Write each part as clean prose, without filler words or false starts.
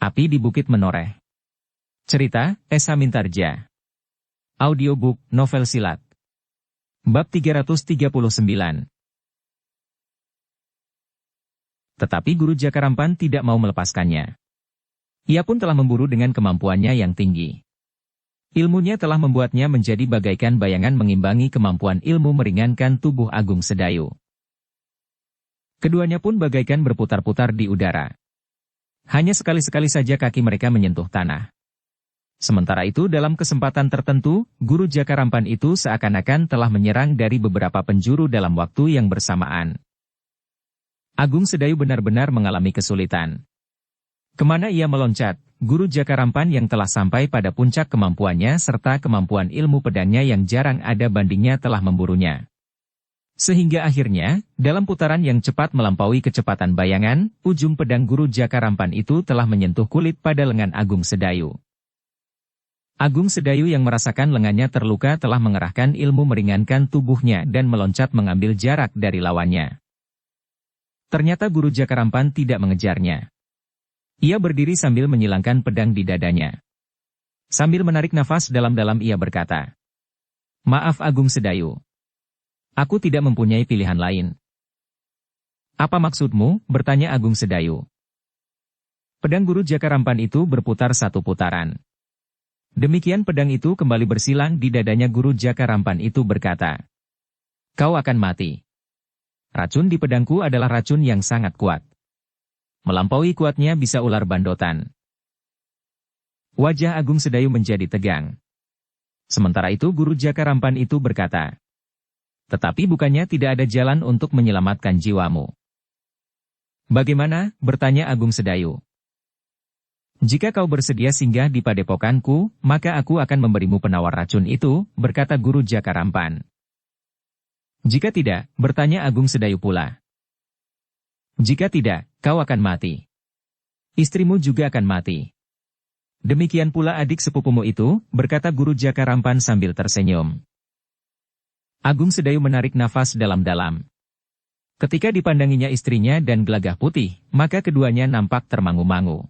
Api di Bukit Menoreh. Cerita, Esa Mintarja. Audiobook, novel silat. Bab 339. Tetapi Guru Jakarampan tidak mau melepaskannya. Ia pun telah memburu dengan kemampuannya yang tinggi. Ilmunya telah membuatnya menjadi bagaikan bayangan mengimbangi kemampuan ilmu meringankan tubuh Agung Sedayu. Keduanya pun bagaikan berputar-putar di udara. Hanya sekali-sekali saja kaki mereka menyentuh tanah. Sementara itu dalam kesempatan tertentu, Guru Jakarampan itu seakan-akan telah menyerang dari beberapa penjuru dalam waktu yang bersamaan. Agung Sedayu benar-benar mengalami kesulitan. Kemana ia meloncat, Guru Jakarampan yang telah sampai pada puncak kemampuannya serta kemampuan ilmu pedangnya yang jarang ada bandingnya telah memburunya. Sehingga akhirnya, dalam putaran yang cepat melampaui kecepatan bayangan, ujung pedang Guru Jakarampan itu telah menyentuh kulit pada lengan Agung Sedayu. Agung Sedayu yang merasakan lengannya terluka telah mengerahkan ilmu meringankan tubuhnya dan meloncat mengambil jarak dari lawannya. Ternyata Guru Jakarampan tidak mengejarnya. Ia berdiri sambil menyilangkan pedang di dadanya. Sambil menarik nafas dalam-dalam ia berkata, "Maaf Agung Sedayu. Aku tidak mempunyai pilihan lain." "Apa maksudmu?" bertanya Agung Sedayu. Pedang Guru Jakarampan itu berputar satu putaran. Demikian pedang itu kembali bersilang di dadanya. Guru Jakarampan itu berkata, "Kau akan mati. Racun di pedangku adalah racun yang sangat kuat. Melampaui kuatnya bisa ular bandotan." Wajah Agung Sedayu menjadi tegang. Sementara itu Guru Jakarampan itu berkata, "Tetapi bukannya tidak ada jalan untuk menyelamatkan jiwamu." "Bagaimana?" bertanya Agung Sedayu. "Jika kau bersedia singgah di padepokanku, maka aku akan memberimu penawar racun itu," berkata Guru Jakarampan. "Jika tidak," bertanya Agung Sedayu pula. "Jika tidak, kau akan mati. Istrimu juga akan mati. Demikian pula adik sepupumu itu," berkata Guru Jakarampan sambil tersenyum. Agung Sedayu menarik nafas dalam-dalam. Ketika dipandanginya istrinya dan Gelagah Putih, maka keduanya nampak termangu-mangu.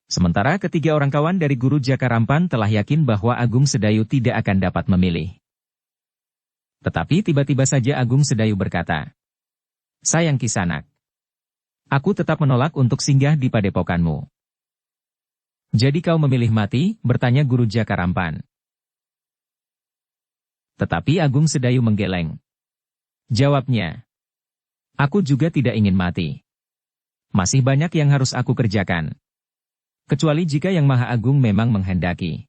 Sementara ketiga orang kawan dari Guru Jakarampan telah yakin bahwa Agung Sedayu tidak akan dapat memilih. Tetapi tiba-tiba saja Agung Sedayu berkata, "Sayang Kisanak, aku tetap menolak untuk singgah di padepokanmu." "Jadi kau memilih mati?" bertanya Guru Jakarampan. Tetapi Agung Sedayu menggeleng. Jawabnya, "Aku juga tidak ingin mati. Masih banyak yang harus aku kerjakan. Kecuali jika Yang Maha Agung memang menghendaki."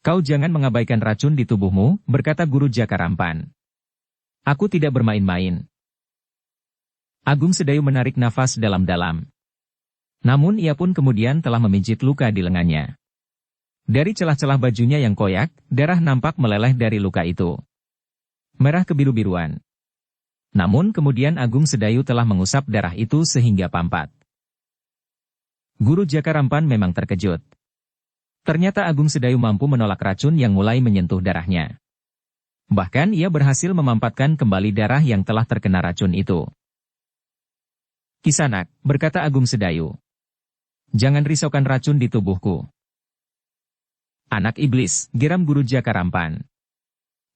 "Kau jangan mengabaikan racun di tubuhmu," berkata Guru Jakarampan. "Aku tidak bermain-main." Agung Sedayu menarik nafas dalam-dalam. Namun ia pun kemudian telah memijit luka di lengannya. Dari celah-celah bajunya yang koyak, darah nampak meleleh dari luka itu. Merah kebiru-biruan. Namun kemudian Agung Sedayu telah mengusap darah itu sehingga pampat. Guru Jakarampan memang terkejut. Ternyata Agung Sedayu mampu menolak racun yang mulai menyentuh darahnya. Bahkan ia berhasil memampatkan kembali darah yang telah terkena racun itu. "Kisanak," berkata Agung Sedayu, "jangan risaukan racun di tubuhku." "Anak iblis," geram Guru Jakarampan.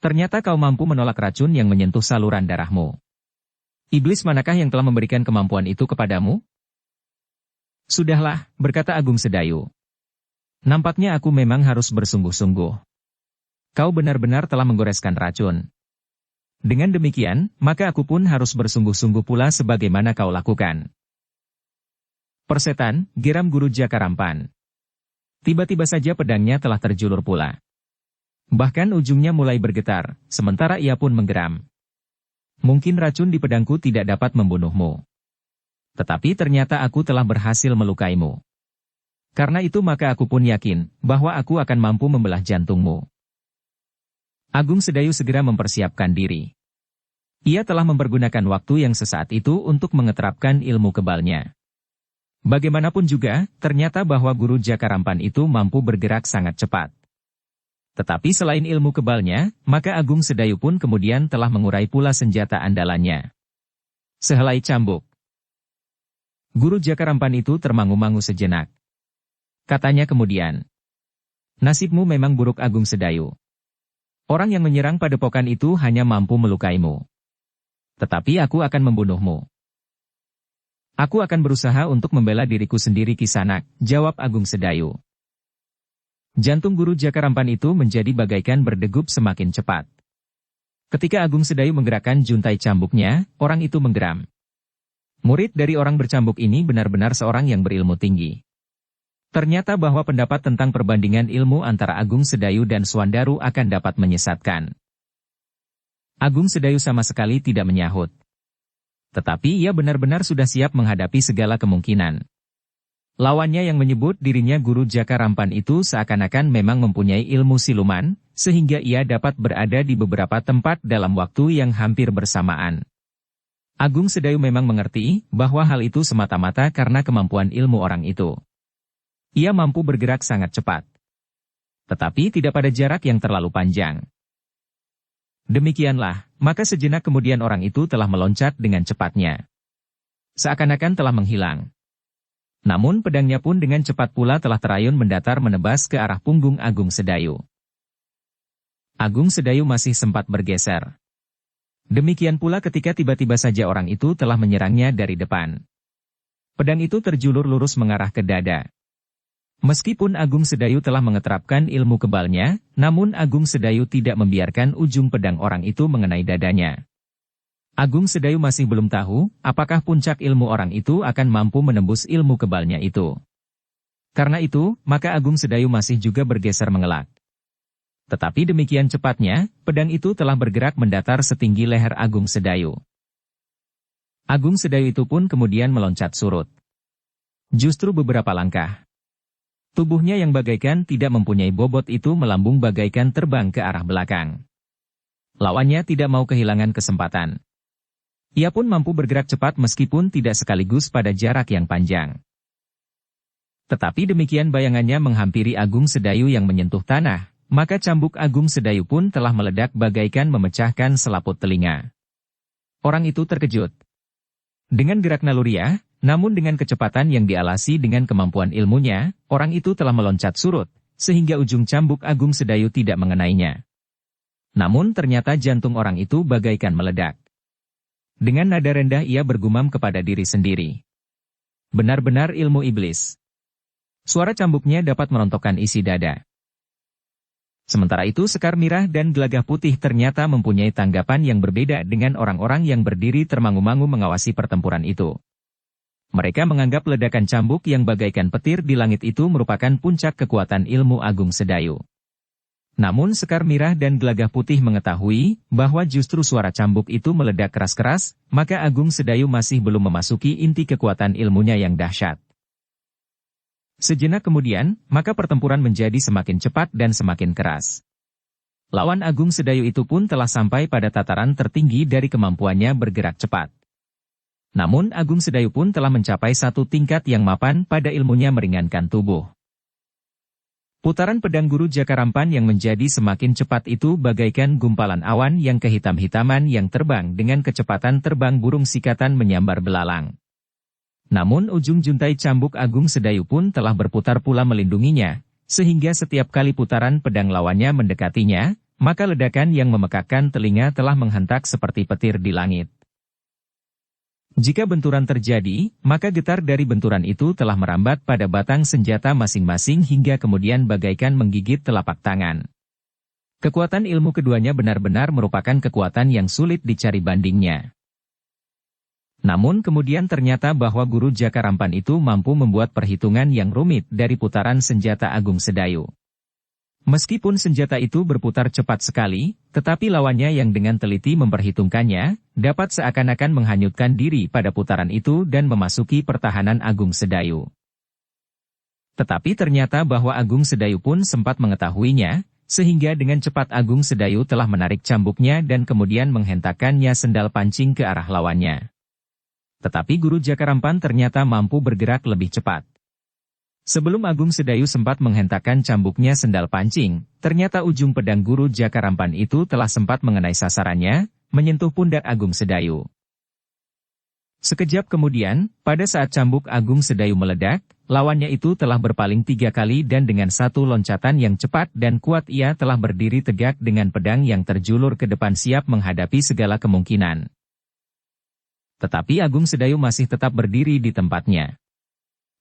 "Ternyata kau mampu menolak racun yang menyentuh saluran darahmu. Iblis manakah yang telah memberikan kemampuan itu kepadamu?" "Sudahlah," berkata Agung Sedayu. "Nampaknya aku memang harus bersungguh-sungguh. Kau benar-benar telah menggoreskan racun. Dengan demikian, maka aku pun harus bersungguh-sungguh pula sebagaimana kau lakukan." "Persetan," geram Guru Jakarampan. Tiba-tiba saja pedangnya telah terjulur pula. Bahkan ujungnya mulai bergetar, sementara ia pun menggeram. "Mungkin racun di pedangku tidak dapat membunuhmu. Tetapi ternyata aku telah berhasil melukaimu. Karena itu maka aku pun yakin, bahwa aku akan mampu membelah jantungmu." Agung Sedayu segera mempersiapkan diri. Ia telah mempergunakan waktu yang sesaat itu untuk mengeterapkan ilmu kebalnya. Bagaimanapun juga, ternyata bahwa Guru Jakarampan itu mampu bergerak sangat cepat. Tetapi selain ilmu kebalnya, maka Agung Sedayu pun kemudian telah mengurai pula senjata andalannya. Sehelai cambuk. Guru Jakarampan itu termangu-mangu sejenak. Katanya kemudian, nasibmu memang buruk Agung Sedayu. Orang yang menyerang padepokan itu hanya mampu melukaimu. Tetapi aku akan membunuhmu. Aku akan berusaha untuk membela diriku sendiri Kisanak, jawab Agung Sedayu. Jantung Guru Jakarampan itu menjadi bagaikan berdegup semakin cepat. Ketika Agung Sedayu menggerakkan juntai cambuknya, orang itu menggeram. Murid dari orang bercambuk ini benar-benar seorang yang berilmu tinggi. Ternyata bahwa pendapat tentang perbandingan ilmu antara Agung Sedayu dan Swandaru akan dapat menyesatkan. Agung Sedayu sama sekali tidak menyahut. Tetapi ia benar-benar sudah siap menghadapi segala kemungkinan. Lawannya yang menyebut dirinya Guru Jakarampan itu seakan-akan memang mempunyai ilmu siluman, sehingga ia dapat berada di beberapa tempat dalam waktu yang hampir bersamaan. Agung Sedayu memang mengerti bahwa hal itu semata-mata karena kemampuan ilmu orang itu. Ia mampu bergerak sangat cepat. Tetapi tidak pada jarak yang terlalu panjang. Demikianlah, maka sejenak kemudian orang itu telah meloncat dengan cepatnya. Seakan-akan telah menghilang. Namun pedangnya pun dengan cepat pula telah terayun mendatar menebas ke arah punggung Agung Sedayu. Agung Sedayu masih sempat bergeser. Demikian pula ketika tiba-tiba saja orang itu telah menyerangnya dari depan. Pedang itu terjulur lurus mengarah ke dada. Meskipun Agung Sedayu telah mengeterapkan ilmu kebalnya, namun Agung Sedayu tidak membiarkan ujung pedang orang itu mengenai dadanya. Agung Sedayu masih belum tahu apakah puncak ilmu orang itu akan mampu menembus ilmu kebalnya itu. Karena itu, maka Agung Sedayu masih juga bergeser mengelak. Tetapi demikian cepatnya, pedang itu telah bergerak mendatar setinggi leher Agung Sedayu. Agung Sedayu itu pun kemudian meloncat surut. Justru beberapa langkah. Tubuhnya yang bagaikan tidak mempunyai bobot itu melambung bagaikan terbang ke arah belakang. Lawannya tidak mau kehilangan kesempatan. Ia pun mampu bergerak cepat meskipun tidak sekaligus pada jarak yang panjang. Tetapi demikian bayangannya menghampiri Agung Sedayu yang menyentuh tanah. Maka cambuk Agung Sedayu pun telah meledak bagaikan memecahkan selaput telinga. Orang itu terkejut. Dengan gerak naluriah, namun dengan kecepatan yang dialasi dengan kemampuan ilmunya, orang itu telah meloncat surut, sehingga ujung cambuk Agung Sedayu tidak mengenainya. Namun ternyata jantung orang itu bagaikan meledak. Dengan nada rendah ia bergumam kepada diri sendiri. Benar-benar ilmu iblis. Suara cambuknya dapat merontokkan isi dada. Sementara itu Sekar Mirah dan Gelagah Putih ternyata mempunyai tanggapan yang berbeda dengan orang-orang yang berdiri termangu-mangu mengawasi pertempuran itu. Mereka menganggap ledakan cambuk yang bagaikan petir di langit itu merupakan puncak kekuatan ilmu Agung Sedayu. Namun Sekar Mirah dan Gelagah Putih mengetahui bahwa justru suara cambuk itu meledak keras-keras, maka Agung Sedayu masih belum memasuki inti kekuatan ilmunya yang dahsyat. Sejenak kemudian, maka pertempuran menjadi semakin cepat dan semakin keras. Lawan Agung Sedayu itu pun telah sampai pada tataran tertinggi dari kemampuannya bergerak cepat. Namun Agung Sedayu pun telah mencapai satu tingkat yang mapan pada ilmunya meringankan tubuh. Putaran pedang Guru Jakarampan yang menjadi semakin cepat itu bagaikan gumpalan awan yang kehitam-hitaman yang terbang dengan kecepatan terbang burung sikatan menyambar belalang. Namun ujung juntai cambuk Agung Sedayu pun telah berputar pula melindunginya, sehingga setiap kali putaran pedang lawannya mendekatinya, maka ledakan yang memekakkan telinga telah menghentak seperti petir di langit. Jika benturan terjadi, maka getar dari benturan itu telah merambat pada batang senjata masing-masing hingga kemudian bagaikan menggigit telapak tangan. Kekuatan ilmu keduanya benar-benar merupakan kekuatan yang sulit dicari bandingnya. Namun kemudian ternyata bahwa Guru Jakarampan itu mampu membuat perhitungan yang rumit dari putaran senjata Agung Sedayu. Meskipun senjata itu berputar cepat sekali, tetapi lawannya yang dengan teliti memperhitungkannya, dapat seakan-akan menghanyutkan diri pada putaran itu dan memasuki pertahanan Agung Sedayu. Tetapi ternyata bahwa Agung Sedayu pun sempat mengetahuinya, sehingga dengan cepat Agung Sedayu telah menarik cambuknya dan kemudian menghentakkannya sendal pancing ke arah lawannya. Tetapi Guru Jakarampan ternyata mampu bergerak lebih cepat. Sebelum Agung Sedayu sempat menghentakkan cambuknya sendal pancing, ternyata ujung pedang Guru Jakarampan itu telah sempat mengenai sasarannya, menyentuh pundak Agung Sedayu. Sekejap kemudian, pada saat cambuk Agung Sedayu meledak, lawannya itu telah berpaling 3 kali dan dengan satu loncatan yang cepat dan kuat ia telah berdiri tegak dengan pedang yang terjulur ke depan siap menghadapi segala kemungkinan. Tetapi Agung Sedayu masih tetap berdiri di tempatnya.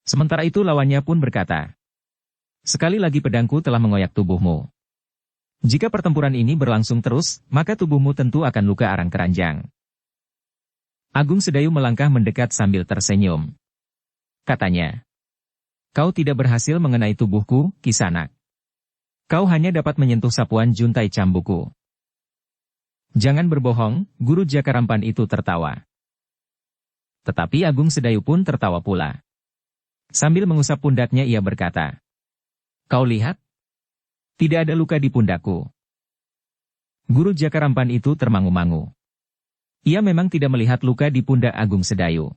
Sementara itu lawannya pun berkata, "Sekali lagi pedangku telah mengoyak tubuhmu. Jika pertempuran ini berlangsung terus, maka tubuhmu tentu akan luka arang-keranjang." Agung Sedayu melangkah mendekat sambil tersenyum. Katanya, "Kau tidak berhasil mengenai tubuhku, Kisanak. Kau hanya dapat menyentuh sapuan juntai cambukku." "Jangan berbohong," guru Jakarampan itu tertawa. Tetapi Agung Sedayu pun tertawa pula. Sambil mengusap pundaknya ia berkata, "Kau lihat? Tidak ada luka di pundakku." Guru Jakarampan itu termangu-mangu. Ia memang tidak melihat luka di pundak Agung Sedayu.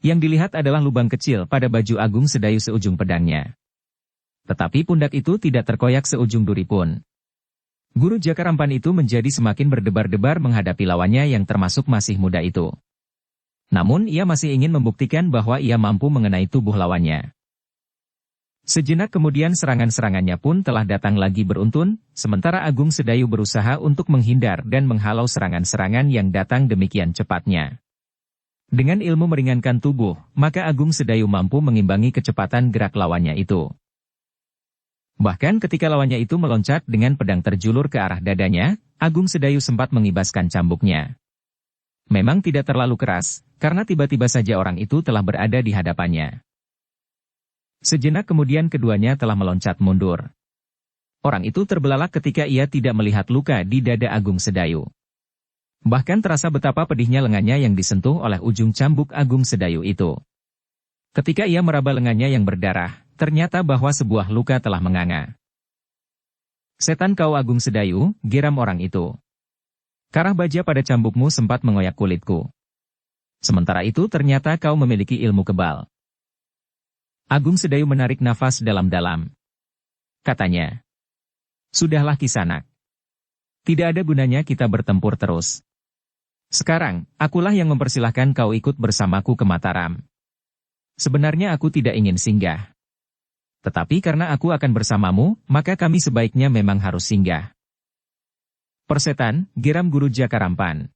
Yang dilihat adalah lubang kecil pada baju Agung Sedayu seujung pedangnya. Tetapi pundak itu tidak terkoyak seujung duri pun. Guru Jakarampan itu menjadi semakin berdebar-debar menghadapi lawannya yang termasuk masih muda itu. Namun ia masih ingin membuktikan bahwa ia mampu mengenai tubuh lawannya. Sejenak kemudian serangan-serangannya pun telah datang lagi beruntun, sementara Agung Sedayu berusaha untuk menghindar dan menghalau serangan-serangan yang datang demikian cepatnya. Dengan ilmu meringankan tubuh, maka Agung Sedayu mampu mengimbangi kecepatan gerak lawannya itu. Bahkan ketika lawannya itu meloncat dengan pedang terjulur ke arah dadanya, Agung Sedayu sempat mengibaskan cambuknya. Memang tidak terlalu keras, karena tiba-tiba saja orang itu telah berada di hadapannya. Sejenak kemudian keduanya telah meloncat mundur. Orang itu terbelalak ketika ia tidak melihat luka di dada Agung Sedayu. Bahkan terasa betapa pedihnya lengannya yang disentuh oleh ujung cambuk Agung Sedayu itu. Ketika ia meraba lengannya yang berdarah, ternyata bahwa sebuah luka telah menganga. "Setan kau Agung Sedayu," geram orang itu. "Karah baja pada cambukmu sempat mengoyak kulitku. Sementara itu ternyata kau memiliki ilmu kebal." Agung Sedayu menarik nafas dalam-dalam. Katanya, "Sudahlah Kisanak. Tidak ada gunanya kita bertempur terus. Sekarang, akulah yang mempersilahkan kau ikut bersamaku ke Mataram. Sebenarnya aku tidak ingin singgah. Tetapi karena aku akan bersamamu, maka kami sebaiknya memang harus singgah." "Persetan," geram guru Jakarampan.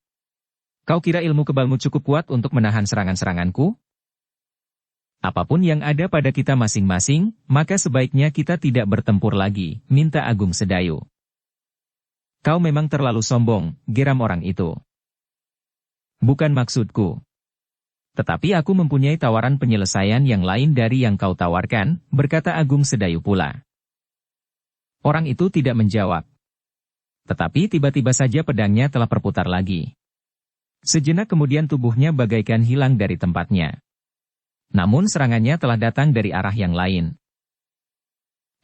"Kau kira ilmu kebalmu cukup kuat untuk menahan serangan-seranganku? Apapun yang ada pada kita masing-masing, maka sebaiknya kita tidak bertempur lagi," minta Agung Sedayu. "Kau memang terlalu sombong," geram orang itu. "Bukan maksudku. Tetapi aku mempunyai tawaran penyelesaian yang lain dari yang kau tawarkan," berkata Agung Sedayu pula. Orang itu tidak menjawab. Tetapi tiba-tiba saja pedangnya telah berputar lagi. Sejenak kemudian tubuhnya bagaikan hilang dari tempatnya. Namun serangannya telah datang dari arah yang lain.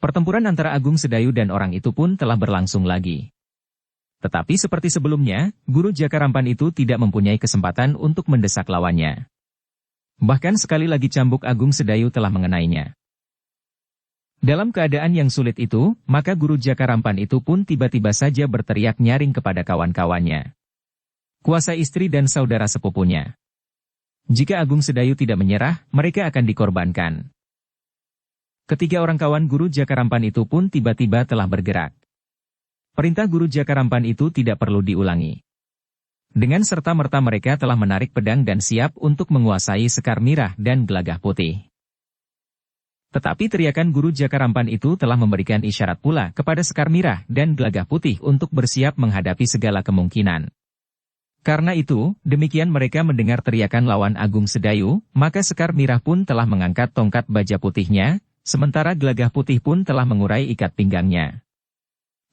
Pertempuran antara Agung Sedayu dan orang itu pun telah berlangsung lagi. Tetapi seperti sebelumnya, guru Jakarampan itu tidak mempunyai kesempatan untuk mendesak lawannya. Bahkan sekali lagi cambuk Agung Sedayu telah mengenainya. Dalam keadaan yang sulit itu, maka guru Jakarampan itu pun tiba-tiba saja berteriak nyaring kepada kawan-kawannya. Kuasa istri dan saudara sepupunya. Jika Agung Sedayu tidak menyerah, mereka akan dikorbankan. Ketiga orang kawan guru Jakarampan itu pun tiba-tiba telah bergerak. Perintah guru Jakarampan itu tidak perlu diulangi. Dengan serta-merta mereka telah menarik pedang dan siap untuk menguasai Sekar Mirah dan Gelagah Putih. Tetapi teriakan guru Jakarampan itu telah memberikan isyarat pula kepada Sekar Mirah dan Gelagah Putih untuk bersiap menghadapi segala kemungkinan. Karena itu, demikian mereka mendengar teriakan lawan Agung Sedayu, maka Sekar Mirah pun telah mengangkat tongkat baja putihnya, sementara Gelagah Putih pun telah mengurai ikat pinggangnya.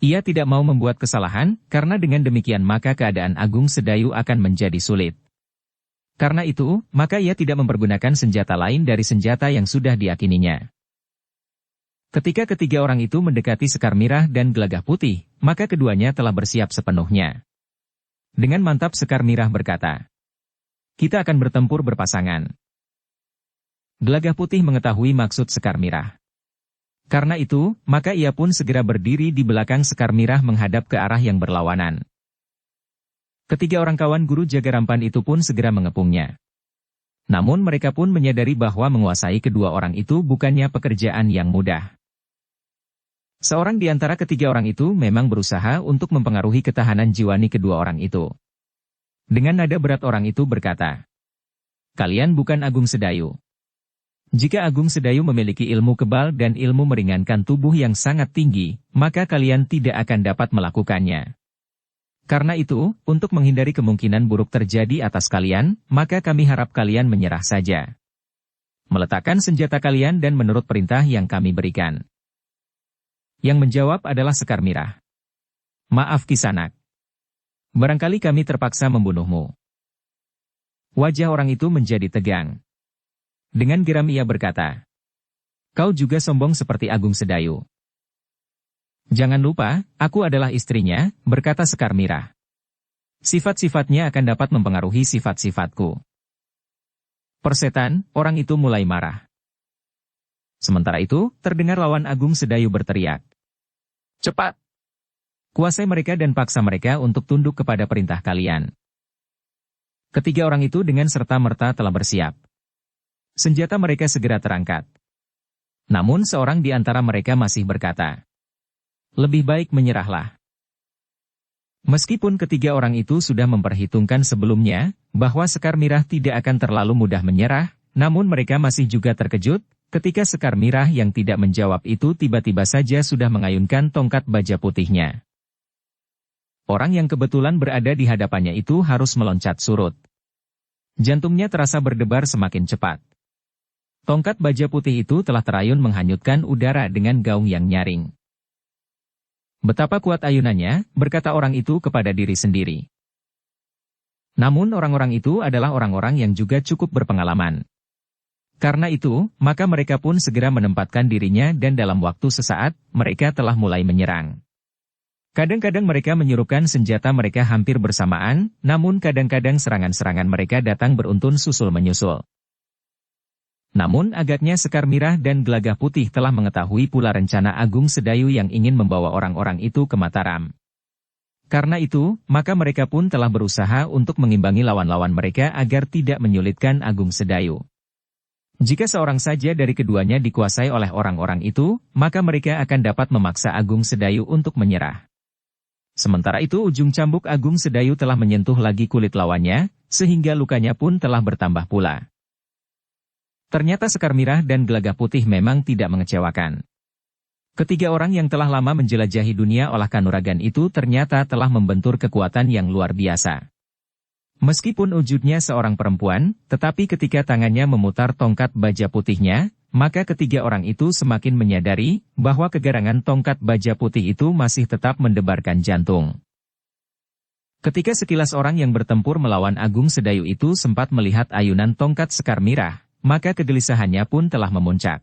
Ia tidak mau membuat kesalahan, karena dengan demikian maka keadaan Agung Sedayu akan menjadi sulit. Karena itu, maka ia tidak mempergunakan senjata lain dari senjata yang sudah diyakininya. Ketika ketiga orang itu mendekati Sekar Mirah dan Gelagah Putih, maka keduanya telah bersiap sepenuhnya. Dengan mantap Sekar Mirah berkata, "Kita akan bertempur berpasangan." Gelagah Putih mengetahui maksud Sekar Mirah. Karena itu, maka ia pun segera berdiri di belakang Sekar Mirah menghadap ke arah yang berlawanan. Ketiga orang kawan guru Jakarampan itu pun segera mengepungnya. Namun mereka pun menyadari bahwa menguasai kedua orang itu bukannya pekerjaan yang mudah. Seorang di antara ketiga orang itu memang berusaha untuk mempengaruhi ketahanan jiwani kedua orang itu. Dengan nada berat orang itu berkata, "Kalian bukan Agung Sedayu. Jika Agung Sedayu memiliki ilmu kebal dan ilmu meringankan tubuh yang sangat tinggi, maka kalian tidak akan dapat melakukannya. Karena itu, untuk menghindari kemungkinan buruk terjadi atas kalian, maka kami harap kalian menyerah saja. Meletakkan senjata kalian dan menurut perintah yang kami berikan." Yang menjawab adalah Sekar Mirah. "Maaf Kisanak. Barangkali kami terpaksa membunuhmu." Wajah orang itu menjadi tegang. Dengan geram ia berkata, "Kau juga sombong seperti Agung Sedayu." "Jangan lupa, aku adalah istrinya," berkata Sekar Mirah. "Sifat-sifatnya akan dapat mempengaruhi sifat-sifatku." Persetan, orang itu mulai marah. Sementara itu, terdengar lawan Agung Sedayu berteriak, "Cepat! Kuasai mereka dan paksa mereka untuk tunduk kepada perintah kalian." Ketiga orang itu dengan serta-merta telah bersiap. Senjata mereka segera terangkat. Namun seorang di antara mereka masih berkata, "Lebih baik menyerahlah." Meskipun ketiga orang itu sudah memperhitungkan sebelumnya, bahwa Sekar Mirah tidak akan terlalu mudah menyerah, namun mereka masih juga terkejut, ketika Sekar Mirah yang tidak menjawab itu tiba-tiba saja sudah mengayunkan tongkat baja putihnya. Orang yang kebetulan berada di hadapannya itu harus meloncat surut. Jantungnya terasa berdebar semakin cepat. Tongkat baja putih itu telah terayun menghanyutkan udara dengan gaung yang nyaring. "Betapa kuat ayunannya," berkata orang itu kepada diri sendiri. Namun orang-orang itu adalah orang-orang yang juga cukup berpengalaman. Karena itu, maka mereka pun segera menempatkan dirinya dan dalam waktu sesaat, mereka telah mulai menyerang. Kadang-kadang mereka menyurupkan senjata mereka hampir bersamaan, namun kadang-kadang serangan-serangan mereka datang beruntun susul-menyusul. Namun agaknya Sekar Mirah dan Gelagah Putih telah mengetahui pula rencana Agung Sedayu yang ingin membawa orang-orang itu ke Mataram. Karena itu, maka mereka pun telah berusaha untuk mengimbangi lawan-lawan mereka agar tidak menyulitkan Agung Sedayu. Jika seorang saja dari keduanya dikuasai oleh orang-orang itu, maka mereka akan dapat memaksa Agung Sedayu untuk menyerah. Sementara itu ujung cambuk Agung Sedayu telah menyentuh lagi kulit lawannya, sehingga lukanya pun telah bertambah pula. Ternyata Sekar Mirah dan Gelagah Putih memang tidak mengecewakan. Ketiga orang yang telah lama menjelajahi dunia olah kanuragan itu ternyata telah membentur kekuatan yang luar biasa. Meskipun wujudnya seorang perempuan, tetapi ketika tangannya memutar tongkat baja putihnya, maka ketiga orang itu semakin menyadari bahwa kegarangan tongkat baja putih itu masih tetap mendebarkan jantung. Ketika sekilas orang yang bertempur melawan Agung Sedayu itu sempat melihat ayunan tongkat Sekar Mirah, maka kegelisahannya pun telah memuncak.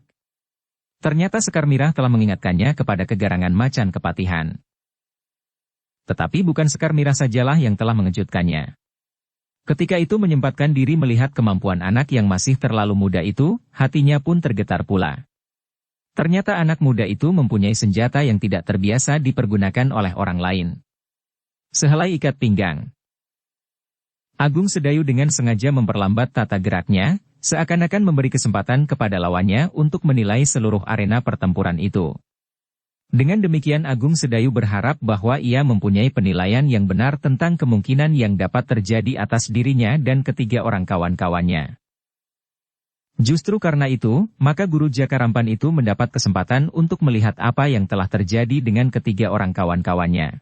Ternyata Sekar Mirah telah mengingatkannya kepada kegarangan macan kepatihan. Tetapi bukan Sekar Mirah sajalah yang telah mengejutkannya. Ketika itu menyempatkan diri melihat kemampuan anak yang masih terlalu muda itu, hatinya pun tergetar pula. Ternyata anak muda itu mempunyai senjata yang tidak terbiasa dipergunakan oleh orang lain. Sehelai ikat pinggang. Agung Sedayu dengan sengaja memperlambat tata geraknya, seakan-akan memberi kesempatan kepada lawannya untuk menilai seluruh arena pertempuran itu. Dengan demikian Agung Sedayu berharap bahwa ia mempunyai penilaian yang benar tentang kemungkinan yang dapat terjadi atas dirinya dan ketiga orang kawan-kawannya. Justru karena itu, maka Guru Jakarampan itu mendapat kesempatan untuk melihat apa yang telah terjadi dengan ketiga orang kawan-kawannya.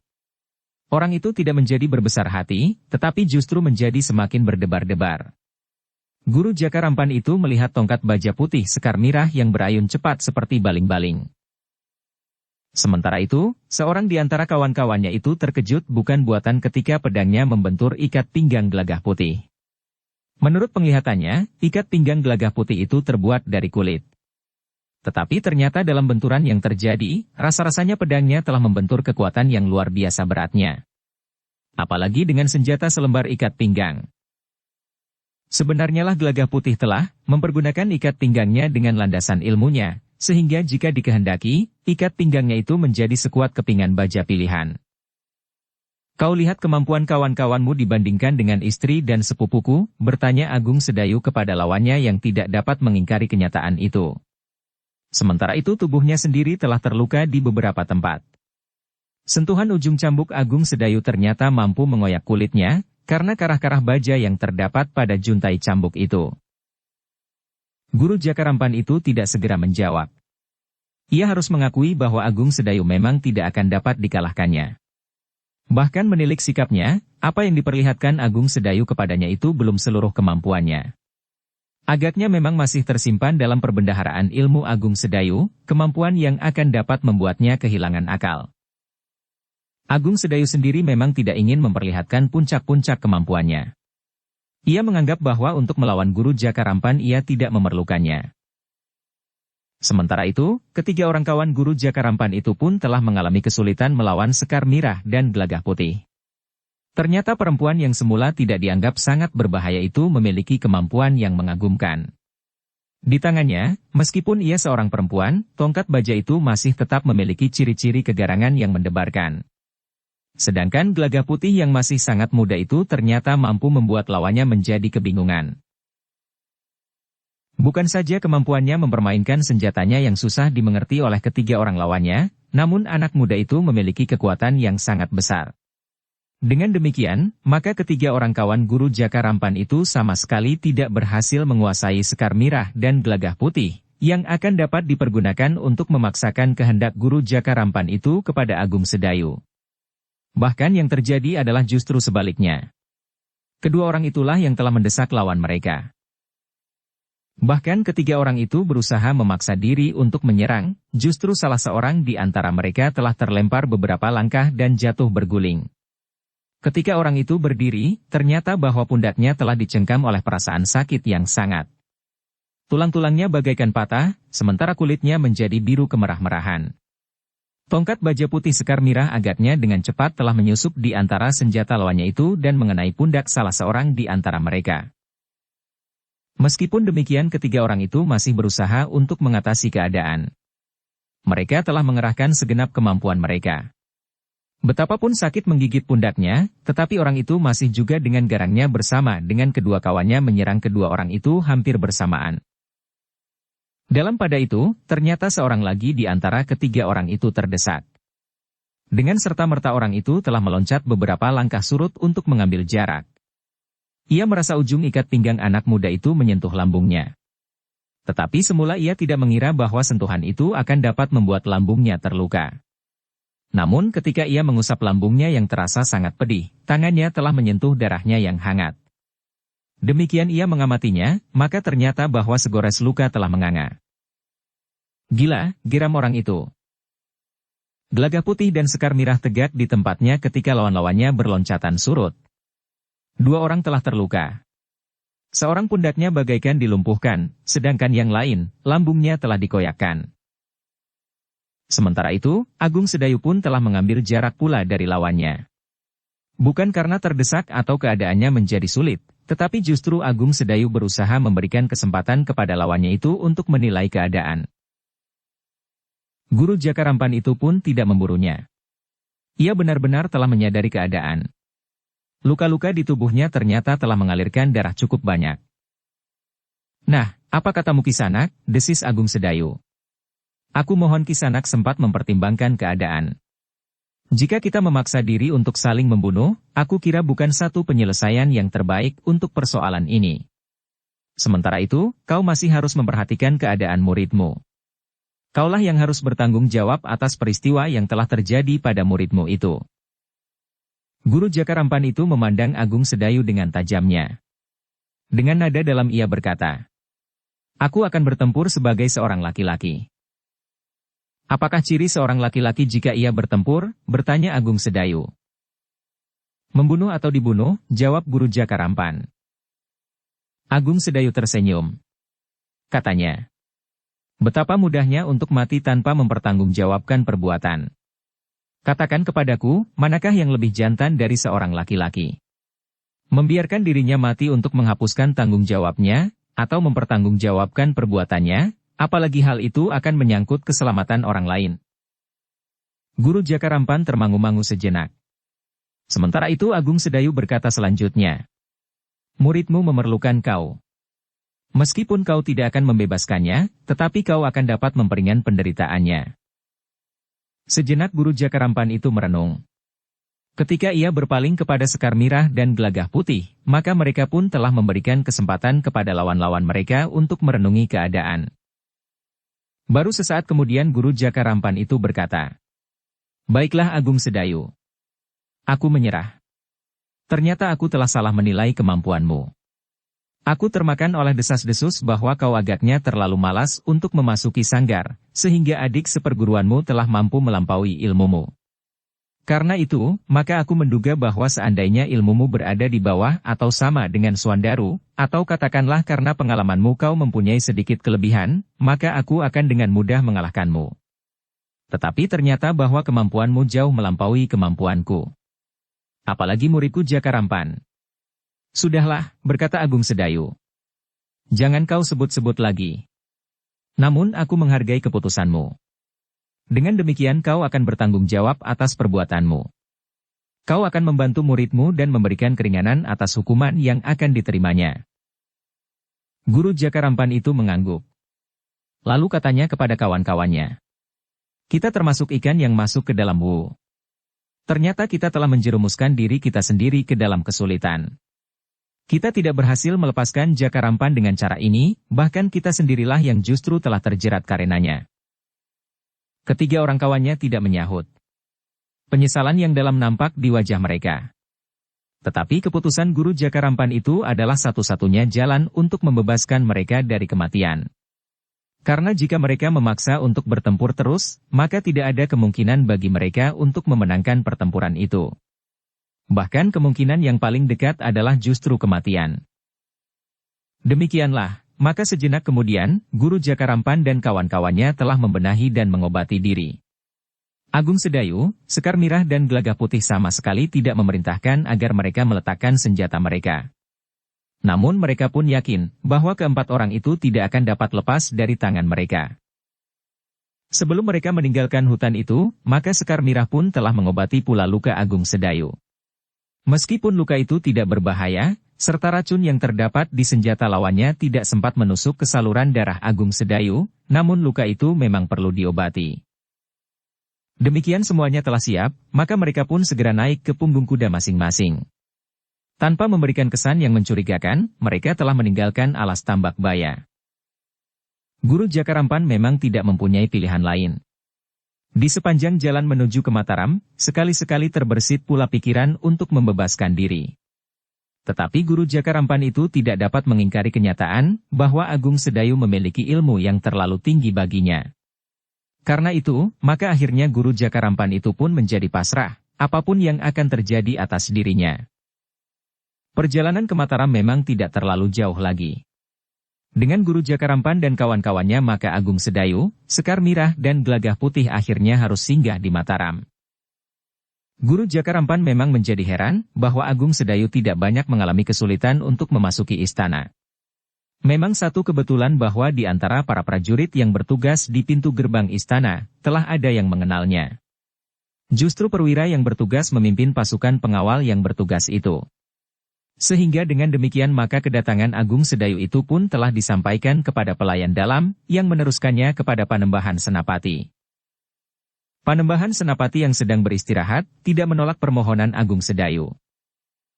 Orang itu tidak menjadi berbesar hati, tetapi justru menjadi semakin berdebar-debar. Guru Jakarampan itu melihat tongkat baja putih Sekar Mirah yang berayun cepat seperti baling-baling. Sementara itu, seorang di antara kawan-kawannya itu terkejut bukan buatan ketika pedangnya membentur ikat pinggang Gelagah Putih. Menurut penglihatannya, ikat pinggang Gelagah Putih itu terbuat dari kulit. Tetapi ternyata dalam benturan yang terjadi, rasa-rasanya pedangnya telah membentur kekuatan yang luar biasa beratnya. Apalagi dengan senjata selembar ikat pinggang. Sebenarnya lah Gelagah Putih telah mempergunakan ikat pinggangnya dengan landasan ilmunya, sehingga jika dikehendaki, ikat pinggangnya itu menjadi sekuat kepingan baja pilihan. Kau lihat kemampuan kawan-kawanmu dibandingkan dengan istri dan sepupuku, bertanya Agung Sedayu kepada lawannya yang tidak dapat mengingkari kenyataan itu. Sementara itu tubuhnya sendiri telah terluka di beberapa tempat. Sentuhan ujung cambuk Agung Sedayu ternyata mampu mengoyak kulitnya, karena karah-karah baja yang terdapat pada juntai cambuk itu. Guru Jakarampan itu tidak segera menjawab. Ia harus mengakui bahwa Agung Sedayu memang tidak akan dapat dikalahkannya. Bahkan menilik sikapnya, apa yang diperlihatkan Agung Sedayu kepadanya itu belum seluruh kemampuannya. Agaknya memang masih tersimpan dalam perbendaharaan ilmu Agung Sedayu, kemampuan yang akan dapat membuatnya kehilangan akal. Agung Sedayu sendiri memang tidak ingin memperlihatkan puncak-puncak kemampuannya. Ia menganggap bahwa untuk melawan Guru Jakarampan ia tidak memerlukannya. Sementara itu, ketiga orang kawan Guru Jakarampan itu pun telah mengalami kesulitan melawan Sekar Mirah dan Gelagah Putih. Ternyata perempuan yang semula tidak dianggap sangat berbahaya itu memiliki kemampuan yang mengagumkan. Di tangannya, meskipun ia seorang perempuan, tongkat baja itu masih tetap memiliki ciri-ciri kegarangan yang mendebarkan. Sedangkan Gelagah Putih yang masih sangat muda itu ternyata mampu membuat lawannya menjadi kebingungan. Bukan saja kemampuannya mempermainkan senjatanya yang susah dimengerti oleh ketiga orang lawannya, namun anak muda itu memiliki kekuatan yang sangat besar. Dengan demikian, maka ketiga orang kawan Guru Jakarampan itu sama sekali tidak berhasil menguasai Sekar Mirah dan Gelagah Putih, yang akan dapat dipergunakan untuk memaksakan kehendak Guru Jakarampan itu kepada Agung Sedayu. Bahkan yang terjadi adalah justru sebaliknya. Kedua orang itulah yang telah mendesak lawan mereka. Bahkan ketiga orang itu berusaha memaksa diri untuk menyerang, justru salah seorang di antara mereka telah terlempar beberapa langkah dan jatuh berguling. Ketika orang itu berdiri, ternyata bahwa pundaknya telah dicengkam oleh perasaan sakit yang sangat. Tulang-tulangnya bagaikan patah, sementara kulitnya menjadi biru kemerah-merahan. Tongkat baja putih Sekar Mirah agaknya dengan cepat telah menyusup di antara senjata lawannya itu dan mengenai pundak salah seorang di antara mereka. Meskipun demikian ketiga orang itu masih berusaha untuk mengatasi keadaan. Mereka telah mengerahkan segenap kemampuan mereka. Betapapun sakit menggigit pundaknya, tetapi orang itu masih juga dengan garangnya bersama dengan kedua kawannya menyerang kedua orang itu hampir bersamaan. Dalam pada itu, ternyata seorang lagi di antara ketiga orang itu terdesak. Dengan serta-merta orang itu telah meloncat beberapa langkah surut untuk mengambil jarak. Ia merasa ujung ikat pinggang anak muda itu menyentuh lambungnya. Tetapi semula ia tidak mengira bahwa sentuhan itu akan dapat membuat lambungnya terluka. Namun ketika ia mengusap lambungnya yang terasa sangat pedih, tangannya telah menyentuh darahnya yang hangat. Demikian ia mengamatinya, maka ternyata bahwa segores luka telah menganga. Gila, geram orang itu. Gelagah Putih dan Sekar Mirah tegak di tempatnya ketika lawan-lawannya berloncatan surut. Dua orang telah terluka. Seorang pundaknya bagaikan dilumpuhkan, sedangkan yang lain, lambungnya telah dikoyakkan. Sementara itu, Agung Sedayu pun telah mengambil jarak pula dari lawannya. Bukan karena terdesak atau keadaannya menjadi sulit, tetapi justru Agung Sedayu berusaha memberikan kesempatan kepada lawannya itu untuk menilai keadaan. Guru Jakarampan itu pun tidak memburunya. Ia benar-benar telah menyadari keadaan. Luka-luka di tubuhnya ternyata telah mengalirkan darah cukup banyak. Nah, apa katamu Kisanak, desis Agung Sedayu. Aku mohon Kisanak sempat mempertimbangkan keadaan. Jika kita memaksa diri untuk saling membunuh, aku kira bukan satu penyelesaian yang terbaik untuk persoalan ini. Sementara itu, kau masih harus memperhatikan keadaan muridmu. Kaulah yang harus bertanggung jawab atas peristiwa yang telah terjadi pada muridmu itu. Guru Jakarampan itu memandang Agung Sedayu dengan tajamnya. Dengan nada dalam ia berkata, "Aku akan bertempur sebagai seorang laki-laki." "Apakah ciri seorang laki-laki jika ia bertempur?" bertanya Agung Sedayu. "Membunuh atau dibunuh?" jawab Guru Jakarampan. Agung Sedayu tersenyum. Katanya, "Betapa mudahnya untuk mati tanpa mempertanggungjawabkan perbuatan. Katakan kepadaku, manakah yang lebih jantan dari seorang laki-laki? Membiarkan dirinya mati untuk menghapuskan tanggung jawabnya, atau mempertanggungjawabkan perbuatannya, apalagi hal itu akan menyangkut keselamatan orang lain." Guru Jakarampan termangu-mangu sejenak. Sementara itu Agung Sedayu berkata selanjutnya, muridmu memerlukan kau. Meskipun kau tidak akan membebaskannya, tetapi kau akan dapat memperingan penderitaannya. Sejenak Guru Jakarampan itu merenung. Ketika ia berpaling kepada Sekar Mirah dan Gelagah Putih, maka mereka pun telah memberikan kesempatan kepada lawan-lawan mereka untuk merenungi keadaan. Baru sesaat kemudian Guru Jakarampan itu berkata, baiklah Agung Sedayu. Aku menyerah. Ternyata aku telah salah menilai kemampuanmu. Aku termakan oleh desas-desus bahwa kau agaknya terlalu malas untuk memasuki sanggar, sehingga adik seperguruanmu telah mampu melampaui ilmumu. Karena itu, maka aku menduga bahwa seandainya ilmumu berada di bawah atau sama dengan Swandaru, atau katakanlah karena pengalamanmu kau mempunyai sedikit kelebihan, maka aku akan dengan mudah mengalahkanmu. Tetapi ternyata bahwa kemampuanmu jauh melampaui kemampuanku. Apalagi muridku Jakarampan. Sudahlah, berkata Agung Sedayu. Jangan kau sebut-sebut lagi. Namun aku menghargai keputusanmu. Dengan demikian kau akan bertanggung jawab atas perbuatanmu. Kau akan membantu muridmu dan memberikan keringanan atas hukuman yang akan diterimanya. Guru Jakarampan itu mengangguk. Lalu katanya kepada kawan-kawannya. Kita termasuk ikan yang masuk ke dalam wu. Ternyata kita telah menjerumuskan diri kita sendiri ke dalam kesulitan. Kita tidak berhasil melepaskan Jakarampan dengan cara ini, bahkan kita sendirilah yang justru telah terjerat karenanya. Ketiga orang kawannya tidak menyahut. Penyesalan yang dalam nampak di wajah mereka. Tetapi keputusan Guru Jakarampan itu adalah satu-satunya jalan untuk membebaskan mereka dari kematian. Karena jika mereka memaksa untuk bertempur terus, maka tidak ada kemungkinan bagi mereka untuk memenangkan pertempuran itu. Bahkan kemungkinan yang paling dekat adalah justru kematian. Demikianlah, maka sejenak kemudian, Guru Jakarampan dan kawan-kawannya telah membenahi dan mengobati diri. Agung Sedayu, Sekar Mirah dan Gelagah Putih sama sekali tidak memerintahkan agar mereka meletakkan senjata mereka. Namun mereka pun yakin bahwa keempat orang itu tidak akan dapat lepas dari tangan mereka. Sebelum mereka meninggalkan hutan itu, maka Sekar Mirah pun telah mengobati pula luka Agung Sedayu. Meskipun luka itu tidak berbahaya, serta racun yang terdapat di senjata lawannya tidak sempat menusuk ke saluran darah Agung Sedayu, namun luka itu memang perlu diobati. Demikian semuanya telah siap, maka mereka pun segera naik ke punggung kuda masing-masing. Tanpa memberikan kesan yang mencurigakan, mereka telah meninggalkan alas tambak baya. Guru Jakarampan memang tidak mempunyai pilihan lain. Di sepanjang jalan menuju ke Mataram, sekali-sekali terbersit pula pikiran untuk membebaskan diri. Tetapi Guru Jakarampan itu tidak dapat mengingkari kenyataan bahwa Agung Sedayu memiliki ilmu yang terlalu tinggi baginya. Karena itu, maka akhirnya Guru Jakarampan itu pun menjadi pasrah, apapun yang akan terjadi atas dirinya. Perjalanan ke Mataram memang tidak terlalu jauh lagi. Dengan Guru Jakarampan dan kawan-kawannya maka Agung Sedayu, Sekar Mirah dan Gelagah Putih akhirnya harus singgah di Mataram. Guru Jakarampan memang menjadi heran bahwa Agung Sedayu tidak banyak mengalami kesulitan untuk memasuki istana. Memang satu kebetulan bahwa di antara para prajurit yang bertugas di pintu gerbang istana, telah ada yang mengenalnya. Justru perwira yang bertugas memimpin pasukan pengawal yang bertugas itu. Sehingga dengan demikian maka kedatangan Agung Sedayu itu pun telah disampaikan kepada pelayan dalam, yang meneruskannya kepada Panembahan Senapati. Panembahan Senapati yang sedang beristirahat, tidak menolak permohonan Agung Sedayu.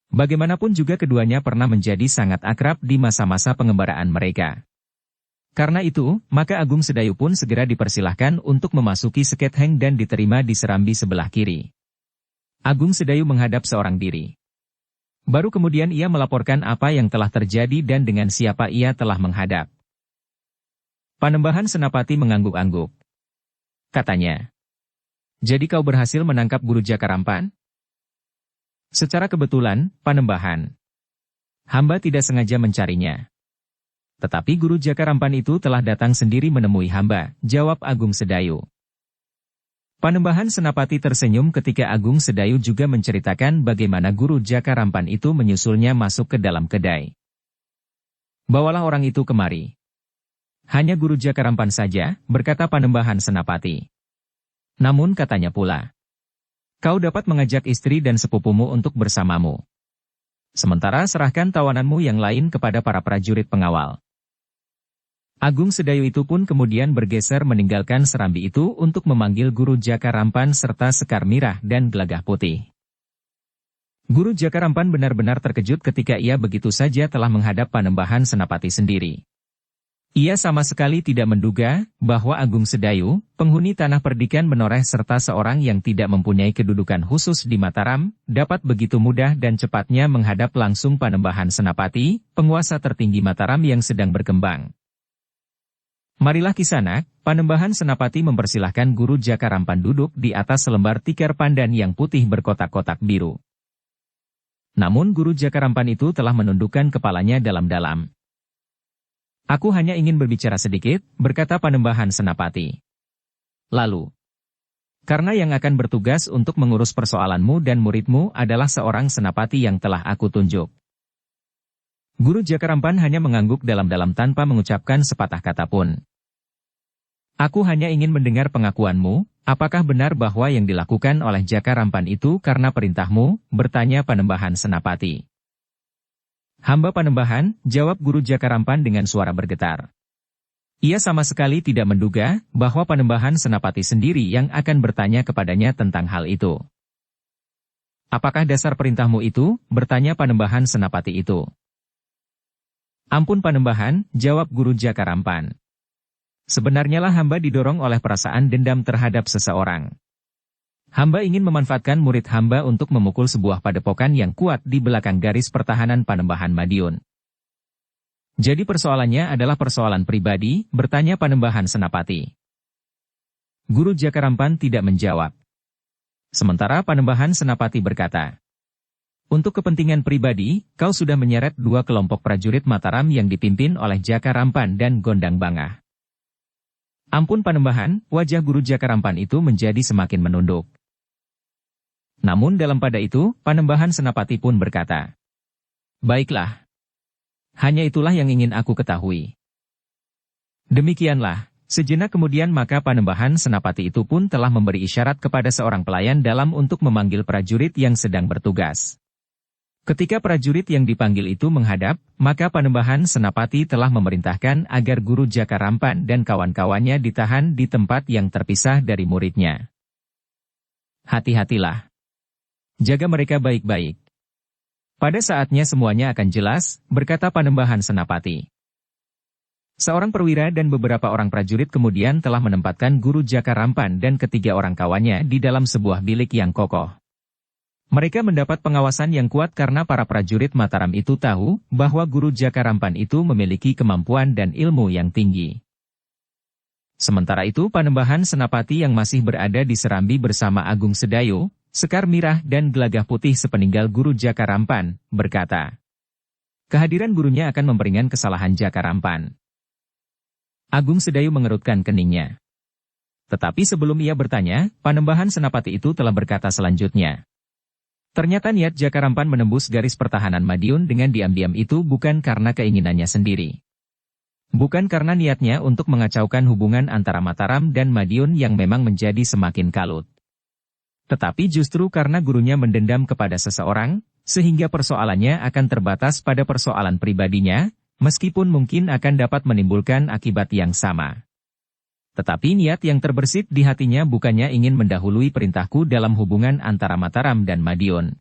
Bagaimanapun juga keduanya pernah menjadi sangat akrab di masa-masa pengembaraan mereka. Karena itu, maka Agung Sedayu pun segera dipersilahkan untuk memasuki Seketheng dan diterima di serambi sebelah kiri. Agung Sedayu menghadap seorang diri. Baru kemudian ia melaporkan apa yang telah terjadi dan dengan siapa ia telah menghadap. Panembahan Senapati mengangguk-angguk. Katanya, jadi kau berhasil menangkap Guru Jakarampan? Secara kebetulan, Panembahan. Hamba tidak sengaja mencarinya. Tetapi Guru Jakarampan itu telah datang sendiri menemui hamba, jawab Agung Sedayu. Panembahan Senapati tersenyum ketika Agung Sedayu juga menceritakan bagaimana Guru Jakarampan itu menyusulnya masuk ke dalam kedai. Bawalah orang itu kemari. Hanya Guru Jakarampan saja, berkata Panembahan Senapati. Namun katanya pula, Kau dapat mengajak istri dan sepupumu untuk bersamamu. Sementara serahkan tawananmu yang lain kepada para prajurit pengawal. Agung Sedayu itu pun kemudian bergeser meninggalkan serambi itu untuk memanggil Guru Jaka Rampan serta Sekar Mirah dan Gelagah Putih. Guru Jaka Rampan benar-benar terkejut ketika ia begitu saja telah menghadap Panembahan Senapati sendiri. Ia sama sekali tidak menduga bahwa Agung Sedayu, penghuni tanah perdikan menoreh serta seorang yang tidak mempunyai kedudukan khusus di Mataram, dapat begitu mudah dan cepatnya menghadap langsung Panembahan Senapati, penguasa tertinggi Mataram yang sedang berkembang. Marilah Kisanak, Panembahan Senapati mempersilahkan Guru Jaka Rampan duduk di atas selembar tikar pandan yang putih berkotak-kotak biru. Namun Guru Jaka Rampan itu telah menundukkan kepalanya dalam-dalam. Aku hanya ingin berbicara sedikit, berkata Panembahan Senapati. Lalu, karena yang akan bertugas untuk mengurus persoalanmu dan muridmu adalah seorang senapati yang telah aku tunjuk. Guru Jaka Rampan hanya mengangguk dalam-dalam tanpa mengucapkan sepatah kata pun. Aku hanya ingin mendengar pengakuanmu, apakah benar bahwa yang dilakukan oleh Jaka Rampan itu karena perintahmu, bertanya Panembahan Senapati. Hamba Panembahan, jawab Guru Jaka Rampan dengan suara bergetar. Ia sama sekali tidak menduga bahwa Panembahan Senapati sendiri yang akan bertanya kepadanya tentang hal itu. Apakah dasar perintahmu itu? Bertanya Panembahan Senapati itu. Ampun Panembahan, jawab Guru Jaka Rampan. Sebenarnya lah hamba didorong oleh perasaan dendam terhadap seseorang. Hamba ingin memanfaatkan murid hamba untuk memukul sebuah padepokan yang kuat di belakang garis pertahanan Panembahan Madiun. Jadi persoalannya adalah persoalan pribadi, bertanya Panembahan Senapati. Guru Jaka Rampan tidak menjawab. Sementara Panembahan Senapati berkata, untuk kepentingan pribadi, kau sudah menyeret dua kelompok prajurit Mataram yang dipimpin oleh Jaka Rampan dan Gondang Bangah. Ampun Panembahan, wajah Guru Jaka Rampan itu menjadi semakin menunduk. Namun dalam pada itu, Panembahan Senapati pun berkata, baiklah. Hanya itulah yang ingin aku ketahui. Demikianlah, sejenak kemudian maka Panembahan Senapati itu pun telah memberi isyarat kepada seorang pelayan dalam untuk memanggil prajurit yang sedang bertugas. Ketika prajurit yang dipanggil itu menghadap, maka Panembahan Senapati telah memerintahkan agar Guru Jaka Rampan dan kawan-kawannya ditahan di tempat yang terpisah dari muridnya. Hati-hatilah. Jaga mereka baik-baik. Pada saatnya semuanya akan jelas, berkata Panembahan Senapati. Seorang perwira dan beberapa orang prajurit kemudian telah menempatkan Guru Jaka Rampan dan ketiga orang kawannya di dalam sebuah bilik yang kokoh. Mereka mendapat pengawasan yang kuat karena para prajurit Mataram itu tahu bahwa Guru Jaka Rampan itu memiliki kemampuan dan ilmu yang tinggi. Sementara itu Panembahan Senapati yang masih berada di serambi bersama Agung Sedayu, Sekar Mirah dan Gelagah Putih sepeninggal Guru Jaka Rampan, berkata, kehadiran gurunya akan memperingan kesalahan Jaka Rampan. Agung Sedayu mengerutkan keningnya. Tetapi sebelum ia bertanya, Panembahan Senapati itu telah berkata selanjutnya. Ternyata niat Jaka Rampan menembus garis pertahanan Madiun dengan diam-diam itu bukan karena keinginannya sendiri. Bukan karena niatnya untuk mengacaukan hubungan antara Mataram dan Madiun yang memang menjadi semakin kalut. Tetapi justru karena gurunya mendendam kepada seseorang, sehingga persoalannya akan terbatas pada persoalan pribadinya, meskipun mungkin akan dapat menimbulkan akibat yang sama. Tetapi niat yang terbersit di hatinya bukannya ingin mendahului perintahku dalam hubungan antara Mataram dan Madiun.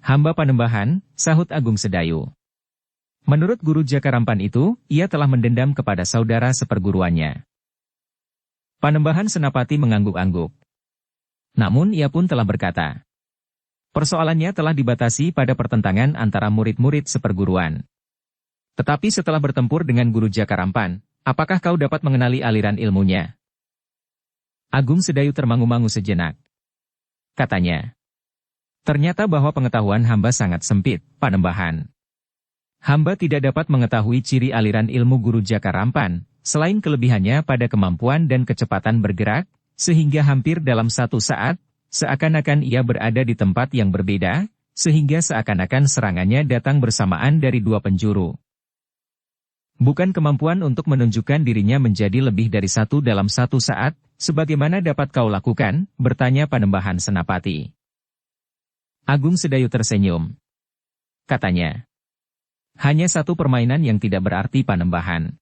Hamba Panembahan, sahut Agung Sedayu. Menurut Guru Jaka Rampan itu, ia telah mendendam kepada saudara seperguruannya. Panembahan Senapati mengangguk-angguk. Namun ia pun telah berkata, persoalannya telah dibatasi pada pertentangan antara murid-murid seperguruan. Tetapi setelah bertempur dengan Guru Jaka Rampan, apakah kau dapat mengenali aliran ilmunya? Agung Sedayu termangu-mangu sejenak. Katanya, ternyata bahwa pengetahuan hamba sangat sempit, Panembahan. Hamba tidak dapat mengetahui ciri aliran ilmu Guru Jaka Rampan, selain kelebihannya pada kemampuan dan kecepatan bergerak, sehingga hampir dalam satu saat, seakan-akan ia berada di tempat yang berbeda, sehingga seakan-akan serangannya datang bersamaan dari dua penjuru. Bukan kemampuan untuk menunjukkan dirinya menjadi lebih dari satu dalam satu saat, sebagaimana dapat kau lakukan? Bertanya Panembahan Senapati. Agung Sedayu tersenyum. Katanya, hanya satu permainan yang tidak berarti Panembahan.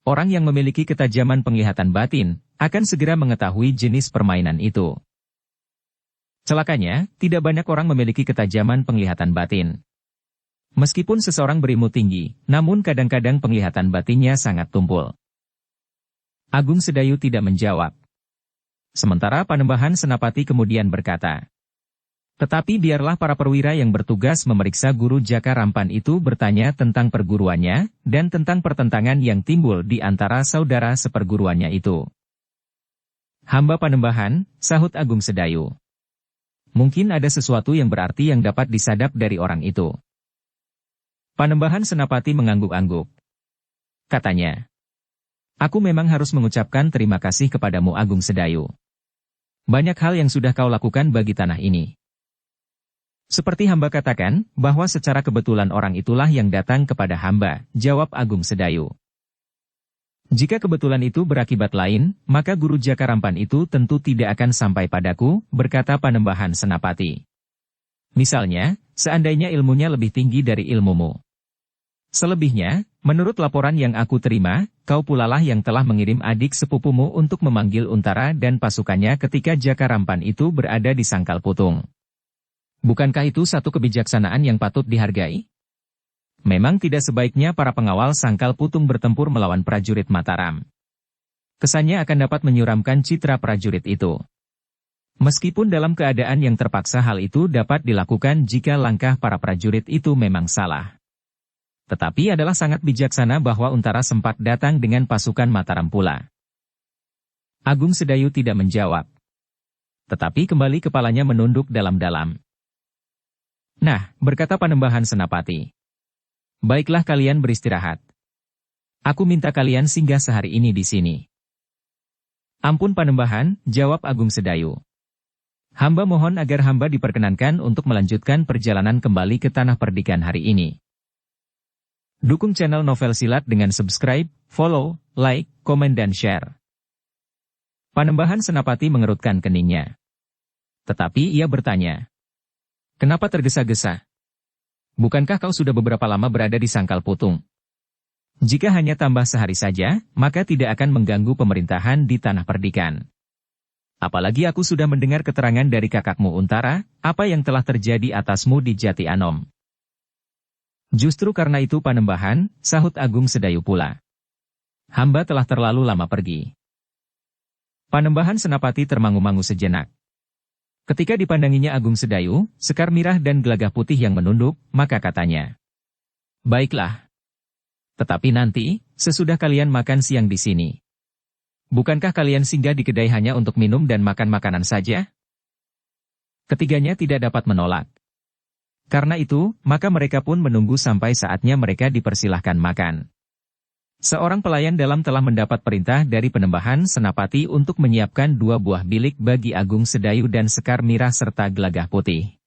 Orang yang memiliki ketajaman penglihatan batin, akan segera mengetahui jenis permainan itu. Celakanya, tidak banyak orang memiliki ketajaman penglihatan batin. Meskipun seseorang berilmu tinggi, namun kadang-kadang penglihatan batinnya sangat tumpul. Agung Sedayu tidak menjawab. Sementara Panembahan Senapati kemudian berkata, tetapi biarlah para perwira yang bertugas memeriksa guru Jaka Rampan itu bertanya tentang perguruannya, dan tentang pertentangan yang timbul di antara saudara seperguruannya itu. Hamba Panembahan, sahut Agung Sedayu. Mungkin ada sesuatu yang berarti yang dapat disadap dari orang itu. Panembahan Senapati mengangguk-angguk. Katanya, aku memang harus mengucapkan terima kasih kepadamu Agung Sedayu. Banyak hal yang sudah kau lakukan bagi tanah ini. Seperti hamba katakan, bahwa secara kebetulan orang itulah yang datang kepada hamba, jawab Agung Sedayu. Jika kebetulan itu berakibat lain, maka guru Jaka Rampan itu tentu tidak akan sampai padaku, berkata Panembahan Senapati. Misalnya, seandainya ilmunya lebih tinggi dari ilmumu. Selebihnya, menurut laporan yang aku terima, kau pulalah yang telah mengirim adik sepupumu untuk memanggil Untara dan pasukannya ketika Jaka Rampan itu berada di Sangkal Putung. Bukankah itu satu kebijaksanaan yang patut dihargai? Memang tidak sebaiknya para pengawal Sangkal Putung bertempur melawan prajurit Mataram. Kesannya akan dapat menyuramkan citra prajurit itu. Meskipun dalam keadaan yang terpaksa hal itu dapat dilakukan jika langkah para prajurit itu memang salah. Tetapi adalah sangat bijaksana bahwa Untara sempat datang dengan pasukan Mataram pula. Agung Sedayu tidak menjawab. Tetapi kembali kepalanya menunduk dalam-dalam. Nah, berkata Panembahan Senapati. Baiklah kalian beristirahat. Aku minta kalian singgah sehari ini di sini. Ampun Panembahan, jawab Agung Sedayu. Hamba mohon agar hamba diperkenankan untuk melanjutkan perjalanan kembali ke Tanah Perdikan hari ini. Dukung channel Novel Silat dengan subscribe, follow, like, komen dan share. Panembahan Senapati mengerutkan keningnya. Tetapi ia bertanya. Kenapa tergesa-gesa? Bukankah kau sudah beberapa lama berada di Sangkal Putung? Jika hanya tambah sehari saja, maka tidak akan mengganggu pemerintahan di Tanah Perdikan. Apalagi aku sudah mendengar keterangan dari kakakmu Untara, apa yang telah terjadi atasmu di Jati Anom. Justru karena itu Panembahan, sahut Agung Sedayu pula. Hamba telah terlalu lama pergi. Panembahan Senapati termangu-mangu sejenak. Ketika dipandanginya Agung Sedayu, Sekar Mirah dan Gelagah Putih yang menunduk, maka katanya. Baiklah. Tetapi nanti, sesudah kalian makan siang di sini. Bukankah kalian singgah di kedai hanya untuk minum dan makan makanan saja? Ketiganya tidak dapat menolak. Karena itu, maka mereka pun menunggu sampai saatnya mereka dipersilahkan makan. Seorang pelayan dalam telah mendapat perintah dari Panembahan Senapati untuk menyiapkan 2 buah bilik bagi Agung Sedayu dan Sekar Mirah serta Gelagah Putih.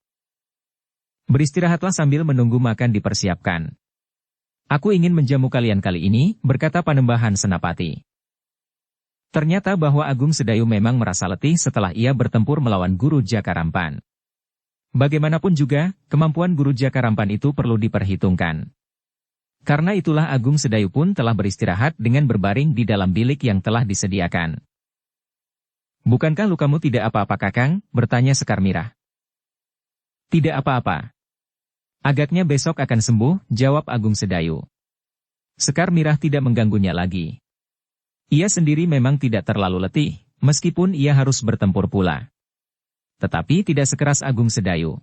Beristirahatlah sambil menunggu makan dipersiapkan. Aku ingin menjamu kalian kali ini, berkata Panembahan Senapati. Ternyata bahwa Agung Sedayu memang merasa letih setelah ia bertempur melawan guru Jaka Rampan. Bagaimanapun juga, kemampuan guru Jaka Rampan itu perlu diperhitungkan. Karena itulah Agung Sedayu pun telah beristirahat dengan berbaring di dalam bilik yang telah disediakan. Bukankah lukamu tidak apa-apa Kakang? Bertanya Sekar Mirah. Tidak apa-apa. Agaknya besok akan sembuh, jawab Agung Sedayu. Sekar Mirah tidak mengganggunya lagi. Ia sendiri memang tidak terlalu letih, meskipun ia harus bertempur pula. Tetapi tidak sekeras Agung Sedayu.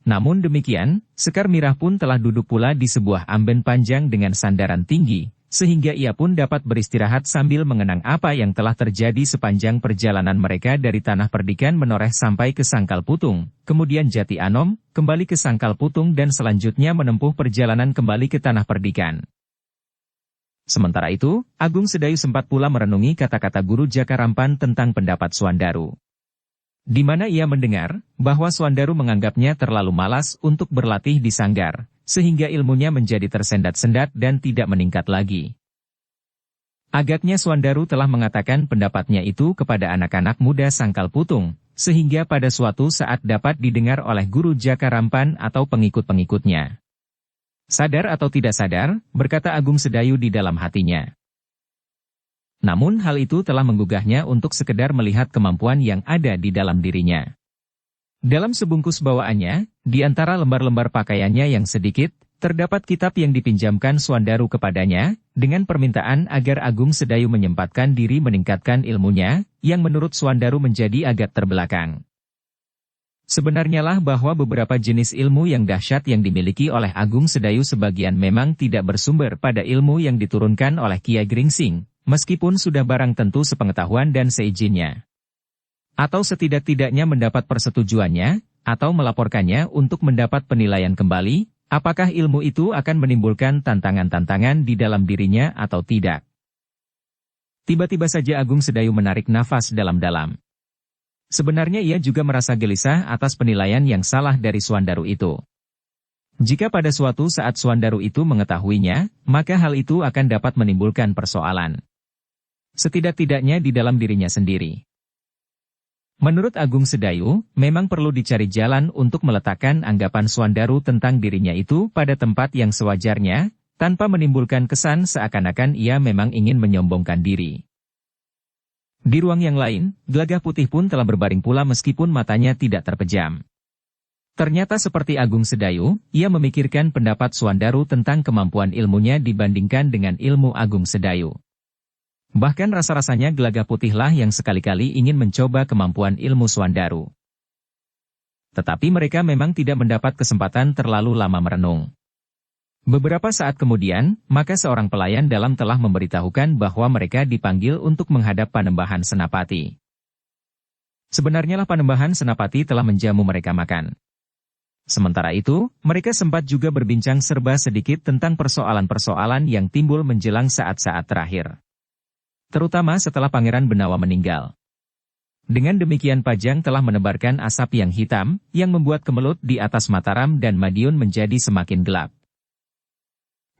Namun demikian, Sekar Mirah pun telah duduk pula di sebuah amben panjang dengan sandaran tinggi, sehingga ia pun dapat beristirahat sambil mengenang apa yang telah terjadi sepanjang perjalanan mereka dari Tanah Perdikan menoreh sampai ke Sangkal Putung, kemudian Jati Anom, kembali ke Sangkal Putung dan selanjutnya menempuh perjalanan kembali ke Tanah Perdikan. Sementara itu, Agung Sedayu sempat pula merenungi kata-kata guru Jaka Rampan tentang pendapat Suandaru. Di mana ia mendengar bahwa Suandaru menganggapnya terlalu malas untuk berlatih di sanggar, sehingga ilmunya menjadi tersendat-sendat dan tidak meningkat lagi. Agaknya Swandaru telah mengatakan pendapatnya itu kepada anak-anak muda Sangkal Putung, sehingga pada suatu saat dapat didengar oleh guru Jaka Rampan atau pengikut-pengikutnya. Sadar atau tidak sadar, berkata Agung Sedayu di dalam hatinya. Namun hal itu telah menggugahnya untuk sekedar melihat kemampuan yang ada di dalam dirinya. Dalam sebungkus bawaannya, di antara lembar-lembar pakaiannya yang sedikit, terdapat kitab yang dipinjamkan Swandaru kepadanya, dengan permintaan agar Agung Sedayu menyempatkan diri meningkatkan ilmunya, yang menurut Swandaru menjadi agak terbelakang. Sebenarnya lah bahwa beberapa jenis ilmu yang dahsyat yang dimiliki oleh Agung Sedayu sebagian memang tidak bersumber pada ilmu yang diturunkan oleh Kiai Gringsing, meskipun sudah barang tentu sepengetahuan dan seizinnya. Atau setidak-tidaknya mendapat persetujuannya, atau melaporkannya untuk mendapat penilaian kembali, apakah ilmu itu akan menimbulkan tantangan-tantangan di dalam dirinya atau tidak. Tiba-tiba saja Agung Sedayu menarik nafas dalam-dalam. Sebenarnya ia juga merasa gelisah atas penilaian yang salah dari Swandaru itu. Jika pada suatu saat Swandaru itu mengetahuinya, maka hal itu akan dapat menimbulkan persoalan. Setidak-tidaknya di dalam dirinya sendiri. Menurut Agung Sedayu, memang perlu dicari jalan untuk meletakkan anggapan Swandaru tentang dirinya itu pada tempat yang sewajarnya, tanpa menimbulkan kesan seakan-akan ia memang ingin menyombongkan diri. Di ruang yang lain, Gelagah Putih pun telah berbaring pula meskipun matanya tidak terpejam. Ternyata seperti Agung Sedayu, ia memikirkan pendapat Swandaru tentang kemampuan ilmunya dibandingkan dengan ilmu Agung Sedayu. Bahkan rasa-rasanya Gelagah Putihlah yang sekali-kali ingin mencoba kemampuan ilmu Swandaru. Tetapi mereka memang tidak mendapat kesempatan terlalu lama merenung. Beberapa saat kemudian, maka seorang pelayan dalam telah memberitahukan bahwa mereka dipanggil untuk menghadap Panembahan Senapati. Sebenarnya lah Panembahan Senapati telah menjamu mereka makan. Sementara itu, mereka sempat juga berbincang serba sedikit tentang persoalan-persoalan yang timbul menjelang saat-saat terakhir. Terutama setelah Pangeran Benawa meninggal. Dengan demikian Pajang telah menebarkan asap yang hitam, yang membuat kemelut di atas Mataram dan Madiun menjadi semakin gelap.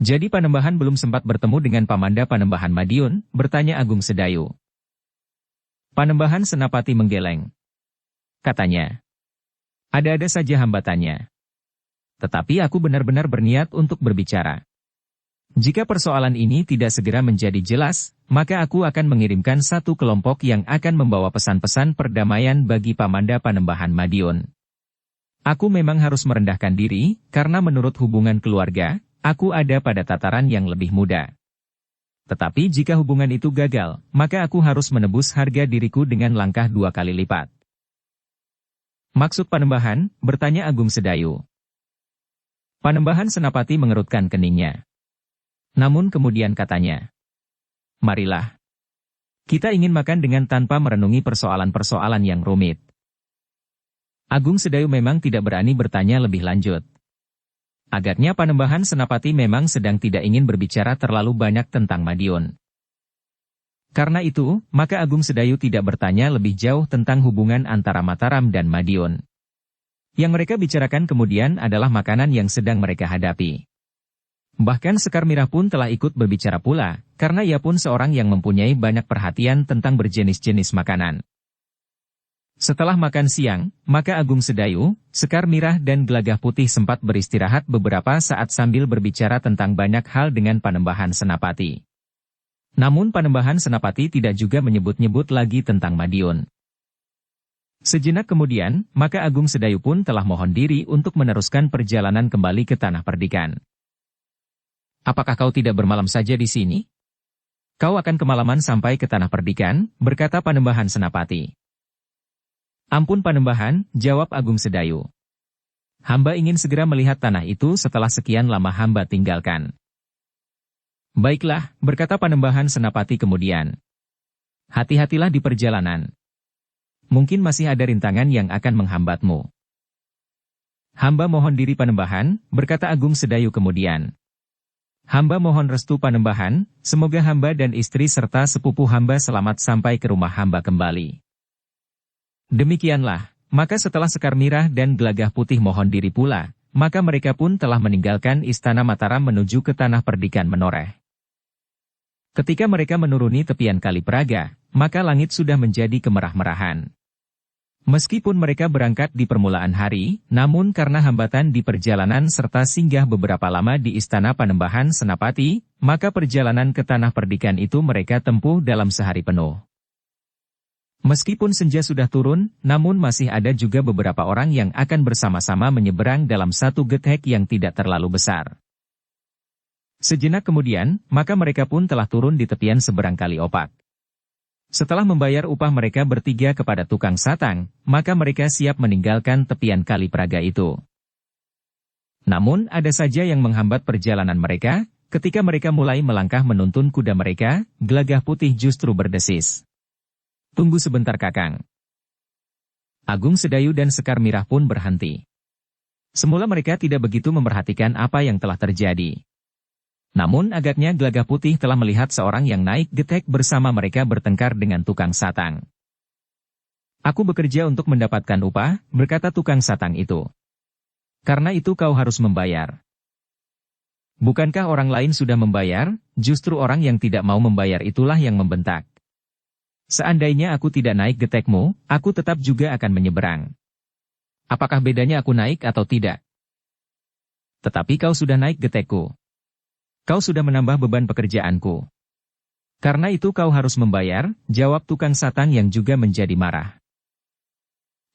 Jadi Panembahan belum sempat bertemu dengan Pamanda Panembahan Madiun, bertanya Agung Sedayu. Panembahan Senapati menggeleng. Katanya, ada-ada saja hambatannya. Tetapi aku benar-benar berniat untuk berbicara. Jika persoalan ini tidak segera menjadi jelas, maka aku akan mengirimkan satu kelompok yang akan membawa pesan-pesan perdamaian bagi Pamanda Panembahan Madiun. Aku memang harus merendahkan diri, karena menurut hubungan keluarga, aku ada pada tataran yang lebih muda. Tetapi jika hubungan itu gagal, maka aku harus menebus harga diriku dengan langkah 2 kali lipat. Maksud Panembahan, bertanya Agung Sedayu. Panembahan Senapati mengerutkan keningnya. Namun kemudian katanya, marilah. Kita ingin makan dengan tanpa merenungi persoalan-persoalan yang rumit. Agung Sedayu memang tidak berani bertanya lebih lanjut. Agaknya Panembahan Senapati memang sedang tidak ingin berbicara terlalu banyak tentang Madiun. Karena itu, maka Agung Sedayu tidak bertanya lebih jauh tentang hubungan antara Mataram dan Madiun. Yang mereka bicarakan kemudian adalah makanan yang sedang mereka hadapi. Bahkan Sekar Mirah pun telah ikut berbicara pula, karena ia pun seorang yang mempunyai banyak perhatian tentang berjenis-jenis makanan. Setelah makan siang, maka Agung Sedayu, Sekar Mirah dan Gelagah Putih sempat beristirahat beberapa saat sambil berbicara tentang banyak hal dengan Panembahan Senapati. Namun Panembahan Senapati tidak juga menyebut-nyebut lagi tentang Madiun. Sejenak kemudian, maka Agung Sedayu pun telah mohon diri untuk meneruskan perjalanan kembali ke Tanah Perdikan. Apakah kau tidak bermalam saja di sini? Kau akan kemalaman sampai ke Tanah Perdikan, berkata Panembahan Senapati. Ampun Panembahan, jawab Agung Sedayu. Hamba ingin segera melihat tanah itu setelah sekian lama hamba tinggalkan. Baiklah, berkata Panembahan Senapati kemudian. Hati-hatilah di perjalanan. Mungkin masih ada rintangan yang akan menghambatmu. Hamba mohon diri Panembahan, berkata Agung Sedayu kemudian. Hamba mohon restu Panembahan, semoga hamba dan istri serta sepupu hamba selamat sampai ke rumah hamba kembali. Demikianlah, maka setelah Sekar Mirah dan Gelagah Putih mohon diri pula, maka mereka pun telah meninggalkan Istana Mataram menuju ke Tanah Perdikan menoreh. Ketika mereka menuruni tepian Kali Praga, maka langit sudah menjadi kemerah-merahan. Meskipun mereka berangkat di permulaan hari, namun karena hambatan di perjalanan serta singgah beberapa lama di Istana Panembahan Senapati, maka perjalanan ke Tanah Perdikan itu mereka tempuh dalam sehari penuh. Meskipun senja sudah turun, namun masih ada juga beberapa orang yang akan bersama-sama menyeberang dalam satu getek yang tidak terlalu besar. Sejenak kemudian, maka mereka pun telah turun di tepian seberang Kali Opak. Setelah membayar upah mereka bertiga kepada tukang satang, maka mereka siap meninggalkan tepian Kali Praga itu. Namun ada saja yang menghambat perjalanan mereka, ketika mereka mulai melangkah menuntun kuda mereka, Gelagah Putih justru berdesis. "Tunggu sebentar Kakang." Agung Sedayu dan Sekar Mirah pun berhenti. Semula mereka tidak begitu memperhatikan apa yang telah terjadi. Namun agaknya Gelagah Putih telah melihat seorang yang naik getek bersama mereka bertengkar dengan tukang satang. "Aku bekerja untuk mendapatkan upah," berkata tukang satang itu. "Karena itu kau harus membayar." "Bukankah orang lain sudah membayar?" Justru orang yang tidak mau membayar itulah yang membentak. "Seandainya aku tidak naik getekmu, aku tetap juga akan menyeberang. Apakah bedanya aku naik atau tidak? Tetapi kau sudah naik getekku. Kau sudah menambah beban pekerjaanku. Karena itu kau harus membayar," jawab tukang satang yang juga menjadi marah.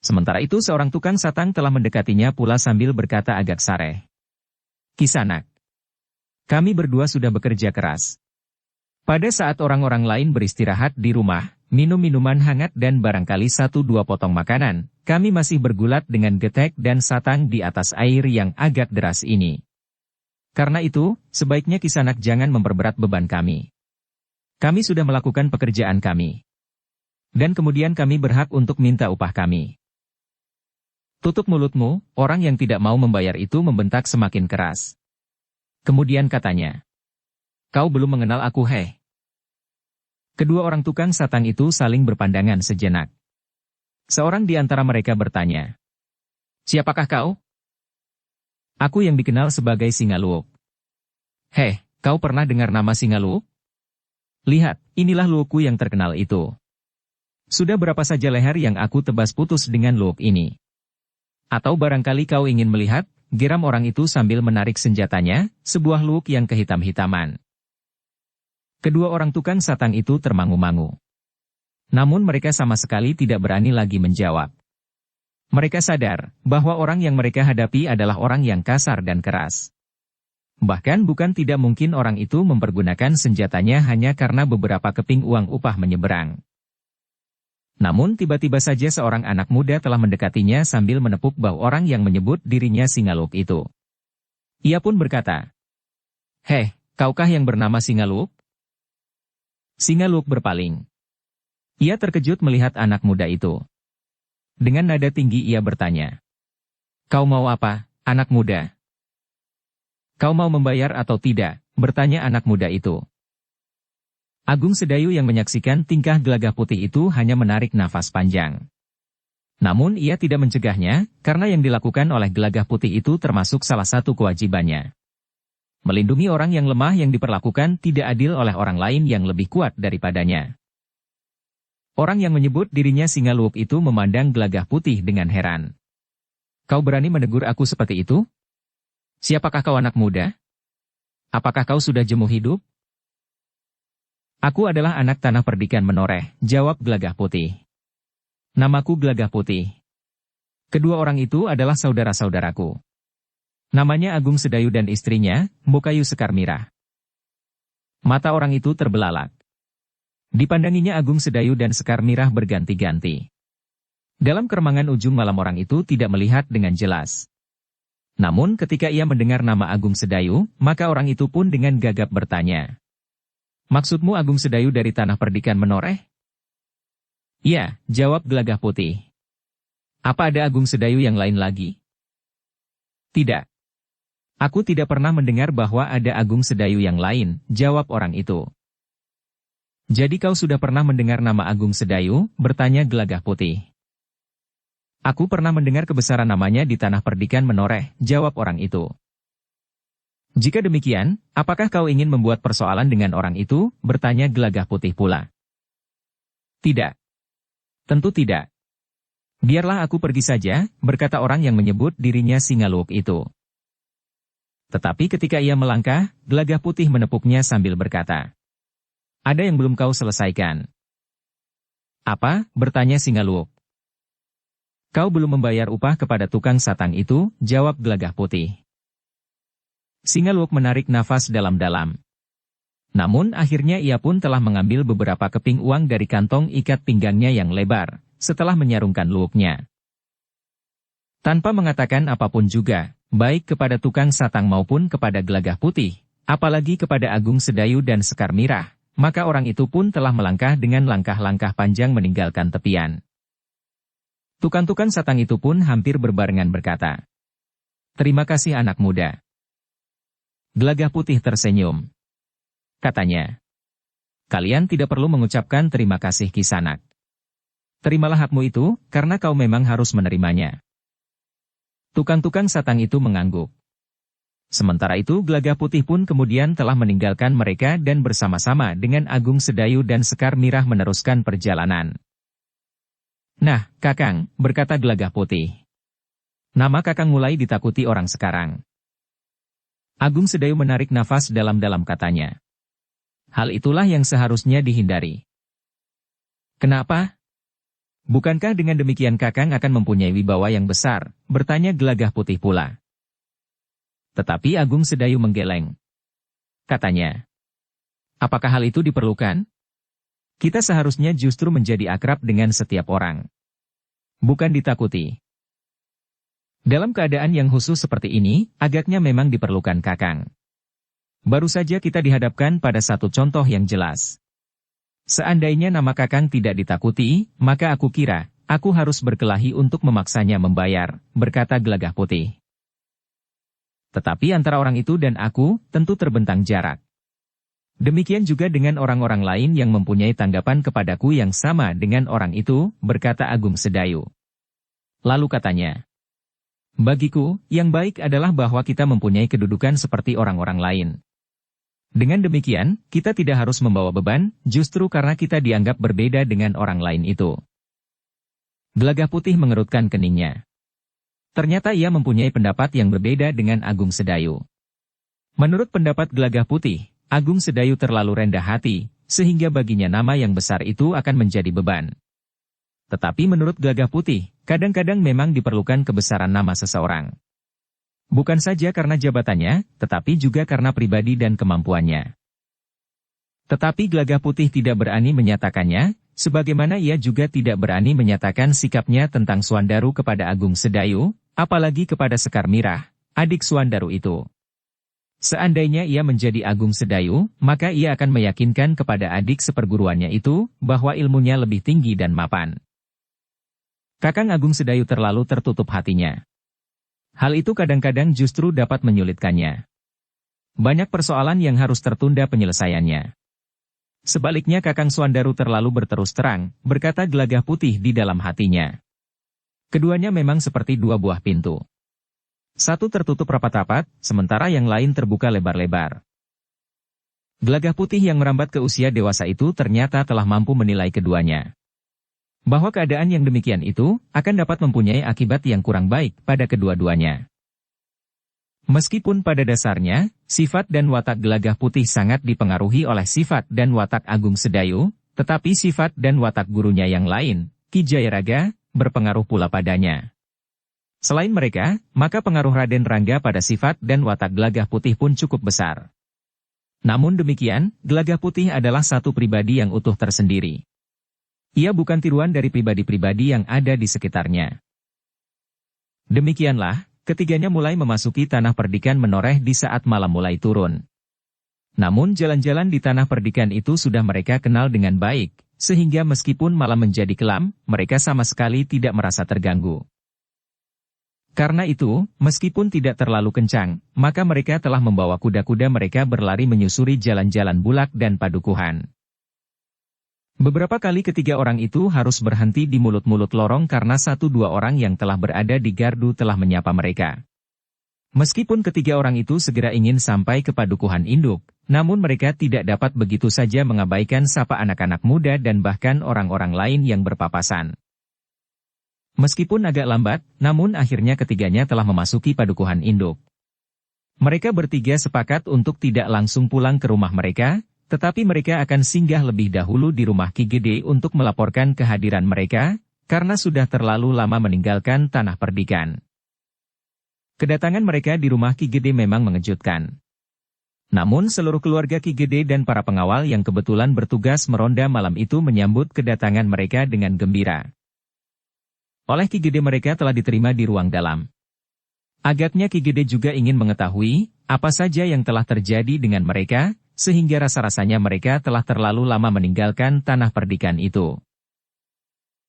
Sementara itu seorang tukang satang telah mendekatinya pula sambil berkata agak sareh. "Kisanak, kami berdua sudah bekerja keras. Pada saat orang-orang lain beristirahat di rumah, minum minuman hangat dan barangkali 1-2 potong makanan, kami masih bergulat dengan getek dan satang di atas air yang agak deras ini. Karena itu, sebaiknya Kisanak jangan memperberat beban kami. Kami sudah melakukan pekerjaan kami. Dan kemudian kami berhak untuk minta upah kami." "Tutup mulutmu," orang yang tidak mau membayar itu membentak semakin keras. Kemudian katanya, "Kau belum mengenal aku heh." Kedua orang tukang satang itu saling berpandangan sejenak. Seorang di antara mereka bertanya, "Siapakah kau?" "Aku yang dikenal sebagai Singaluuk." "Heh, kau pernah dengar nama Singaluuk? Lihat, inilah luukku yang terkenal itu. Sudah berapa saja leher yang aku tebas putus dengan luuk ini. Atau barangkali kau ingin melihat," geram orang itu sambil menarik senjatanya, sebuah luuk yang kehitam-hitaman. Kedua orang tukang satang itu termangu-mangu. Namun mereka sama sekali tidak berani lagi menjawab. Mereka sadar bahwa orang yang mereka hadapi adalah orang yang kasar dan keras. Bahkan bukan tidak mungkin orang itu mempergunakan senjatanya hanya karena beberapa keping uang upah menyeberang. Namun tiba-tiba saja seorang anak muda telah mendekatinya sambil menepuk bahu orang yang menyebut dirinya Singaluuk itu. Ia pun berkata, "Heh, kaukah yang bernama Singaluuk?" Singaluuk berpaling. Ia terkejut melihat anak muda itu. Dengan nada tinggi ia bertanya, "Kau mau apa, anak muda? Kau mau membayar atau tidak?" bertanya anak muda itu. Agung Sedayu yang menyaksikan tingkah Gelagah Putih itu hanya menarik nafas panjang. Namun ia tidak mencegahnya, karena yang dilakukan oleh Gelagah Putih itu termasuk salah satu kewajibannya. Melindungi orang yang lemah yang diperlakukan tidak adil oleh orang lain yang lebih kuat daripadanya. Orang yang menyebut dirinya Singaluuk itu memandang Gelagah Putih dengan heran. "Kau berani menegur aku seperti itu? Siapakah kau anak muda? Apakah kau sudah jemu hidup?" "Aku adalah anak Tanah Perdikan Menoreh," jawab Gelagah Putih. "Namaku Gelagah Putih. Kedua orang itu adalah saudara-saudaraku. Namanya Agung Sedayu dan istrinya, Mbokayu Sekar Mirah." Mata orang itu terbelalak. Dipandanginya Agung Sedayu dan Sekar Mirah berganti-ganti. Dalam keremangan ujung malam orang itu tidak melihat dengan jelas. Namun ketika ia mendengar nama Agung Sedayu, maka orang itu pun dengan gagap bertanya, "Maksudmu Agung Sedayu dari Tanah Perdikan Menoreh?" "Iya," jawab Gelagah Putih. "Apa ada Agung Sedayu yang lain lagi?" "Tidak. Aku tidak pernah mendengar bahwa ada Agung Sedayu yang lain," jawab orang itu. "Jadi kau sudah pernah mendengar nama Agung Sedayu?" bertanya Gelagah Putih. "Aku pernah mendengar kebesaran namanya di Tanah Perdikan Menoreh," jawab orang itu. Jika demikian, apakah kau ingin membuat persoalan dengan orang itu? Bertanya Gelagah Putih pula. Tidak. Tentu tidak. Biarlah aku pergi saja, berkata orang yang menyebut dirinya Singaluuk itu. Tetapi ketika ia melangkah, Gelagah Putih menepuknya sambil berkata, "Ada yang belum kau selesaikan." "Apa?" bertanya Singaluuk. "Kau belum membayar upah kepada tukang satang itu," jawab Gelagah Putih. Singaluuk menarik nafas dalam-dalam. Namun akhirnya ia pun telah mengambil beberapa keping uang dari kantong ikat pinggangnya yang lebar, setelah menyarungkan luuknya. Tanpa mengatakan apapun juga, baik kepada tukang satang maupun kepada Gelagah Putih, apalagi kepada Agung Sedayu dan Sekar Mirah, maka orang itu pun telah melangkah dengan langkah-langkah panjang meninggalkan tepian. Tukang-tukang satang itu pun hampir berbarengan berkata, "Terima kasih anak muda." Gelagah Putih tersenyum. Katanya, "Kalian tidak perlu mengucapkan terima kasih Kisanak. Terimalah hakmu itu, karena kau memang harus menerimanya." Tukang-tukang satang itu mengangguk. Sementara itu Gelagah Putih pun kemudian telah meninggalkan mereka dan bersama-sama dengan Agung Sedayu dan Sekar Mirah meneruskan perjalanan. "Nah, Kakang," berkata Gelagah Putih. "Nama Kakang mulai ditakuti orang sekarang." Agung Sedayu menarik nafas dalam-dalam katanya. "Hal itulah yang seharusnya dihindari." "Kenapa? Bukankah dengan demikian Kakang akan mempunyai wibawa yang besar?" bertanya Gelagah Putih pula. Tetapi Agung Sedayu menggeleng. Katanya, "Apakah hal itu diperlukan? Kita seharusnya justru menjadi akrab dengan setiap orang. Bukan ditakuti. Dalam keadaan yang khusus seperti ini, agaknya memang diperlukan Kakang. Baru saja kita dihadapkan pada satu contoh yang jelas. Seandainya nama Kakang tidak ditakuti, maka aku kira, aku harus berkelahi untuk memaksanya membayar," berkata Gelagah Putih. "Tetapi antara orang itu dan aku, tentu terbentang jarak. Demikian juga dengan orang-orang lain yang mempunyai tanggapan kepadaku yang sama dengan orang itu," berkata Agung Sedayu. Lalu katanya, "Bagiku, yang baik adalah bahwa kita mempunyai kedudukan seperti orang-orang lain. Dengan demikian, kita tidak harus membawa beban, justru karena kita dianggap berbeda dengan orang lain itu." Gelagah Putih mengerutkan keningnya. Ternyata ia mempunyai pendapat yang berbeda dengan Agung Sedayu. Menurut pendapat Gelagah Putih, Agung Sedayu terlalu rendah hati, sehingga baginya nama yang besar itu akan menjadi beban. Tetapi menurut Gelagah Putih, kadang-kadang memang diperlukan kebesaran nama seseorang. Bukan saja karena jabatannya, tetapi juga karena pribadi dan kemampuannya. Tetapi Gelagah Putih tidak berani menyatakannya, sebagaimana ia juga tidak berani menyatakan sikapnya tentang Suandaru kepada Agung Sedayu, apalagi kepada Sekar Mirah, adik Suandaru itu. Seandainya ia menjadi Agung Sedayu, maka ia akan meyakinkan kepada adik seperguruannya itu, bahwa ilmunya lebih tinggi dan mapan. Kakang Agung Sedayu terlalu tertutup hatinya. Hal itu kadang-kadang justru dapat menyulitkannya. Banyak persoalan yang harus tertunda penyelesaiannya. Sebaliknya Kakang Suandaru terlalu berterus terang, berkata Gelagah Putih di dalam hatinya. Keduanya memang seperti dua buah pintu. Satu tertutup rapat-rapat, sementara yang lain terbuka lebar-lebar. Gelagah Putih yang merambat ke usia dewasa itu ternyata telah mampu menilai keduanya. Bahwa keadaan yang demikian itu akan dapat mempunyai akibat yang kurang baik pada kedua-duanya. Meskipun pada dasarnya, sifat dan watak Gelagah Putih sangat dipengaruhi oleh sifat dan watak Agung Sedayu, tetapi sifat dan watak gurunya yang lain, Ki Jayaraga, berpengaruh pula padanya. Selain mereka, maka pengaruh Raden Rangga pada sifat dan watak Gelagah Putih pun cukup besar. Namun demikian, Gelagah Putih adalah satu pribadi yang utuh tersendiri. Ia bukan tiruan dari pribadi-pribadi yang ada di sekitarnya. Demikianlah, ketiganya mulai memasuki tanah perdikan menoreh di saat malam mulai turun. Namun jalan-jalan di tanah perdikan itu sudah mereka kenal dengan baik, sehingga meskipun malam menjadi kelam, mereka sama sekali tidak merasa terganggu. Karena itu, meskipun tidak terlalu kencang, maka mereka telah membawa kuda-kuda mereka berlari menyusuri jalan-jalan bulak dan padukuhan. Beberapa kali ketiga orang itu harus berhenti di mulut-mulut lorong karena satu dua orang yang telah berada di gardu telah menyapa mereka. Meskipun ketiga orang itu segera ingin sampai ke padukuhan induk, namun mereka tidak dapat begitu saja mengabaikan sapa anak-anak muda dan bahkan orang-orang lain yang berpapasan. Meskipun agak lambat, namun akhirnya ketiganya telah memasuki padukuhan induk. Mereka bertiga sepakat untuk tidak langsung pulang ke rumah mereka, tetapi mereka akan singgah lebih dahulu di rumah Ki Gede untuk melaporkan kehadiran mereka, karena sudah terlalu lama meninggalkan tanah perdikan. Kedatangan mereka di rumah Ki Gede memang mengejutkan. Namun seluruh keluarga Ki Gede dan para pengawal yang kebetulan bertugas meronda malam itu menyambut kedatangan mereka dengan gembira. Oleh Ki Gede mereka telah diterima di ruang dalam. Agaknya Ki Gede juga ingin mengetahui apa saja yang telah terjadi dengan mereka, sehingga rasa-rasanya mereka telah terlalu lama meninggalkan tanah perdikan itu.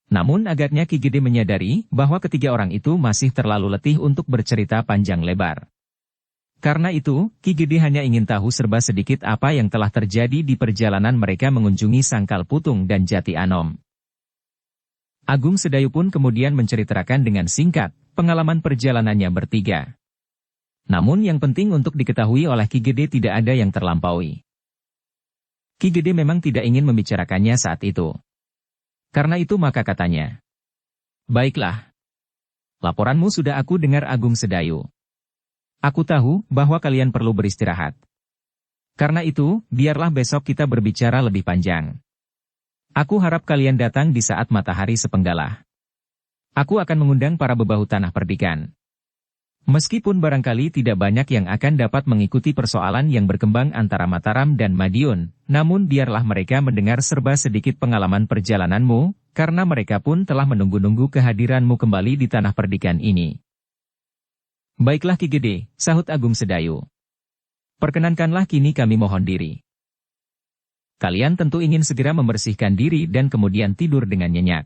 Namun agaknya Ki Gede menyadari bahwa ketiga orang itu masih terlalu letih untuk bercerita panjang lebar. Karena itu, Ki Gede hanya ingin tahu serba sedikit apa yang telah terjadi di perjalanan mereka mengunjungi Sangkal Putung dan Jati Anom. Agung Sedayu pun kemudian menceritakan dengan singkat pengalaman perjalanannya bertiga. Namun yang penting untuk diketahui oleh Ki Gede tidak ada yang terlampaui. Ki Gede memang tidak ingin membicarakannya saat itu. Karena itu maka katanya, "Baiklah. Laporanmu sudah aku dengar Agung Sedayu. Aku tahu bahwa kalian perlu beristirahat. Karena itu, biarlah besok kita berbicara lebih panjang. Aku harap kalian datang di saat matahari sepenggalah. Aku akan mengundang para bebahu tanah perdikan. Meskipun barangkali tidak banyak yang akan dapat mengikuti persoalan yang berkembang antara Mataram dan Madiun, namun biarlah mereka mendengar serba sedikit pengalaman perjalananmu, karena mereka pun telah menunggu-nunggu kehadiranmu kembali di tanah perdikan ini." "Baiklah Ki Gede," sahut Agung Sedayu. "Perkenankanlah kini kami mohon diri. Kalian tentu ingin segera membersihkan diri dan kemudian tidur dengan nyenyak.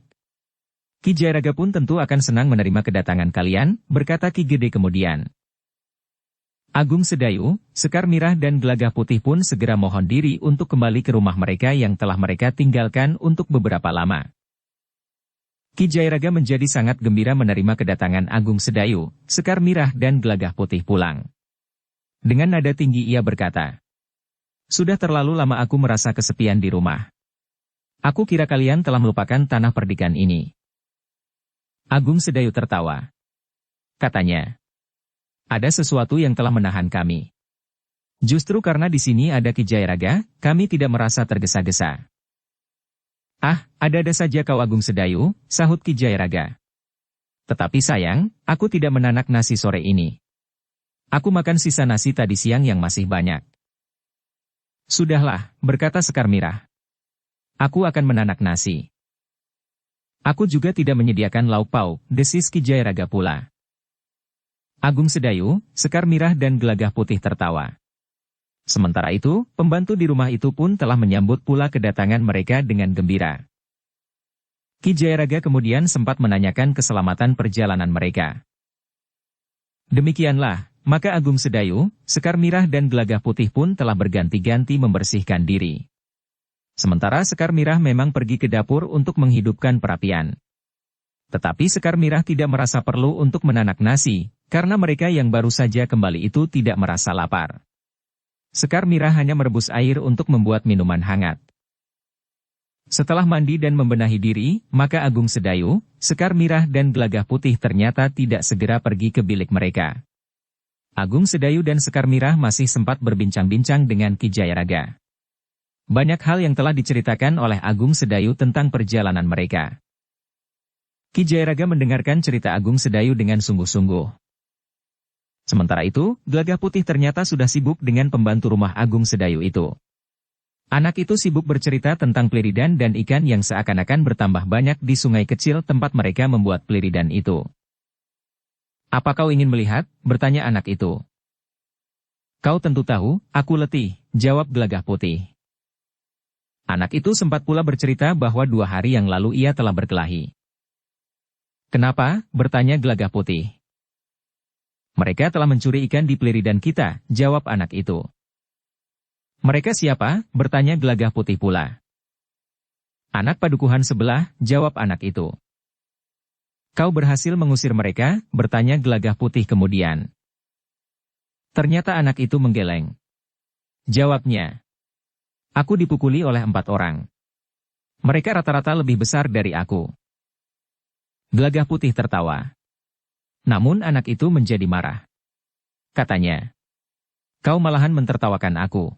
Ki Jayaraga pun tentu akan senang menerima kedatangan kalian," berkata Ki Gede kemudian. Agung Sedayu, Sekar Mirah dan Gelagah Putih pun segera mohon diri untuk kembali ke rumah mereka yang telah mereka tinggalkan untuk beberapa lama. Ki Jayaraga menjadi sangat gembira menerima kedatangan Agung Sedayu, Sekar Mirah dan Gelagah Putih pulang. Dengan nada tinggi ia berkata, "Sudah terlalu lama aku merasa kesepian di rumah. Aku kira kalian telah melupakan tanah perdikan ini." Agung Sedayu tertawa. Katanya, "Ada sesuatu yang telah menahan kami. Justru karena di sini ada Ki Jayaraga, kami tidak merasa tergesa-gesa." "Ah, ada-ada saja kau Agung Sedayu," sahut Ki Jayaraga. "Tetapi sayang, aku tidak menanak nasi sore ini. Aku makan sisa nasi tadi siang yang masih banyak." "Sudahlah," berkata Sekar Mirah. "Aku akan menanak nasi. Aku juga tidak menyediakan lauk pauk," desis Ki Jayaraga pula. Agung Sedayu, Sekar Mirah dan Gelagah Putih tertawa. Sementara itu, pembantu di rumah itu pun telah menyambut pula kedatangan mereka dengan gembira. Ki Jayaraga kemudian sempat menanyakan keselamatan perjalanan mereka. Demikianlah, maka Agung Sedayu, Sekar Mirah dan Gelagah Putih pun telah berganti-ganti membersihkan diri. Sementara Sekar Mirah memang pergi ke dapur untuk menghidupkan perapian. Tetapi Sekar Mirah tidak merasa perlu untuk menanak nasi, karena mereka yang baru saja kembali itu tidak merasa lapar. Sekar Mirah hanya merebus air untuk membuat minuman hangat. Setelah mandi dan membenahi diri, maka Agung Sedayu, Sekar Mirah dan Gelagah Putih ternyata tidak segera pergi ke bilik mereka. Agung Sedayu dan Sekar Mirah masih sempat berbincang-bincang dengan Ki Jayaraga. Banyak hal yang telah diceritakan oleh Agung Sedayu tentang perjalanan mereka. Ki Jayaraga mendengarkan cerita Agung Sedayu dengan sungguh-sungguh. Sementara itu, Gelagah Putih ternyata sudah sibuk dengan pembantu rumah Agung Sedayu itu. Anak itu sibuk bercerita tentang peliridan dan ikan yang seakan-akan bertambah banyak di sungai kecil tempat mereka membuat peliridan itu. "Apa kau ingin melihat?" bertanya anak itu. "Kau tentu tahu, aku letih," jawab Gelagah Putih. Anak itu sempat pula bercerita bahwa 2 hari yang lalu ia telah berkelahi. "Kenapa?" bertanya Gelagah Putih. "Mereka telah mencuri ikan di peliridan kita," jawab anak itu. "Mereka siapa?" bertanya Gelagah Putih pula. "Anak padukuhan sebelah," jawab anak itu. "Kau berhasil mengusir mereka?" bertanya Gelagah Putih kemudian. Ternyata anak itu menggeleng. Jawabnya, aku dipukuli oleh 4 orang. Mereka rata-rata lebih besar dari aku. Gelagah Putih tertawa. Namun anak itu menjadi marah. Katanya, kau malahan mentertawakan aku.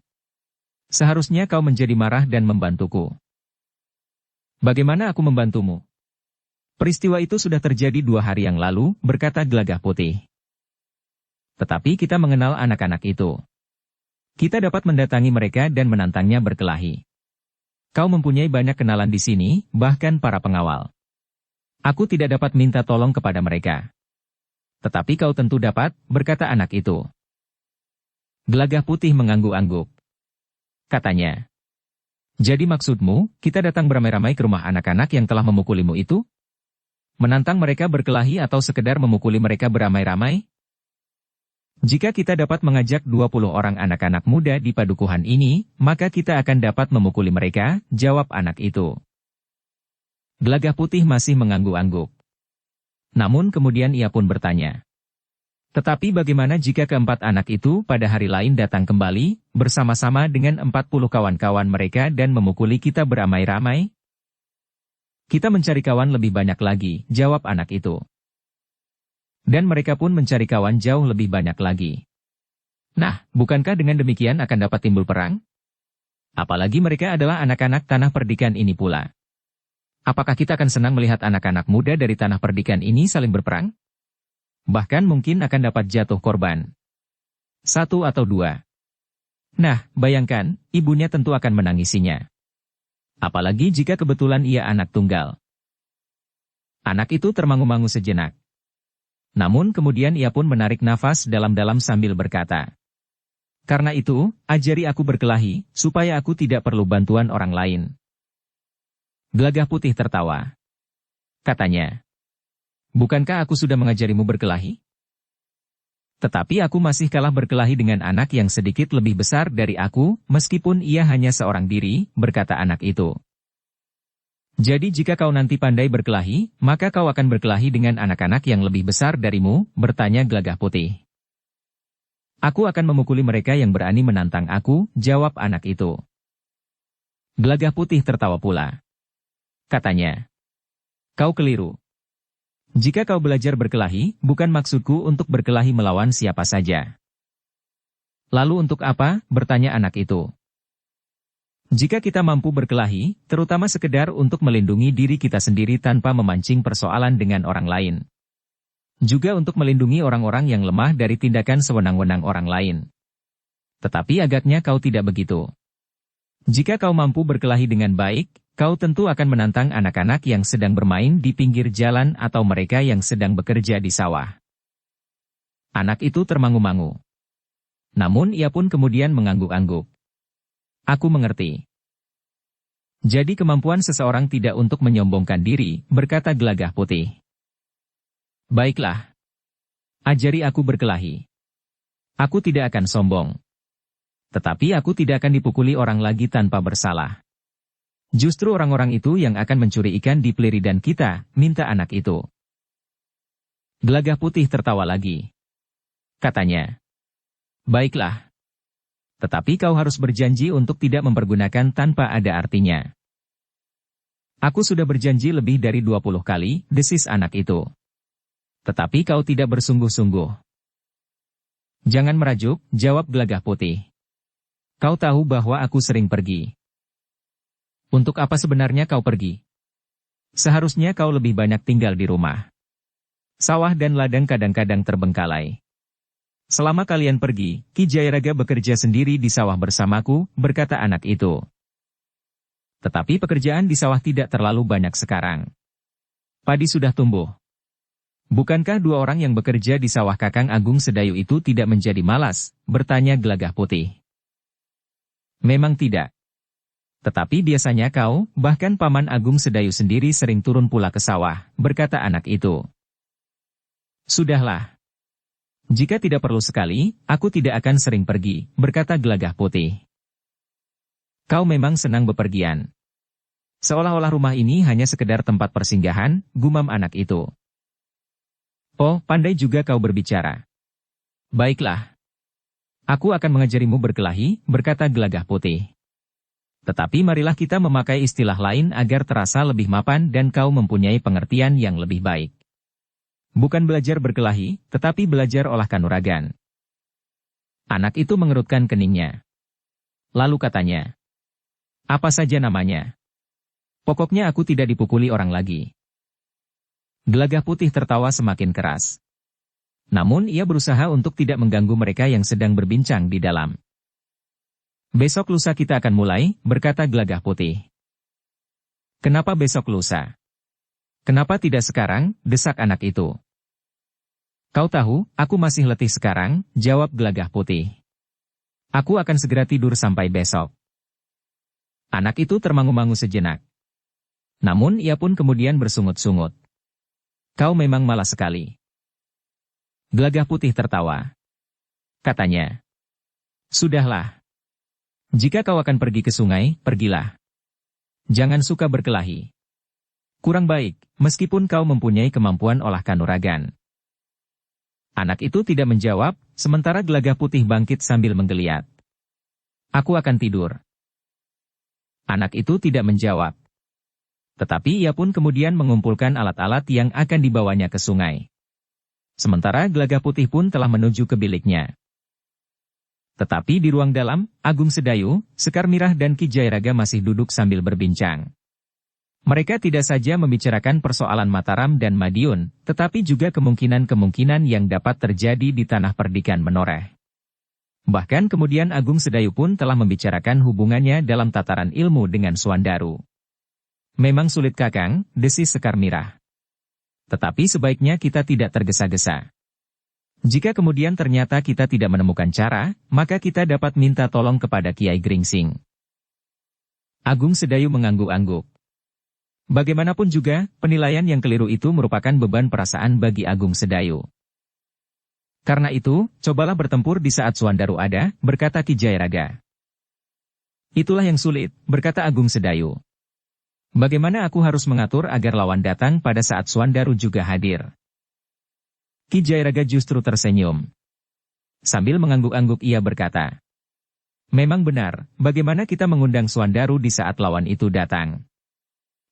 Seharusnya kau menjadi marah dan membantuku. Bagaimana aku membantumu? Peristiwa itu sudah terjadi 2 hari yang lalu, berkata Gelagah Putih. Tetapi kita mengenal anak-anak itu. Kita dapat mendatangi mereka dan menantangnya berkelahi. Kau mempunyai banyak kenalan di sini, bahkan para pengawal. Aku tidak dapat minta tolong kepada mereka. Tetapi kau tentu dapat, berkata anak itu. Gelagah Putih mengangguk-angguk. Katanya, jadi maksudmu, kita datang beramai-ramai ke rumah anak-anak yang telah memukulimu itu? Menantang mereka berkelahi atau sekedar memukuli mereka beramai-ramai? Jika kita dapat mengajak 20 orang anak-anak muda di padukuhan ini, maka kita akan dapat memukuli mereka, jawab anak itu. Gelagah Putih masih mengangguk-angguk. Namun kemudian ia pun bertanya. Tetapi bagaimana jika keempat anak itu pada hari lain datang kembali, bersama-sama dengan 40 kawan-kawan mereka dan memukuli kita beramai-ramai? Kita mencari kawan lebih banyak lagi, jawab anak itu. Dan mereka pun mencari kawan jauh lebih banyak lagi. Nah, bukankah dengan demikian akan dapat timbul perang? Apalagi mereka adalah anak-anak tanah perdikan ini pula. Apakah kita akan senang melihat anak-anak muda dari tanah perdikan ini saling berperang? Bahkan mungkin akan dapat jatuh korban. 1 atau 2. Nah, bayangkan, ibunya tentu akan menangisinya. Apalagi jika kebetulan ia anak tunggal. Anak itu termangu-mangu sejenak. Namun kemudian ia pun menarik nafas dalam-dalam sambil berkata, karena itu, ajari aku berkelahi, supaya aku tidak perlu bantuan orang lain. Gelagah Putih tertawa. Katanya, bukankah aku sudah mengajarimu berkelahi? Tetapi aku masih kalah berkelahi dengan anak yang sedikit lebih besar dari aku, meskipun ia hanya seorang diri, berkata anak itu. Jadi jika kau nanti pandai berkelahi, maka kau akan berkelahi dengan anak-anak yang lebih besar darimu, bertanya Gelagah Putih. Aku akan memukuli mereka yang berani menantang aku, jawab anak itu. Gelagah Putih tertawa pula. Katanya, kau keliru. Jika kau belajar berkelahi, bukan maksudku untuk berkelahi melawan siapa saja. Lalu untuk apa, bertanya anak itu. Jika kita mampu berkelahi, terutama sekedar untuk melindungi diri kita sendiri tanpa memancing persoalan dengan orang lain. Juga untuk melindungi orang-orang yang lemah dari tindakan sewenang-wenang orang lain. Tetapi agaknya kau tidak begitu. Jika kau mampu berkelahi dengan baik, kau tentu akan menantang anak-anak yang sedang bermain di pinggir jalan atau mereka yang sedang bekerja di sawah. Anak itu termangu-mangu. Namun ia pun kemudian mengangguk-angguk. Aku mengerti. Jadi kemampuan seseorang tidak untuk menyombongkan diri, berkata Gelagah Putih. Baiklah. Ajari aku berkelahi. Aku tidak akan sombong. Tetapi aku tidak akan dipukuli orang lagi tanpa bersalah. Justru orang-orang itu yang akan mencuri ikan di peliridan kita, minta anak itu. Gelagah Putih tertawa lagi. Katanya, baiklah. Tetapi kau harus berjanji untuk tidak mempergunakan tanpa ada artinya. Aku sudah berjanji lebih dari 20 kali, desis anak itu. Tetapi kau tidak bersungguh-sungguh. Jangan merajuk, jawab Gelagah Putih. Kau tahu bahwa aku sering pergi. Untuk apa sebenarnya kau pergi? Seharusnya kau lebih banyak tinggal di rumah. Sawah dan ladang kadang-kadang terbengkalai. Selama kalian pergi, Ki Jayaraga bekerja sendiri di sawah bersamaku, berkata anak itu. Tetapi pekerjaan di sawah tidak terlalu banyak sekarang. Padi sudah tumbuh. Bukankah 2 orang yang bekerja di sawah Kakang Agung Sedayu itu tidak menjadi malas, bertanya Gelagah Putih. Memang tidak. Tetapi biasanya kau, bahkan Paman Agung Sedayu sendiri sering turun pula ke sawah, berkata anak itu. Sudahlah. Jika tidak perlu sekali, aku tidak akan sering pergi, berkata Gelagah Putih. Kau memang senang bepergian. Seolah-olah rumah ini hanya sekedar tempat persinggahan, gumam anak itu. Oh, pandai juga kau berbicara. Baiklah. Aku akan mengajarimu berkelahi, berkata Gelagah Putih. Tetapi marilah kita memakai istilah lain agar terasa lebih mapan dan kau mempunyai pengertian yang lebih baik. Bukan belajar berkelahi, tetapi belajar olah kanuragan. Anak itu mengerutkan keningnya. Lalu katanya, apa saja namanya? Pokoknya aku tidak dipukuli orang lagi. Gelagah Putih tertawa semakin keras. Namun ia berusaha untuk tidak mengganggu mereka yang sedang berbincang di dalam. Besok lusa kita akan mulai, berkata Gelagah Putih. Kenapa besok lusa? Kenapa tidak sekarang, desak anak itu. Kau tahu, aku masih letih sekarang, jawab Gelagah Putih. Aku akan segera tidur sampai besok. Anak itu termangu-mangu sejenak. Namun ia pun kemudian bersungut-sungut. Kau memang malas sekali. Gelagah Putih tertawa. Katanya, sudahlah. Jika kau akan pergi ke sungai, pergilah. Jangan suka berkelahi. Kurang baik, meskipun kau mempunyai kemampuan olah kanuragan. Anak itu tidak menjawab, sementara Gelagah Putih bangkit sambil menggeliat. Aku akan tidur. Anak itu tidak menjawab. Tetapi ia pun kemudian mengumpulkan alat-alat yang akan dibawanya ke sungai. Sementara Gelagah Putih pun telah menuju ke biliknya. Tetapi di ruang dalam, Agung Sedayu, Sekar Mirah dan Ki Jayaraga masih duduk sambil berbincang. Mereka tidak saja membicarakan persoalan Mataram dan Madiun, tetapi juga kemungkinan-kemungkinan yang dapat terjadi di tanah perdikan menoreh. Bahkan kemudian Agung Sedayu pun telah membicarakan hubungannya dalam tataran ilmu dengan Suandaru. Memang sulit Kakang, desis Sekar Mirah. Tetapi sebaiknya kita tidak tergesa-gesa. Jika kemudian ternyata kita tidak menemukan cara, maka kita dapat minta tolong kepada Kiai Gringsing. Agung Sedayu mengangguk-angguk. Bagaimanapun juga, penilaian yang keliru itu merupakan beban perasaan bagi Agung Sedayu. Karena itu, cobalah bertempur di saat Suandaru ada, berkata Ki Jayaraga. Itulah yang sulit, berkata Agung Sedayu. Bagaimana aku harus mengatur agar lawan datang pada saat Suandaru juga hadir? Ki Jayaraga justru tersenyum. Sambil mengangguk-angguk ia berkata, memang benar, bagaimana kita mengundang Suandaru di saat lawan itu datang?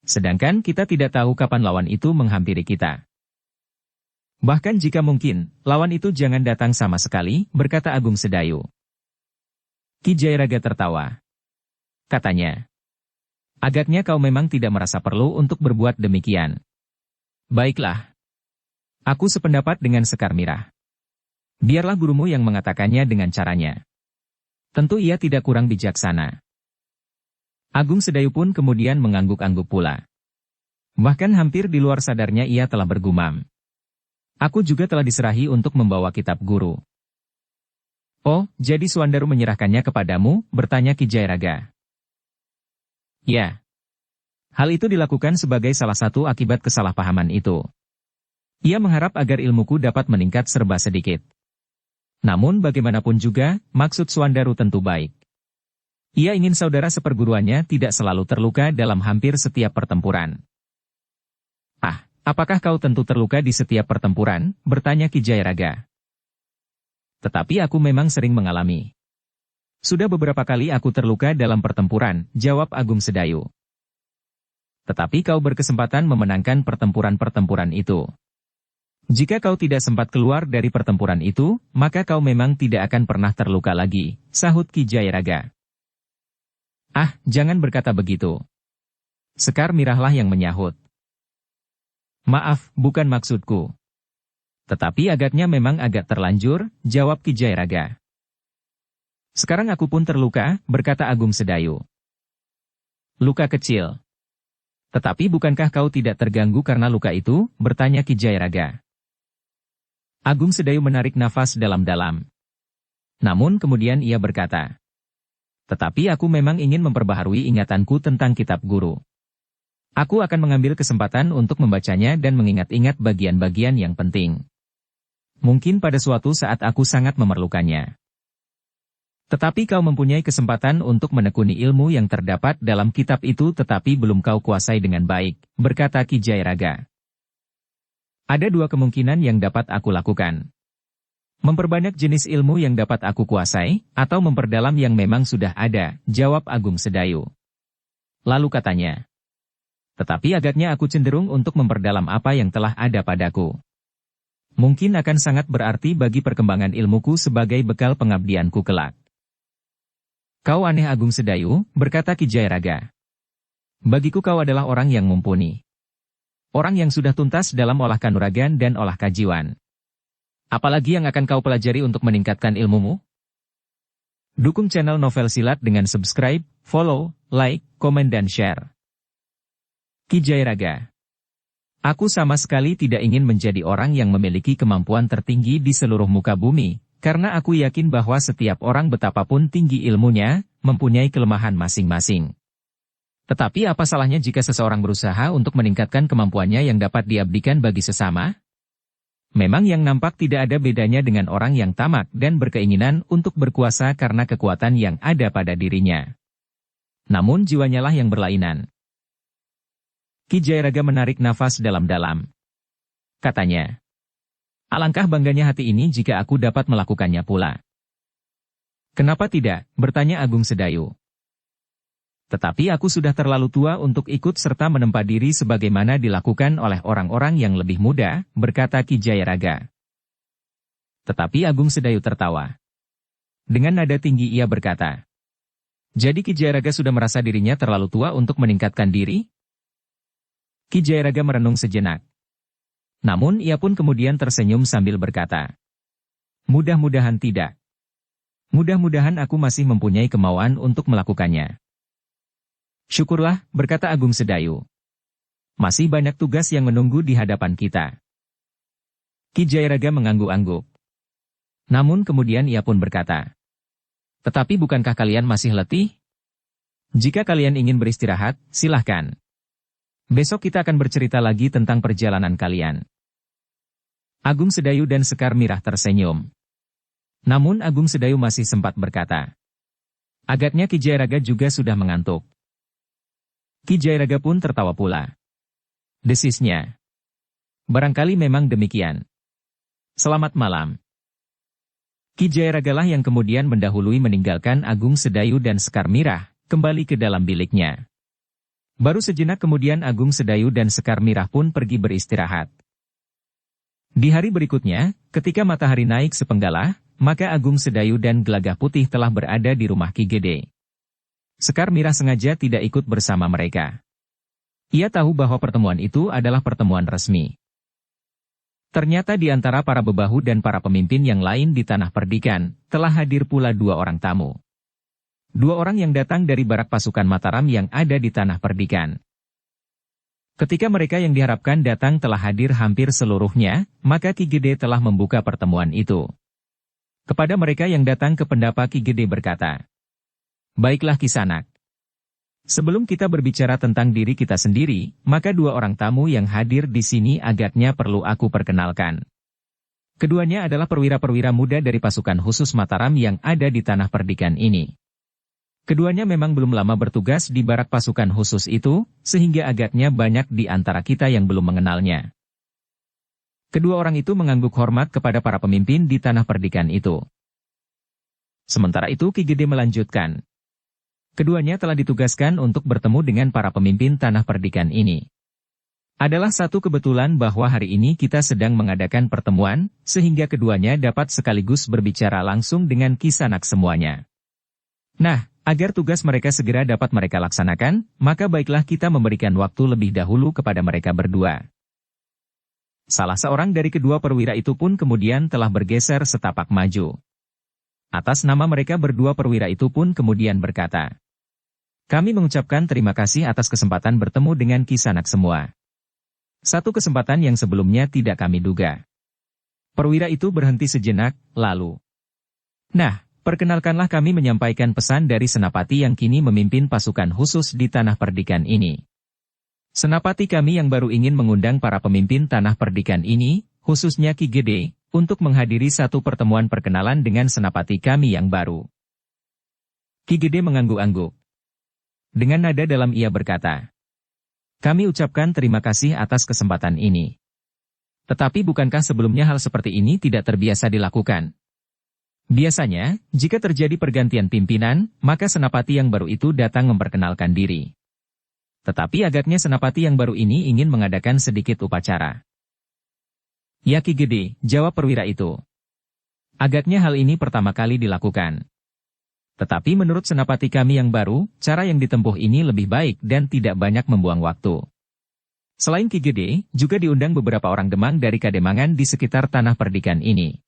Sedangkan kita tidak tahu kapan lawan itu menghampiri kita. Bahkan jika mungkin, lawan itu jangan datang sama sekali, berkata Agung Sedayu. Ki Jayaraga tertawa. Katanya, agaknya kau memang tidak merasa perlu untuk berbuat demikian. Baiklah. Aku sependapat dengan Sekar Mirah. Biarlah gurumu yang mengatakannya dengan caranya. Tentu ia tidak kurang bijaksana. Agung Sedayu pun kemudian mengangguk-angguk pula. Bahkan hampir di luar sadarnya ia telah bergumam. Aku juga telah diserahi untuk membawa kitab guru. Oh, jadi Suandaru menyerahkannya kepadamu, bertanya Ki Jayaraga. Ya. Hal itu dilakukan sebagai salah satu akibat kesalahpahaman itu. Ia mengharap agar ilmuku dapat meningkat serba sedikit. Namun bagaimanapun juga, maksud Suandaru tentu baik. Ia ingin saudara seperguruannya tidak selalu terluka dalam hampir setiap pertempuran. Ah, apakah kau tentu terluka di setiap pertempuran? Bertanya Ki Jayaraga. Tetapi aku memang sering mengalami. Sudah beberapa kali aku terluka dalam pertempuran, jawab Agung Sedayu. Tetapi kau berkesempatan memenangkan pertempuran-pertempuran itu. Jika kau tidak sempat keluar dari pertempuran itu, maka kau memang tidak akan pernah terluka lagi, sahut Ki Jayaraga. Ah, jangan berkata begitu. Sekar Mirahlah yang menyahut. Maaf, bukan maksudku. Tetapi agaknya memang agak terlanjur, jawab Ki Jayaraga. Sekarang aku pun terluka, berkata Agung Sedayu. Luka kecil. Tetapi bukankah kau tidak terganggu karena luka itu? Bertanya Ki Jayaraga. Agung Sedayu menarik nafas dalam-dalam. Namun kemudian ia berkata, tetapi aku memang ingin memperbaharui ingatanku tentang kitab guru. Aku akan mengambil kesempatan untuk membacanya dan mengingat-ingat bagian-bagian yang penting. Mungkin pada suatu saat aku sangat memerlukannya. Tetapi kau mempunyai kesempatan untuk menekuni ilmu yang terdapat dalam kitab itu tetapi belum kau kuasai dengan baik, berkata Ki Jayaraga. Ada dua kemungkinan yang dapat aku lakukan. Memperbanyak jenis ilmu yang dapat aku kuasai, atau memperdalam yang memang sudah ada, jawab Agung Sedayu. Lalu katanya, tetapi agaknya aku cenderung untuk memperdalam apa yang telah ada padaku. Mungkin akan sangat berarti bagi perkembangan ilmuku sebagai bekal pengabdianku kelak. Kau aneh Agung Sedayu, berkata Ki Jayaraga. Bagiku kau adalah orang yang mumpuni. Orang yang sudah tuntas dalam olah kanuragan dan olah kajiwan. Apalagi yang akan kau pelajari untuk meningkatkan ilmumu? Dukung channel Novel Silat dengan subscribe, follow, like, komen dan share. Ki Jayaraga. Aku sama sekali tidak ingin menjadi orang yang memiliki kemampuan tertinggi di seluruh muka bumi, karena aku yakin bahwa setiap orang betapapun tinggi ilmunya, mempunyai kelemahan masing-masing. Tetapi apa salahnya jika seseorang berusaha untuk meningkatkan kemampuannya yang dapat diabdikan bagi sesama? Memang yang nampak tidak ada bedanya dengan orang yang tamak dan berkeinginan untuk berkuasa karena kekuatan yang ada pada dirinya. Namun jiwanya lah yang berlainan. Ki Jayaraga menarik nafas dalam-dalam. Katanya, alangkah bangganya hati ini jika aku dapat melakukannya pula. Kenapa tidak? Bertanya Agung Sedayu. Tetapi aku sudah terlalu tua untuk ikut serta menempa diri sebagaimana dilakukan oleh orang-orang yang lebih muda, berkata Ki Jayaraga. Tetapi Agung Sedayu tertawa. Dengan nada tinggi ia berkata, jadi Ki Jayaraga sudah merasa dirinya terlalu tua untuk meningkatkan diri? Ki Jayaraga merenung sejenak. Namun ia pun kemudian tersenyum sambil berkata, mudah-mudahan tidak. Mudah-mudahan aku masih mempunyai kemauan untuk melakukannya. Syukurlah, berkata Agung Sedayu. Masih banyak tugas yang menunggu di hadapan kita. Ki Jayaraga mengangguk-angguk. Namun kemudian ia pun berkata, tetapi bukankah kalian masih letih? Jika kalian ingin beristirahat, silahkan. Besok kita akan bercerita lagi tentang perjalanan kalian. Agung Sedayu dan Sekar Mirah tersenyum. Namun Agung Sedayu masih sempat berkata, agaknya Ki Jayaraga juga sudah mengantuk. Ki Jayaraga pun tertawa pula. Desisnya. Barangkali memang demikian. Selamat malam. Ki Jayaraga lah yang kemudian mendahului meninggalkan Agung Sedayu dan Sekar Mirah, kembali ke dalam biliknya. Baru sejenak kemudian Agung Sedayu dan Sekar Mirah pun pergi beristirahat. Di hari berikutnya, ketika matahari naik sepenggalah, maka Agung Sedayu dan Gelagah Putih telah berada di rumah Ki Gede. Sekar Mirah sengaja tidak ikut bersama mereka. Ia tahu bahwa pertemuan itu adalah pertemuan resmi. Ternyata di antara para bebahu dan para pemimpin yang lain di Tanah Perdikan, telah hadir pula dua orang tamu. Dua orang yang datang dari barak pasukan Mataram yang ada di Tanah Perdikan. Ketika mereka yang diharapkan datang telah hadir hampir seluruhnya, maka Ki Gede telah membuka pertemuan itu. Kepada mereka yang datang ke pendapa Ki Gede berkata, baiklah Kisanak. Sebelum kita berbicara tentang diri kita sendiri, maka dua orang tamu yang hadir di sini agaknya perlu aku perkenalkan. Keduanya adalah perwira-perwira muda dari pasukan khusus Mataram yang ada di Tanah Perdikan ini. Keduanya memang belum lama bertugas di barak pasukan khusus itu, sehingga agaknya banyak di antara kita yang belum mengenalnya. Kedua orang itu mengangguk hormat kepada para pemimpin di Tanah Perdikan itu. Sementara itu Ki Gede melanjutkan. Keduanya telah ditugaskan untuk bertemu dengan para pemimpin Tanah Perdikan ini. Adalah satu kebetulan bahwa hari ini kita sedang mengadakan pertemuan, sehingga keduanya dapat sekaligus berbicara langsung dengan Kisanak semuanya. Nah, agar tugas mereka segera dapat mereka laksanakan, maka baiklah kita memberikan waktu lebih dahulu kepada mereka berdua. Salah seorang dari kedua perwira itu pun kemudian telah bergeser setapak maju. Atas nama mereka berdua perwira itu pun kemudian berkata, kami mengucapkan terima kasih atas kesempatan bertemu dengan Kisanak semua. Satu kesempatan yang sebelumnya tidak kami duga. Perwira itu berhenti sejenak, lalu. Nah, perkenalkanlah kami menyampaikan pesan dari Senapati yang kini memimpin pasukan khusus di Tanah Perdikan ini. Senapati kami yang baru ingin mengundang para pemimpin Tanah Perdikan ini, khususnya Ki Gede, untuk menghadiri satu pertemuan perkenalan dengan Senapati kami yang baru. Ki Gede mengangguk-angguk. Dengan nada dalam ia berkata, kami ucapkan terima kasih atas kesempatan ini. Tetapi bukankah sebelumnya hal seperti ini tidak terbiasa dilakukan? Biasanya, jika terjadi pergantian pimpinan, maka senapati yang baru itu datang memperkenalkan diri. Tetapi agaknya senapati yang baru ini ingin mengadakan sedikit upacara. "Ya Ki Gede," jawab perwira itu. "Agaknya hal ini pertama kali dilakukan. Tetapi menurut senapati kami yang baru, cara yang ditempuh ini lebih baik dan tidak banyak membuang waktu." Selain Ki Gede, juga diundang beberapa orang Demang dari Kademangan di sekitar tanah perdikan ini.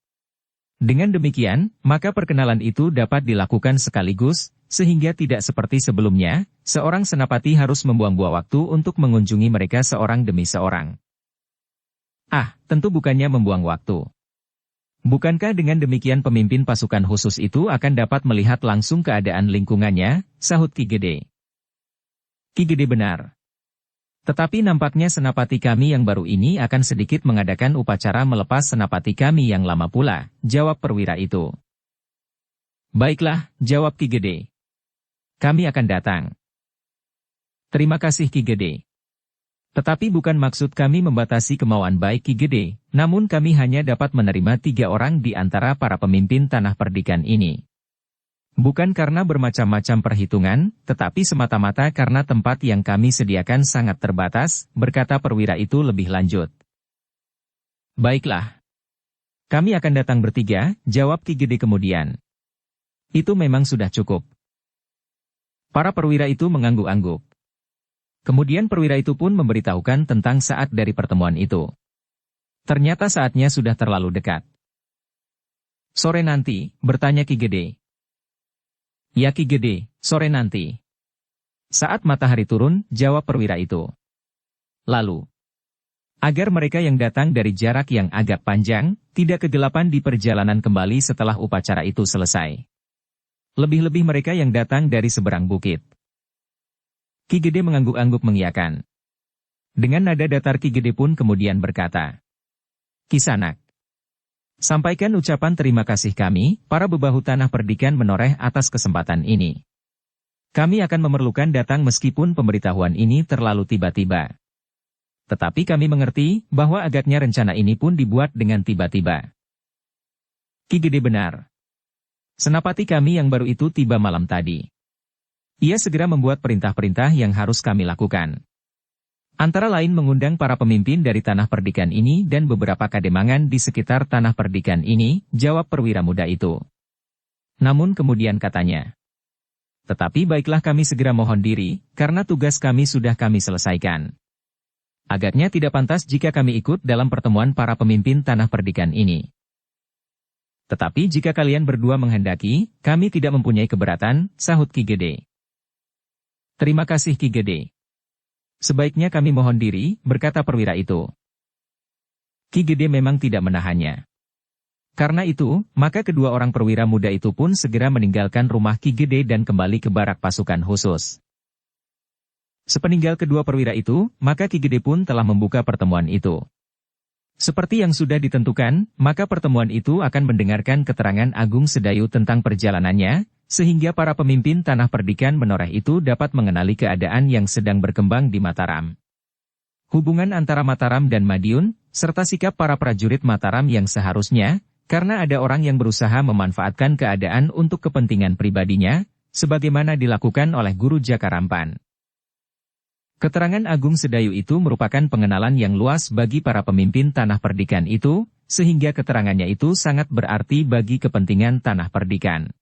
Dengan demikian, maka perkenalan itu dapat dilakukan sekaligus, sehingga tidak seperti sebelumnya, seorang senapati harus membuang-buang waktu untuk mengunjungi mereka seorang demi seorang. Tentu bukannya membuang waktu. Bukankah dengan demikian pemimpin pasukan khusus itu akan dapat melihat langsung keadaan lingkungannya, sahut Ki Gede. Ki Gede benar. Tetapi nampaknya senapati kami yang baru ini akan sedikit mengadakan upacara melepas senapati kami yang lama pula, jawab perwira itu. Baiklah, jawab Ki Gede. Kami akan datang. Terima kasih Ki Gede. Tetapi bukan maksud kami membatasi kemauan baik Ki Gede, namun kami hanya dapat menerima 3 orang di antara para pemimpin tanah perdikan ini. Bukan karena bermacam-macam perhitungan, tetapi semata-mata karena tempat yang kami sediakan sangat terbatas, berkata perwira itu lebih lanjut. Baiklah. Kami akan datang bertiga, jawab Ki Gede kemudian. Itu memang sudah cukup. Para perwira itu mengangguk-angguk. Kemudian perwira itu pun memberitahukan tentang saat dari pertemuan itu. Ternyata saatnya sudah terlalu dekat. Sore nanti, bertanya Ki Gede. Ya Ki Gede, sore nanti. Saat matahari turun, jawab perwira itu. Lalu, agar mereka yang datang dari jarak yang agak panjang, tidak kegelapan di perjalanan kembali setelah upacara itu selesai. Lebih-lebih mereka yang datang dari seberang bukit. Ki Gede mengangguk-angguk mengiyakan. Dengan nada datar Ki Gede pun kemudian berkata, Kisanak, sampaikan ucapan terima kasih kami, para bebahu tanah perdikan menoreh atas kesempatan ini. Kami akan memerlukan datang meskipun pemberitahuan ini terlalu tiba-tiba. Tetapi kami mengerti bahwa agaknya rencana ini pun dibuat dengan tiba-tiba. Ki Gede benar. Senapati kami yang baru itu tiba malam tadi. Ia segera membuat perintah-perintah yang harus kami lakukan. Antara lain mengundang para pemimpin dari tanah perdikan ini dan beberapa kademangan di sekitar tanah perdikan ini, jawab perwira muda itu. Namun kemudian katanya, tetapi baiklah kami segera mohon diri, karena tugas kami sudah kami selesaikan. Agaknya tidak pantas jika kami ikut dalam pertemuan para pemimpin tanah perdikan ini. Tetapi jika kalian berdua menghendaki, kami tidak mempunyai keberatan, sahut Ki Gede. Terima kasih Ki Gede. Sebaiknya kami mohon diri, berkata perwira itu. Ki Gede memang tidak menahannya. Karena itu, maka kedua orang perwira muda itu pun segera meninggalkan rumah Ki Gede dan kembali ke barak pasukan khusus. Sepeninggal kedua perwira itu, maka Ki Gede pun telah membuka pertemuan itu. Seperti yang sudah ditentukan, maka pertemuan itu akan mendengarkan keterangan Agung Sedayu tentang perjalanannya, sehingga para pemimpin tanah perdikan menoreh itu dapat mengenali keadaan yang sedang berkembang di Mataram. Hubungan antara Mataram dan Madiun, serta sikap para prajurit Mataram yang seharusnya, karena ada orang yang berusaha memanfaatkan keadaan untuk kepentingan pribadinya, sebagaimana dilakukan oleh Guru Jakarampan. Keterangan Agung Sedayu itu merupakan pengenalan yang luas bagi para pemimpin tanah perdikan itu, sehingga keterangannya itu sangat berarti bagi kepentingan tanah perdikan.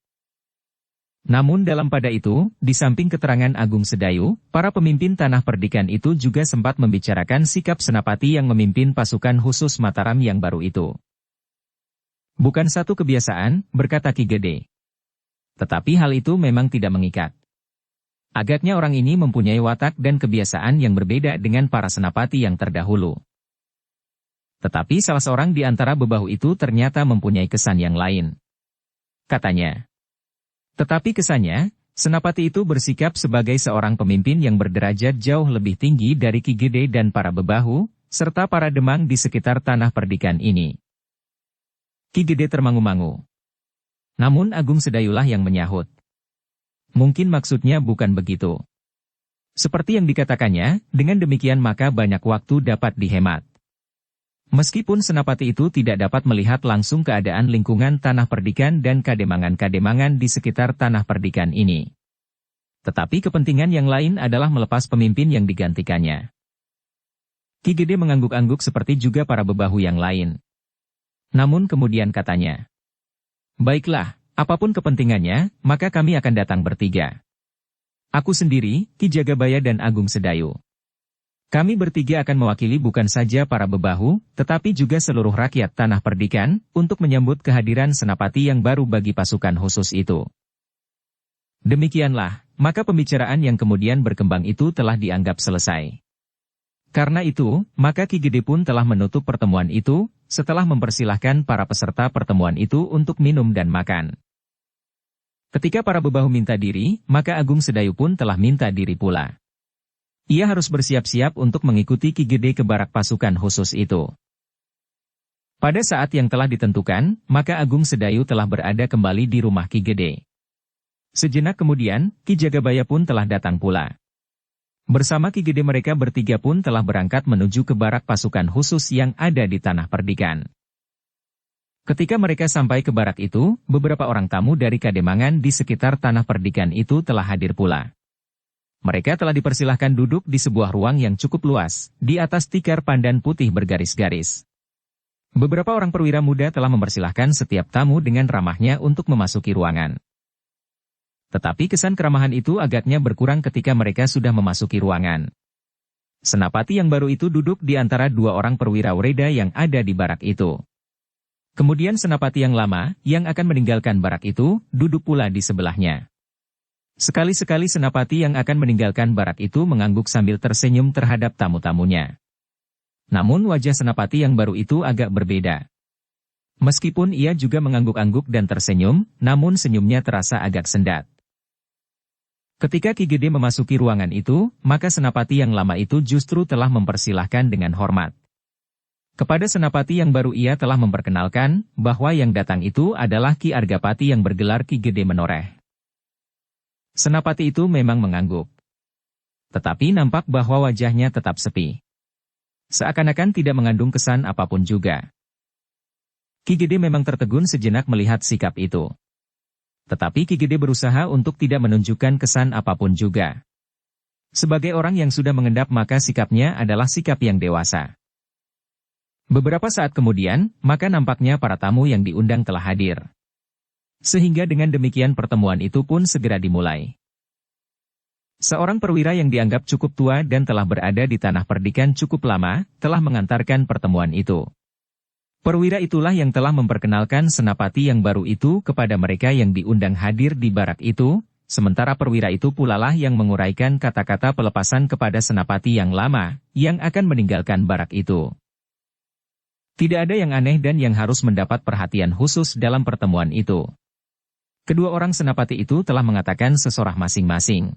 Namun dalam pada itu, di samping keterangan Agung Sedayu, para pemimpin tanah perdikan itu juga sempat membicarakan sikap senapati yang memimpin pasukan khusus Mataram yang baru itu. Bukan satu kebiasaan, berkata Ki Gede. Tetapi hal itu memang tidak mengikat. Agaknya orang ini mempunyai watak dan kebiasaan yang berbeda dengan para senapati yang terdahulu. Tetapi salah seorang di antara bebahu itu ternyata mempunyai kesan yang lain. Katanya. Tetapi kesannya, senapati itu bersikap sebagai seorang pemimpin yang berderajat jauh lebih tinggi dari Ki Gede dan para bebahu, serta para demang di sekitar tanah perdikan ini. Ki Gede termangu-mangu. Namun Agung Sedayulah yang menyahut. Mungkin maksudnya bukan begitu. Seperti yang dikatakannya, dengan demikian maka banyak waktu dapat dihemat. Meskipun Senapati itu tidak dapat melihat langsung keadaan lingkungan Tanah Perdikan dan kademangan-kademangan di sekitar Tanah Perdikan ini. Tetapi kepentingan yang lain adalah melepas pemimpin yang digantikannya. Ki Gede mengangguk-angguk seperti juga para bebahu yang lain. Namun kemudian katanya, "Baiklah, apapun kepentingannya, maka kami akan datang bertiga. Aku sendiri, Ki Jagabaya dan Agung Sedayu. Kami bertiga akan mewakili bukan saja para bebahu, tetapi juga seluruh rakyat Tanah Perdikan, untuk menyambut kehadiran Senapati yang baru bagi pasukan khusus itu." Demikianlah, maka pembicaraan yang kemudian berkembang itu telah dianggap selesai. Karena itu, maka Ki Gede pun telah menutup pertemuan itu, setelah mempersilahkan para peserta pertemuan itu untuk minum dan makan. Ketika para bebahu minta diri, maka Agung Sedayu pun telah minta diri pula. Ia harus bersiap-siap untuk mengikuti Ki Gede ke barak pasukan khusus itu. Pada saat yang telah ditentukan, maka Agung Sedayu telah berada kembali di rumah Ki Gede. Sejenak kemudian, Ki Jagabaya pun telah datang pula. Bersama Ki Gede mereka bertiga pun telah berangkat menuju ke barak pasukan khusus yang ada di Tanah Perdikan. Ketika mereka sampai ke barak itu, beberapa orang tamu dari kademangan di sekitar Tanah Perdikan itu telah hadir pula. Mereka telah dipersilahkan duduk di sebuah ruang yang cukup luas, di atas tikar pandan putih bergaris-garis. Beberapa orang perwira muda telah mempersilahkan setiap tamu dengan ramahnya untuk memasuki ruangan. Tetapi kesan keramahan itu agaknya berkurang ketika mereka sudah memasuki ruangan. Senapati yang baru itu duduk di antara dua orang perwira Wreda yang ada di barak itu. Kemudian senapati yang lama, yang akan meninggalkan barak itu, duduk pula di sebelahnya. Sekali-sekali senapati yang akan meninggalkan barak itu mengangguk sambil tersenyum terhadap tamu-tamunya. Namun wajah senapati yang baru itu agak berbeda. Meskipun ia juga mengangguk-angguk dan tersenyum, namun senyumnya terasa agak sendat. Ketika Ki Gede memasuki ruangan itu, maka senapati yang lama itu justru telah mempersilahkan dengan hormat. Kepada senapati yang baru ia telah memperkenalkan, bahwa yang datang itu adalah Ki Argapati yang bergelar Ki Gede Menoreh. Senapati itu memang mengangguk. Tetapi nampak bahwa wajahnya tetap sepi. Seakan-akan tidak mengandung kesan apapun juga. Ki Gede memang tertegun sejenak melihat sikap itu. Tetapi Ki Gede berusaha untuk tidak menunjukkan kesan apapun juga. Sebagai orang yang sudah mengendap maka sikapnya adalah sikap yang dewasa. Beberapa saat kemudian, maka nampaknya para tamu yang diundang telah hadir. Sehingga dengan demikian pertemuan itu pun segera dimulai. Seorang perwira yang dianggap cukup tua dan telah berada di Tanah Perdikan cukup lama, telah mengantarkan pertemuan itu. Perwira itulah yang telah memperkenalkan senapati yang baru itu kepada mereka yang diundang hadir di barak itu, sementara perwira itu pula lah yang menguraikan kata-kata pelepasan kepada senapati yang lama, yang akan meninggalkan barak itu. Tidak ada yang aneh dan yang harus mendapat perhatian khusus dalam pertemuan itu. Kedua orang senapati itu telah mengatakan sesorah masing-masing.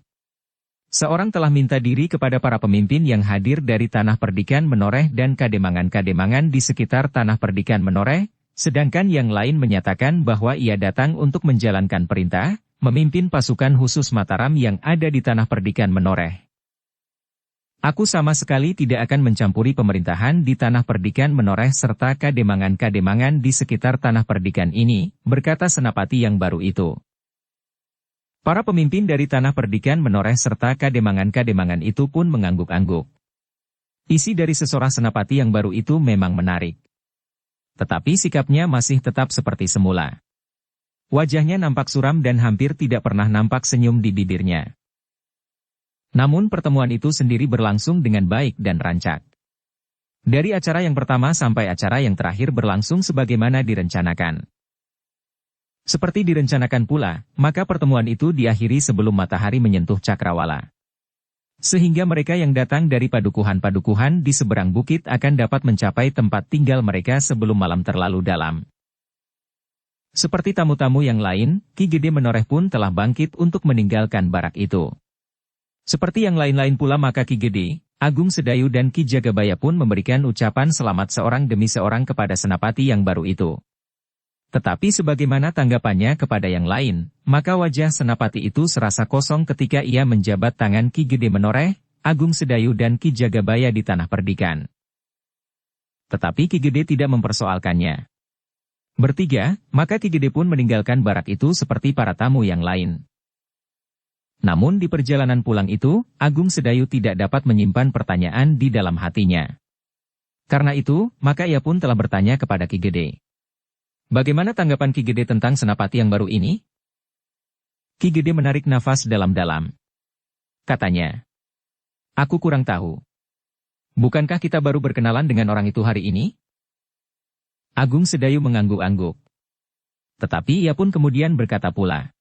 Seorang telah minta diri kepada para pemimpin yang hadir dari Tanah Perdikan Menoreh dan kademangan-kademangan di sekitar Tanah Perdikan Menoreh, sedangkan yang lain menyatakan bahwa ia datang untuk menjalankan perintah, memimpin pasukan khusus Mataram yang ada di Tanah Perdikan Menoreh. Aku sama sekali tidak akan mencampuri pemerintahan di Tanah Perdikan Menoreh serta kademangan-kademangan di sekitar Tanah Perdikan ini, berkata senapati yang baru itu. Para pemimpin dari Tanah Perdikan Menoreh serta kademangan-kademangan itu pun mengangguk-angguk. Isi dari sesorah senapati yang baru itu memang menarik. Tetapi sikapnya masih tetap seperti semula. Wajahnya nampak suram dan hampir tidak pernah nampak senyum di bibirnya. Namun pertemuan itu sendiri berlangsung dengan baik dan rancak. Dari acara yang pertama sampai acara yang terakhir berlangsung sebagaimana direncanakan. Seperti direncanakan pula, maka pertemuan itu diakhiri sebelum matahari menyentuh cakrawala. Sehingga mereka yang datang dari padukuhan-padukuhan di seberang bukit akan dapat mencapai tempat tinggal mereka sebelum malam terlalu dalam. Seperti tamu-tamu yang lain, Ki Gede Menoreh pun telah bangkit untuk meninggalkan barak itu. Seperti yang lain-lain pula maka Ki Gede, Agung Sedayu dan Ki Jagabaya pun memberikan ucapan selamat seorang demi seorang kepada senapati yang baru itu. Tetapi sebagaimana tanggapannya kepada yang lain, maka wajah senapati itu serasa kosong ketika ia menjabat tangan Ki Gede Menoreh, Agung Sedayu dan Ki Jagabaya di Tanah Perdikan. Tetapi Ki Gede tidak mempersoalkannya. Bertiga, maka Ki Gede pun meninggalkan barak itu seperti para tamu yang lain. Namun di perjalanan pulang itu, Agung Sedayu tidak dapat menyimpan pertanyaan di dalam hatinya. Karena itu, maka ia pun telah bertanya kepada Ki Gede. Bagaimana tanggapan Ki Gede tentang senapati yang baru ini? Ki Gede menarik nafas dalam-dalam. Katanya, aku kurang tahu. Bukankah kita baru berkenalan dengan orang itu hari ini? Agung Sedayu mengangguk-angguk. Tetapi ia pun kemudian berkata pula.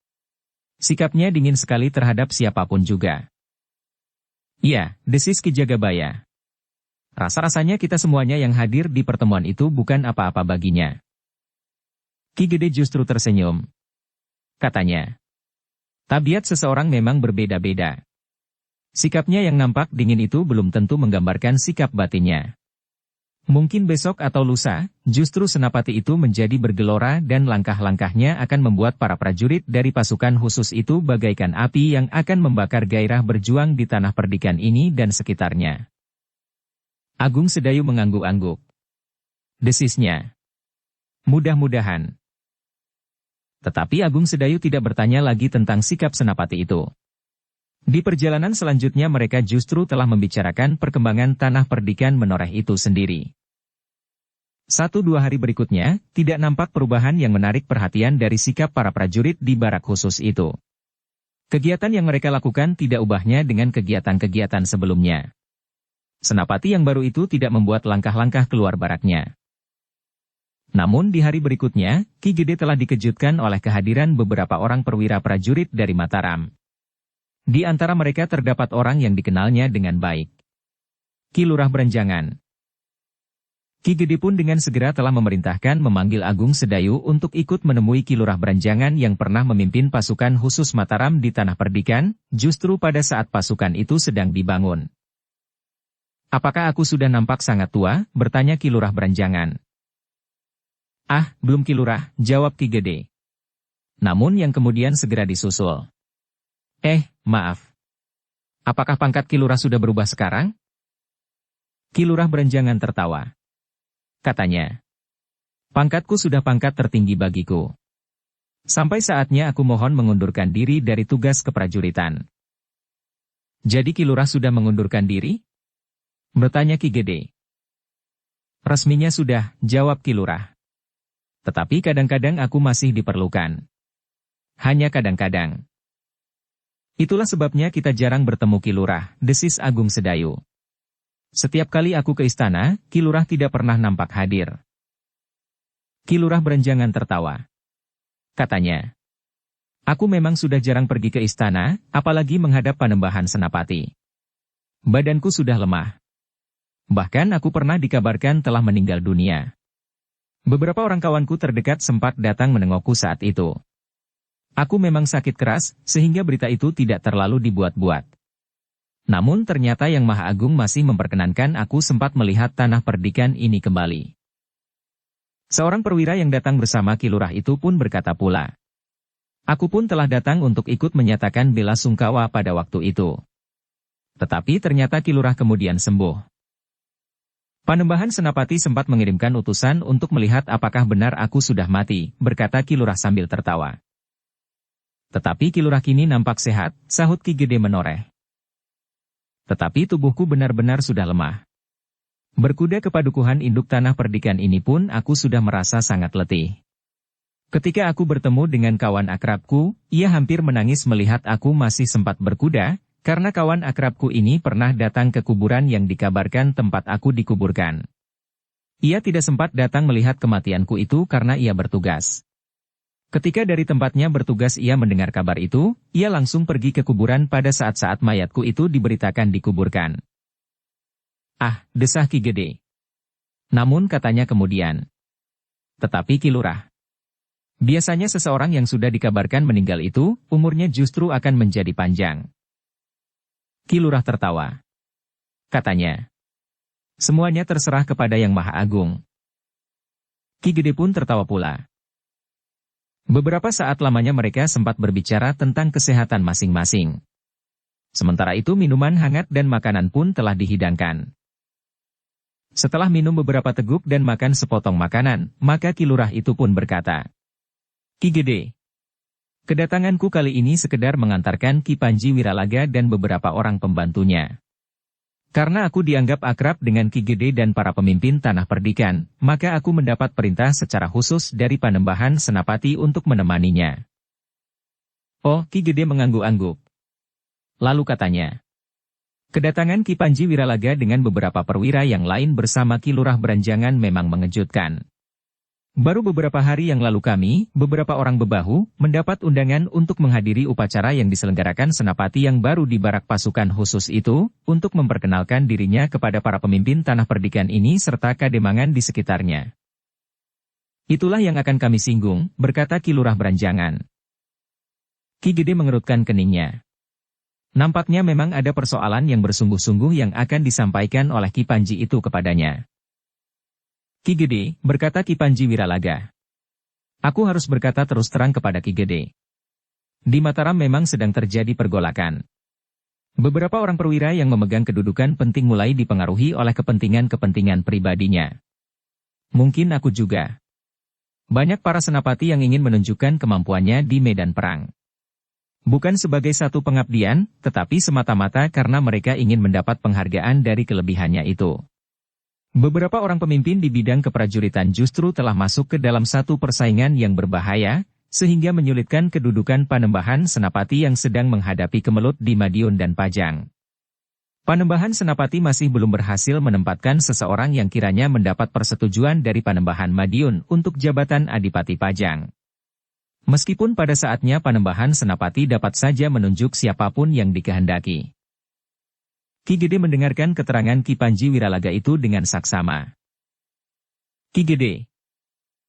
Sikapnya dingin sekali terhadap siapapun juga. Iya, desis Ki Jagabaya. Rasa-rasanya kita semuanya yang hadir di pertemuan itu bukan apa-apa baginya. Ki Gede justru tersenyum. Katanya, tabiat seseorang memang berbeda-beda. Sikapnya yang nampak dingin itu belum tentu menggambarkan sikap batinnya. Mungkin besok atau lusa, justru senapati itu menjadi bergelora dan langkah-langkahnya akan membuat para prajurit dari pasukan khusus itu bagaikan api yang akan membakar gairah berjuang di tanah perdikan ini dan sekitarnya. Agung Sedayu mengangguk-angguk. Desisnya. Mudah-mudahan. Tetapi Agung Sedayu tidak bertanya lagi tentang sikap senapati itu. Di perjalanan selanjutnya mereka justru telah membicarakan perkembangan tanah perdikan menoreh itu sendiri. 1-2 hari berikutnya, tidak nampak perubahan yang menarik perhatian dari sikap para prajurit di barak khusus itu. Kegiatan yang mereka lakukan tidak ubahnya dengan kegiatan-kegiatan sebelumnya. Senapati yang baru itu tidak membuat langkah-langkah keluar baraknya. Namun di hari berikutnya, Ki Gede telah dikejutkan oleh kehadiran beberapa orang perwira prajurit dari Mataram. Di antara mereka terdapat orang yang dikenalnya dengan baik. Ki Lurah Berenjangan. Ki Gede pun dengan segera telah memerintahkan memanggil Agung Sedayu untuk ikut menemui Ki Lurah Berenjangan yang pernah memimpin pasukan khusus Mataram di Tanah Perdikan, justru pada saat pasukan itu sedang dibangun. Apakah aku sudah nampak sangat tua? Bertanya Ki Lurah Berenjangan. Ah, belum Ki Lurah, jawab Ki Gede. Namun yang kemudian segera disusul. Maaf. Apakah pangkat Ki Lurah sudah berubah sekarang? Ki Lurah Berenjangan tertawa. Katanya, pangkatku sudah pangkat tertinggi bagiku. Sampai saatnya aku mohon mengundurkan diri dari tugas keprajuritan. Jadi Ki Lurah sudah mengundurkan diri? Bertanya Ki Gede. Resminya sudah, jawab Ki Lurah. Tetapi kadang-kadang aku masih diperlukan. Hanya kadang-kadang. Itulah sebabnya kita jarang bertemu Ki Lurah, desis Agung Sedayu. Setiap kali aku ke istana, Ki Lurah tidak pernah nampak hadir. Ki Lurah Berenjangan tertawa. Katanya, aku memang sudah jarang pergi ke istana, apalagi menghadap Panembahan Senapati. Badanku sudah lemah. Bahkan aku pernah dikabarkan telah meninggal dunia. Beberapa orang kawanku terdekat sempat datang menengokku saat itu. Aku memang sakit keras, sehingga berita itu tidak terlalu dibuat-buat. Namun ternyata Yang Maha Agung masih memperkenankan aku sempat melihat tanah perdikan ini kembali. Seorang perwira yang datang bersama Ki Lurah itu pun berkata pula. Aku pun telah datang untuk ikut menyatakan bela sungkawa pada waktu itu. Tetapi ternyata Ki Lurah kemudian sembuh. Panembahan Senapati sempat mengirimkan utusan untuk melihat apakah benar aku sudah mati, berkata Ki Lurah sambil tertawa. Tetapi Ki Lurah kini nampak sehat, sahut Ki Gede menoreh. Tetapi tubuhku benar-benar sudah lemah. Berkuda ke padukuhan induk tanah perdikan ini pun aku sudah merasa sangat letih. Ketika aku bertemu dengan kawan akrabku, ia hampir menangis melihat aku masih sempat berkuda, karena kawan akrabku ini pernah datang ke kuburan yang dikabarkan tempat aku dikuburkan. Ia tidak sempat datang melihat kematianku itu karena ia bertugas. Ketika dari tempatnya bertugas ia mendengar kabar itu, ia langsung pergi ke kuburan pada saat-saat mayatku itu diberitakan dikuburkan. Ah, desah Ki Gede. Namun katanya kemudian. Tetapi Ki Lurah. Biasanya seseorang yang sudah dikabarkan meninggal itu, umurnya justru akan menjadi panjang. Ki Lurah tertawa. Katanya. Semuanya terserah kepada Yang Maha Agung. Ki Gede pun tertawa pula. Beberapa saat lamanya mereka sempat berbicara tentang kesehatan masing-masing. Sementara itu minuman hangat dan makanan pun telah dihidangkan. Setelah minum beberapa teguk dan makan sepotong makanan, maka Ki Lurah itu pun berkata, "Ki Gede, kedatanganku kali ini sekedar mengantarkan Ki Panji Wiralaga dan beberapa orang pembantunya. Karena aku dianggap akrab dengan Ki Gede dan para pemimpin Tanah Perdikan, maka aku mendapat perintah secara khusus dari Panembahan Senapati untuk menemaninya." Oh, Ki Gede mengangguk-angguk. Lalu katanya, "Kedatangan Ki Panji Wiralaga dengan beberapa perwira yang lain bersama Ki Lurah Beranjangan memang mengejutkan. Baru beberapa hari yang lalu kami, beberapa orang bebahu, mendapat undangan untuk menghadiri upacara yang diselenggarakan Senapati yang baru di barak pasukan khusus itu, untuk memperkenalkan dirinya kepada para pemimpin Tanah Perdikan ini serta kademangan di sekitarnya. Itulah yang akan kami singgung," berkata Ki Lurah Beranjangan. Ki Gede mengerutkan keningnya. Nampaknya memang ada persoalan yang bersungguh-sungguh yang akan disampaikan oleh Ki Panji itu kepadanya. "Ki Gede," berkata Ki Panji Wiralaga. "Aku harus berkata terus terang kepada Ki Gede. Di Mataram memang sedang terjadi pergolakan. Beberapa orang perwira yang memegang kedudukan penting mulai dipengaruhi oleh kepentingan-kepentingan pribadinya. Mungkin aku juga. Banyak para senapati yang ingin menunjukkan kemampuannya di medan perang. Bukan sebagai satu pengabdian, tetapi semata-mata karena mereka ingin mendapat penghargaan dari kelebihannya itu. Beberapa orang pemimpin di bidang keprajuritan justru telah masuk ke dalam satu persaingan yang berbahaya, sehingga menyulitkan kedudukan Panembahan Senapati yang sedang menghadapi kemelut di Madiun dan Pajang. Panembahan Senapati masih belum berhasil menempatkan seseorang yang kiranya mendapat persetujuan dari Panembahan Madiun untuk jabatan Adipati Pajang. Meskipun pada saatnya Panembahan Senapati dapat saja menunjuk siapapun yang dikehendaki." Ki Gede mendengarkan keterangan Ki Panji Wiralaga itu dengan saksama. "Ki Gede,"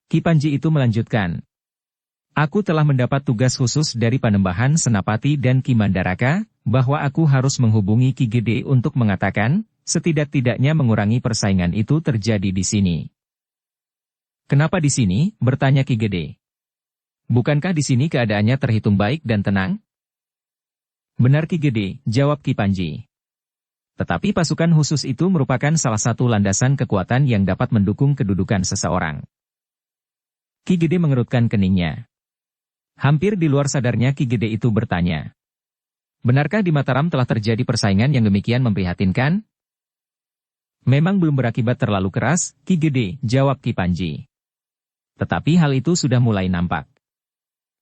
Ki Panji itu melanjutkan, "aku telah mendapat tugas khusus dari Panembahan Senapati dan Ki Mandaraka, bahwa aku harus menghubungi Ki Gede untuk mengatakan, setidak-tidaknya mengurangi persaingan itu terjadi di sini." "Kenapa di sini?" bertanya Ki Gede. "Bukankah di sini keadaannya terhitung baik dan tenang?" "Benar Ki Gede," jawab Ki Panji. "Tetapi pasukan khusus itu merupakan salah satu landasan kekuatan yang dapat mendukung kedudukan seseorang." Ki Gede mengerutkan keningnya. Hampir di luar sadarnya Ki Gede itu bertanya, "Benarkah di Mataram telah terjadi persaingan yang demikian memprihatinkan?" "Memang belum berakibat terlalu keras, Ki Gede," jawab Ki Panji. "Tetapi hal itu sudah mulai nampak.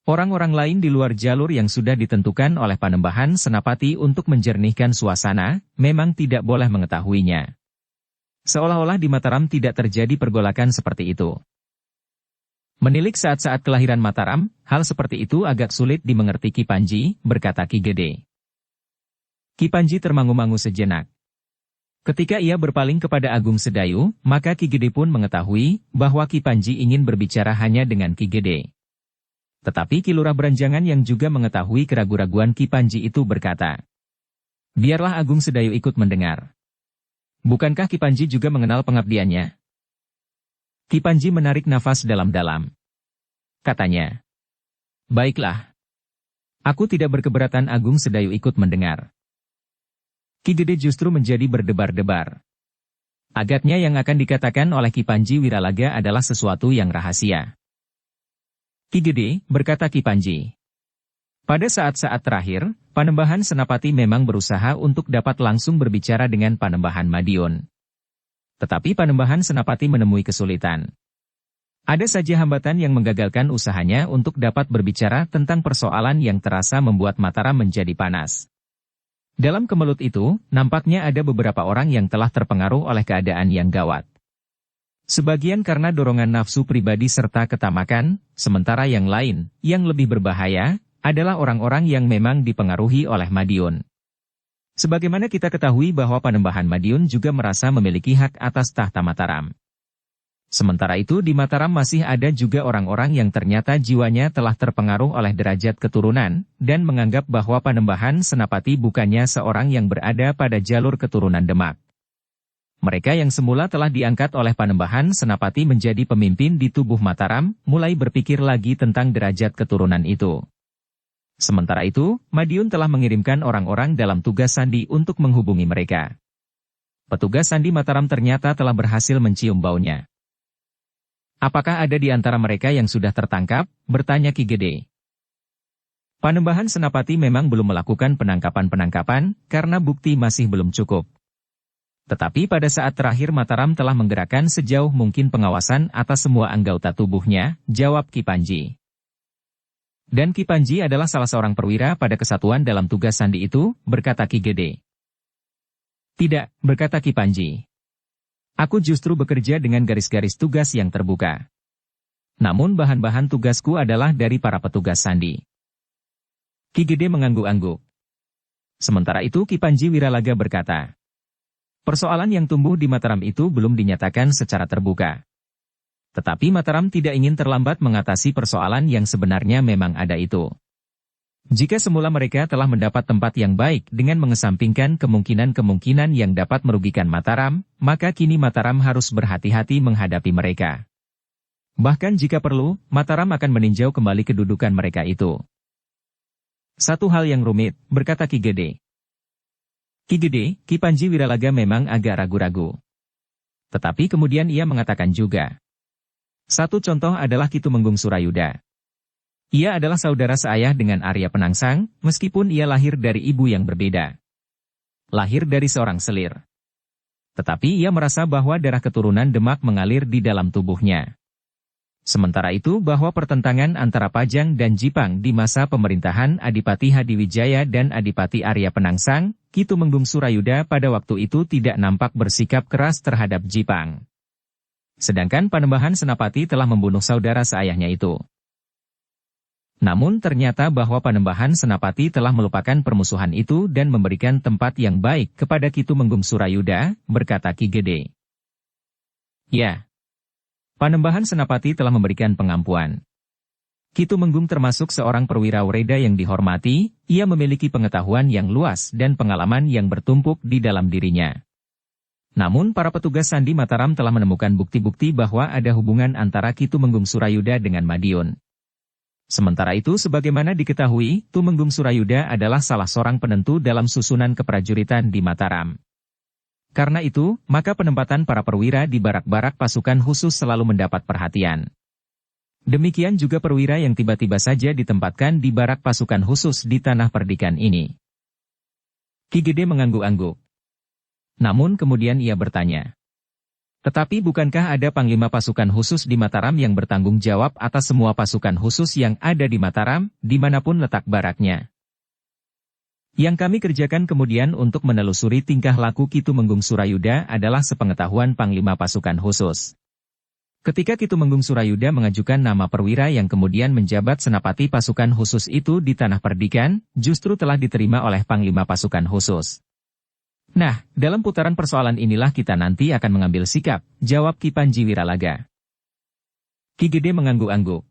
Orang-orang lain di luar jalur yang sudah ditentukan oleh Panembahan Senapati untuk menjernihkan suasana, memang tidak boleh mengetahuinya. Seolah-olah di Mataram tidak terjadi pergolakan seperti itu." Menilik saat-saat kelahiran Mataram, hal seperti itu agak sulit dimengerti Ki Panji, berkata Ki Gede. Ki Panji termangu-mangu sejenak. Ketika ia berpaling kepada Agung Sedayu, maka Ki Gede pun mengetahui bahwa Ki Panji ingin berbicara hanya dengan Ki Gede. Tetapi Ki Lurah Beranjangan yang juga mengetahui keraguan-raguan Ki Panji itu berkata, "Biarlah Agung Sedayu ikut mendengar. Bukankah Ki Panji juga mengenal pengabdiannya?" Ki Panji menarik nafas dalam-dalam. Katanya, "Baiklah. Aku tidak berkeberatan Agung Sedayu ikut mendengar." Ki Gede justru menjadi berdebar-debar. Agaknya yang akan dikatakan oleh Ki Panji Wiralaga adalah sesuatu yang rahasia. "Ki Gede," berkata Ki Panji. "Pada saat-saat terakhir, Panembahan Senapati memang berusaha untuk dapat langsung berbicara dengan Panembahan Madiun. Tetapi Panembahan Senapati menemui kesulitan. Ada saja hambatan yang menggagalkan usahanya untuk dapat berbicara tentang persoalan yang terasa membuat Mataram menjadi panas. Dalam kemelut itu, nampaknya ada beberapa orang yang telah terpengaruh oleh keadaan yang gawat. Sebagian karena dorongan nafsu pribadi serta ketamakan, sementara yang lain, yang lebih berbahaya, adalah orang-orang yang memang dipengaruhi oleh Madiun. Sebagaimana kita ketahui bahwa Panembahan Madiun juga merasa memiliki hak atas tahta Mataram. Sementara itu di Mataram masih ada juga orang-orang yang ternyata jiwanya telah terpengaruh oleh derajat keturunan, dan menganggap bahwa Panembahan Senapati bukannya seorang yang berada pada jalur keturunan Demak. Mereka yang semula telah diangkat oleh Panembahan Senapati menjadi pemimpin di tubuh Mataram, mulai berpikir lagi tentang derajat keturunan itu. Sementara itu, Madiun telah mengirimkan orang-orang dalam tugas sandi untuk menghubungi mereka. Petugas Sandi Mataram ternyata telah berhasil mencium baunya. Apakah ada di antara mereka yang sudah tertangkap? Bertanya Ki Gede. Panembahan Senapati memang belum melakukan penangkapan-penangkapan, karena bukti masih belum cukup. Tetapi pada saat terakhir Mataram telah menggerakkan sejauh mungkin pengawasan atas semua anggota tubuhnya, jawab Ki Panji. Dan Ki Panji adalah salah seorang perwira pada kesatuan dalam tugas Sandi itu, berkata Ki Gede. Tidak, berkata Ki Panji. Aku justru bekerja dengan garis-garis tugas yang terbuka. Namun bahan-bahan tugasku adalah dari para petugas Sandi. Ki Gede mengangguk-angguk. Sementara itu Ki Panji Wiralaga berkata, persoalan yang tumbuh di Mataram itu belum dinyatakan secara terbuka. Tetapi Mataram tidak ingin terlambat mengatasi persoalan yang sebenarnya memang ada itu. Jika semula mereka telah mendapat tempat yang baik dengan mengesampingkan kemungkinan-kemungkinan yang dapat merugikan Mataram, maka kini Mataram harus berhati-hati menghadapi mereka. Bahkan jika perlu, Mataram akan meninjau kembali kedudukan mereka itu. Satu hal yang rumit, berkata Ki Gede. Ki Gede, Ki Panji Wiralaga memang agak ragu-ragu. Tetapi kemudian ia mengatakan juga. Satu contoh adalah Ki Tumenggung Surayuda. Ia adalah saudara seayah dengan Arya Penangsang, meskipun ia lahir dari ibu yang berbeda. Lahir dari seorang selir. Tetapi ia merasa bahwa darah keturunan Demak mengalir di dalam tubuhnya. Sementara itu bahwa pertentangan antara Pajang dan Jipang di masa pemerintahan Adipati Hadiwijaya dan Adipati Arya Penangsang, Ki Tumenggung Surayuda pada waktu itu tidak nampak bersikap keras terhadap Jipang. Sedangkan Panembahan Senapati telah membunuh saudara seayahnya itu. Namun ternyata bahwa Panembahan Senapati telah melupakan permusuhan itu dan memberikan tempat yang baik kepada Ki Tumenggung Surayuda, berkata Ki Gede. Ya. Panembahan Senapati telah memberikan pengampuan. Ki Tumenggung termasuk seorang perwira Wreda yang dihormati, ia memiliki pengetahuan yang luas dan pengalaman yang bertumpuk di dalam dirinya. Namun para petugas Sandi Mataram telah menemukan bukti-bukti bahwa ada hubungan antara Ki Tumenggung Surayuda dengan Madiun. Sementara itu sebagaimana diketahui, Tumenggung Surayuda adalah salah seorang penentu dalam susunan keprajuritan di Mataram. Karena itu, maka penempatan para perwira di barak-barak pasukan khusus selalu mendapat perhatian. Demikian juga perwira yang tiba-tiba saja ditempatkan di barak pasukan khusus di Tanah Perdikan ini. Ki Gede mengangguk-angguk. Namun kemudian ia bertanya. Tetapi bukankah ada panglima pasukan khusus di Mataram yang bertanggung jawab atas semua pasukan khusus yang ada di Mataram, dimanapun letak baraknya? Yang kami kerjakan kemudian untuk menelusuri tingkah laku Ki Tumenggung Surayuda adalah sepengetahuan panglima pasukan khusus. Ketika Ki Tumenggung Surayuda mengajukan nama perwira yang kemudian menjabat senapati pasukan khusus itu di Tanah Perdikan, justru telah diterima oleh panglima pasukan khusus. Nah, dalam putaran persoalan inilah kita nanti akan mengambil sikap, jawab Ki Panji Wiralaga. Ki Gede mengangguk-angguk.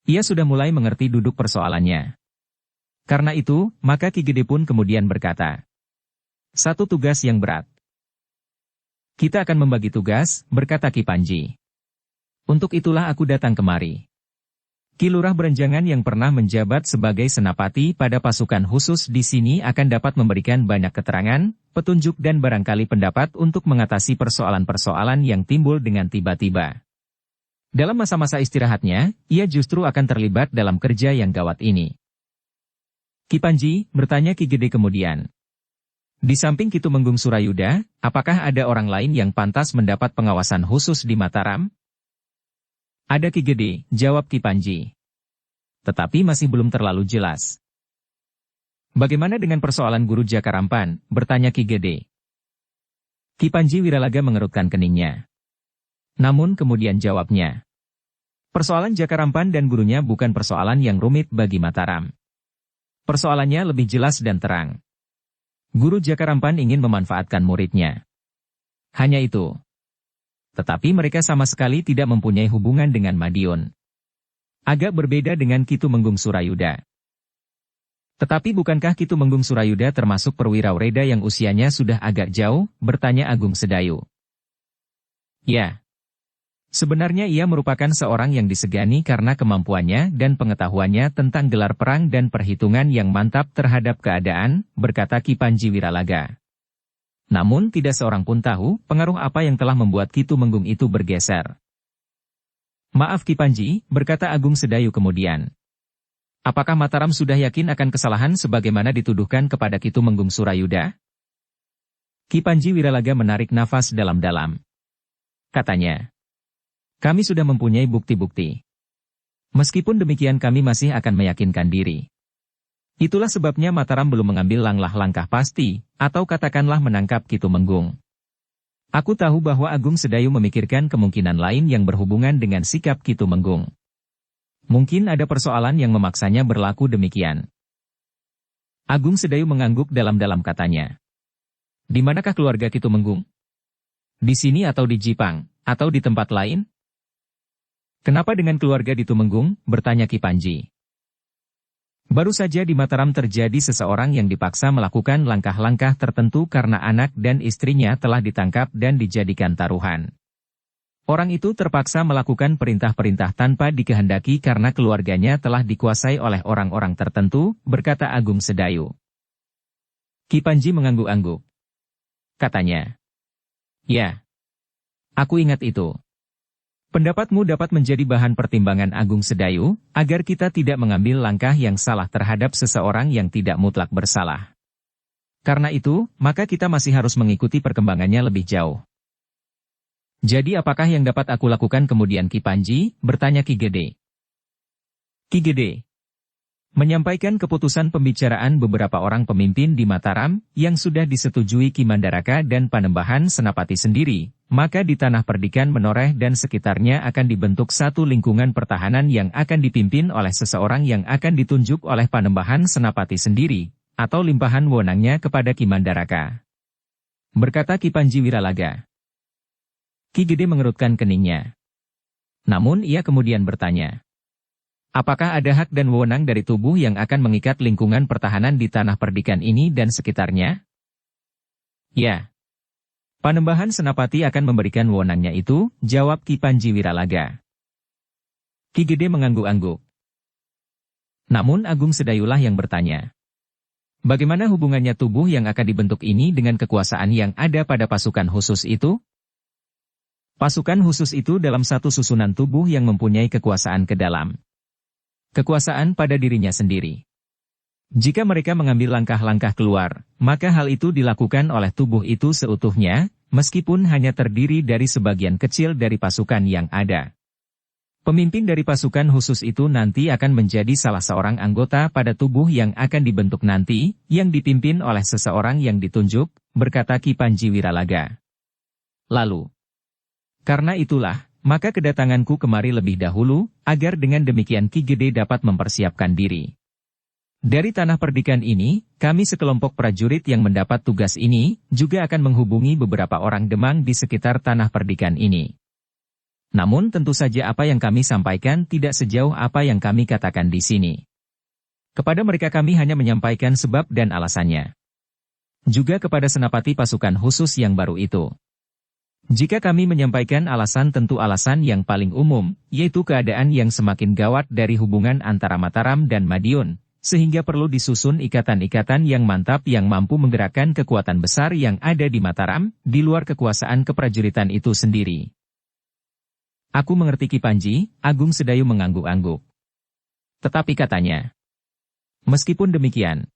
Ia sudah mulai mengerti duduk persoalannya. Karena itu, maka Ki Gede pun kemudian berkata. Satu tugas yang berat. Kita akan membagi tugas, berkata Ki Panji. Untuk itulah aku datang kemari. Ki Lurah Berenjangan yang pernah menjabat sebagai senapati pada pasukan khusus di sini akan dapat memberikan banyak keterangan, petunjuk dan barangkali pendapat untuk mengatasi persoalan-persoalan yang timbul dengan tiba-tiba. Dalam masa-masa istirahatnya, ia justru akan terlibat dalam kerja yang gawat ini. Ki Panji, bertanya Ki Gede kemudian. Di samping Ki Tumenggung Surayuda, apakah ada orang lain yang pantas mendapat pengawasan khusus di Mataram? Ada Ki Gede, jawab Ki Panji. Tetapi masih belum terlalu jelas. Bagaimana dengan persoalan Guru Jakarampan, bertanya Ki Gede. Ki Panji Wiralaga mengerutkan keningnya. Namun kemudian jawabnya. Persoalan Jakarampan dan gurunya bukan persoalan yang rumit bagi Mataram. Persoalannya lebih jelas dan terang. Guru Jakarampan ingin memanfaatkan muridnya. Hanya itu. Tetapi mereka sama sekali tidak mempunyai hubungan dengan Madiun. Agak berbeda dengan Ki Tumenggung Surayuda. Tetapi bukankah Ki Tumenggung Surayuda termasuk perwira Wreda yang usianya sudah agak jauh, bertanya Agung Sedayu. Ya. Sebenarnya ia merupakan seorang yang disegani karena kemampuannya dan pengetahuannya tentang gelar perang dan perhitungan yang mantap terhadap keadaan, berkata Ki Panji Wiralaga. Namun tidak seorang pun tahu pengaruh apa yang telah membuat Ki Tumenggung itu bergeser. Maaf Ki Panji, berkata Agung Sedayu kemudian. Apakah Mataram sudah yakin akan kesalahan sebagaimana dituduhkan kepada Ki Tumenggung Surayuda? Ki Panji Wiralaga menarik nafas dalam-dalam. Katanya, kami sudah mempunyai bukti-bukti. Meskipun demikian kami masih akan meyakinkan diri. Itulah sebabnya Mataram belum mengambil langkah pasti, atau katakanlah menangkap Ki Tumenggung. Aku tahu bahwa Agung Sedayu memikirkan kemungkinan lain yang berhubungan dengan sikap Ki Tumenggung. Mungkin ada persoalan yang memaksanya berlaku demikian. Agung Sedayu mengangguk dalam-dalam katanya. Di manakah keluarga Ki Tumenggung? Di sini atau di Jipang, atau di tempat lain? Kenapa dengan keluarga di Tumenggung? Bertanya Ki Panji. Baru saja di Mataram terjadi seseorang yang dipaksa melakukan langkah-langkah tertentu karena anak dan istrinya telah ditangkap dan dijadikan taruhan. Orang itu terpaksa melakukan perintah-perintah tanpa dikehendaki karena keluarganya telah dikuasai oleh orang-orang tertentu, berkata Agung Sedayu. Ki Panji mengangguk-angguk. Katanya, ya, aku ingat itu. Pendapatmu dapat menjadi bahan pertimbangan Agung Sedayu, agar kita tidak mengambil langkah yang salah terhadap seseorang yang tidak mutlak bersalah. Karena itu, maka kita masih harus mengikuti perkembangannya lebih jauh. Jadi apakah yang dapat aku lakukan kemudian Ki Panji? Bertanya Ki Gede. Ki Gede menyampaikan keputusan pembicaraan beberapa orang pemimpin di Mataram, yang sudah disetujui Ki Mandaraka dan Panembahan Senapati sendiri, maka di Tanah Perdikan Menoreh dan sekitarnya akan dibentuk satu lingkungan pertahanan yang akan dipimpin oleh seseorang yang akan ditunjuk oleh Panembahan Senapati sendiri, atau limpahan wewenangnya kepada Ki Mandaraka. Berkata Ki Panji Wiralaga. Ki Gede mengerutkan keningnya. Namun ia kemudian bertanya. Apakah ada hak dan wewenang dari tubuh yang akan mengikat lingkungan pertahanan di Tanah Perdikan ini dan sekitarnya? Ya. Panembahan Senapati akan memberikan wewenangnya itu, jawab Ki Panji Wiralaga. Ki Gede mengangguk-angguk. Namun Agung Sedayulah yang bertanya. Bagaimana hubungannya tubuh yang akan dibentuk ini dengan kekuasaan yang ada pada pasukan khusus itu? Pasukan khusus itu dalam satu susunan tubuh yang mempunyai kekuasaan ke dalam. Kekuasaan pada dirinya sendiri. Jika mereka mengambil langkah-langkah keluar, maka hal itu dilakukan oleh tubuh itu seutuhnya, meskipun hanya terdiri dari sebagian kecil dari pasukan yang ada. Pemimpin dari pasukan khusus itu nanti akan menjadi salah seorang anggota pada tubuh yang akan dibentuk nanti, yang dipimpin oleh seseorang yang ditunjuk, berkata Ki Panji Wiralaga. Lalu, karena itulah, maka kedatanganku kemari lebih dahulu, agar dengan demikian Ki Gede dapat mempersiapkan diri. Dari Tanah Perdikan ini, kami sekelompok prajurit yang mendapat tugas ini, juga akan menghubungi beberapa orang Demang di sekitar Tanah Perdikan ini. Namun tentu saja apa yang kami sampaikan tidak sejauh apa yang kami katakan di sini. Kepada mereka kami hanya menyampaikan sebab dan alasannya. Juga kepada senapati pasukan khusus yang baru itu. Jika kami menyampaikan alasan tentu alasan yang paling umum, yaitu keadaan yang semakin gawat dari hubungan antara Mataram dan Madiun, sehingga perlu disusun ikatan-ikatan yang mantap yang mampu menggerakkan kekuatan besar yang ada di Mataram, di luar kekuasaan keprajuritan itu sendiri. Aku mengerti Ki Panji, Agung Sedayu mengangguk-angguk. Tetapi katanya, meskipun demikian,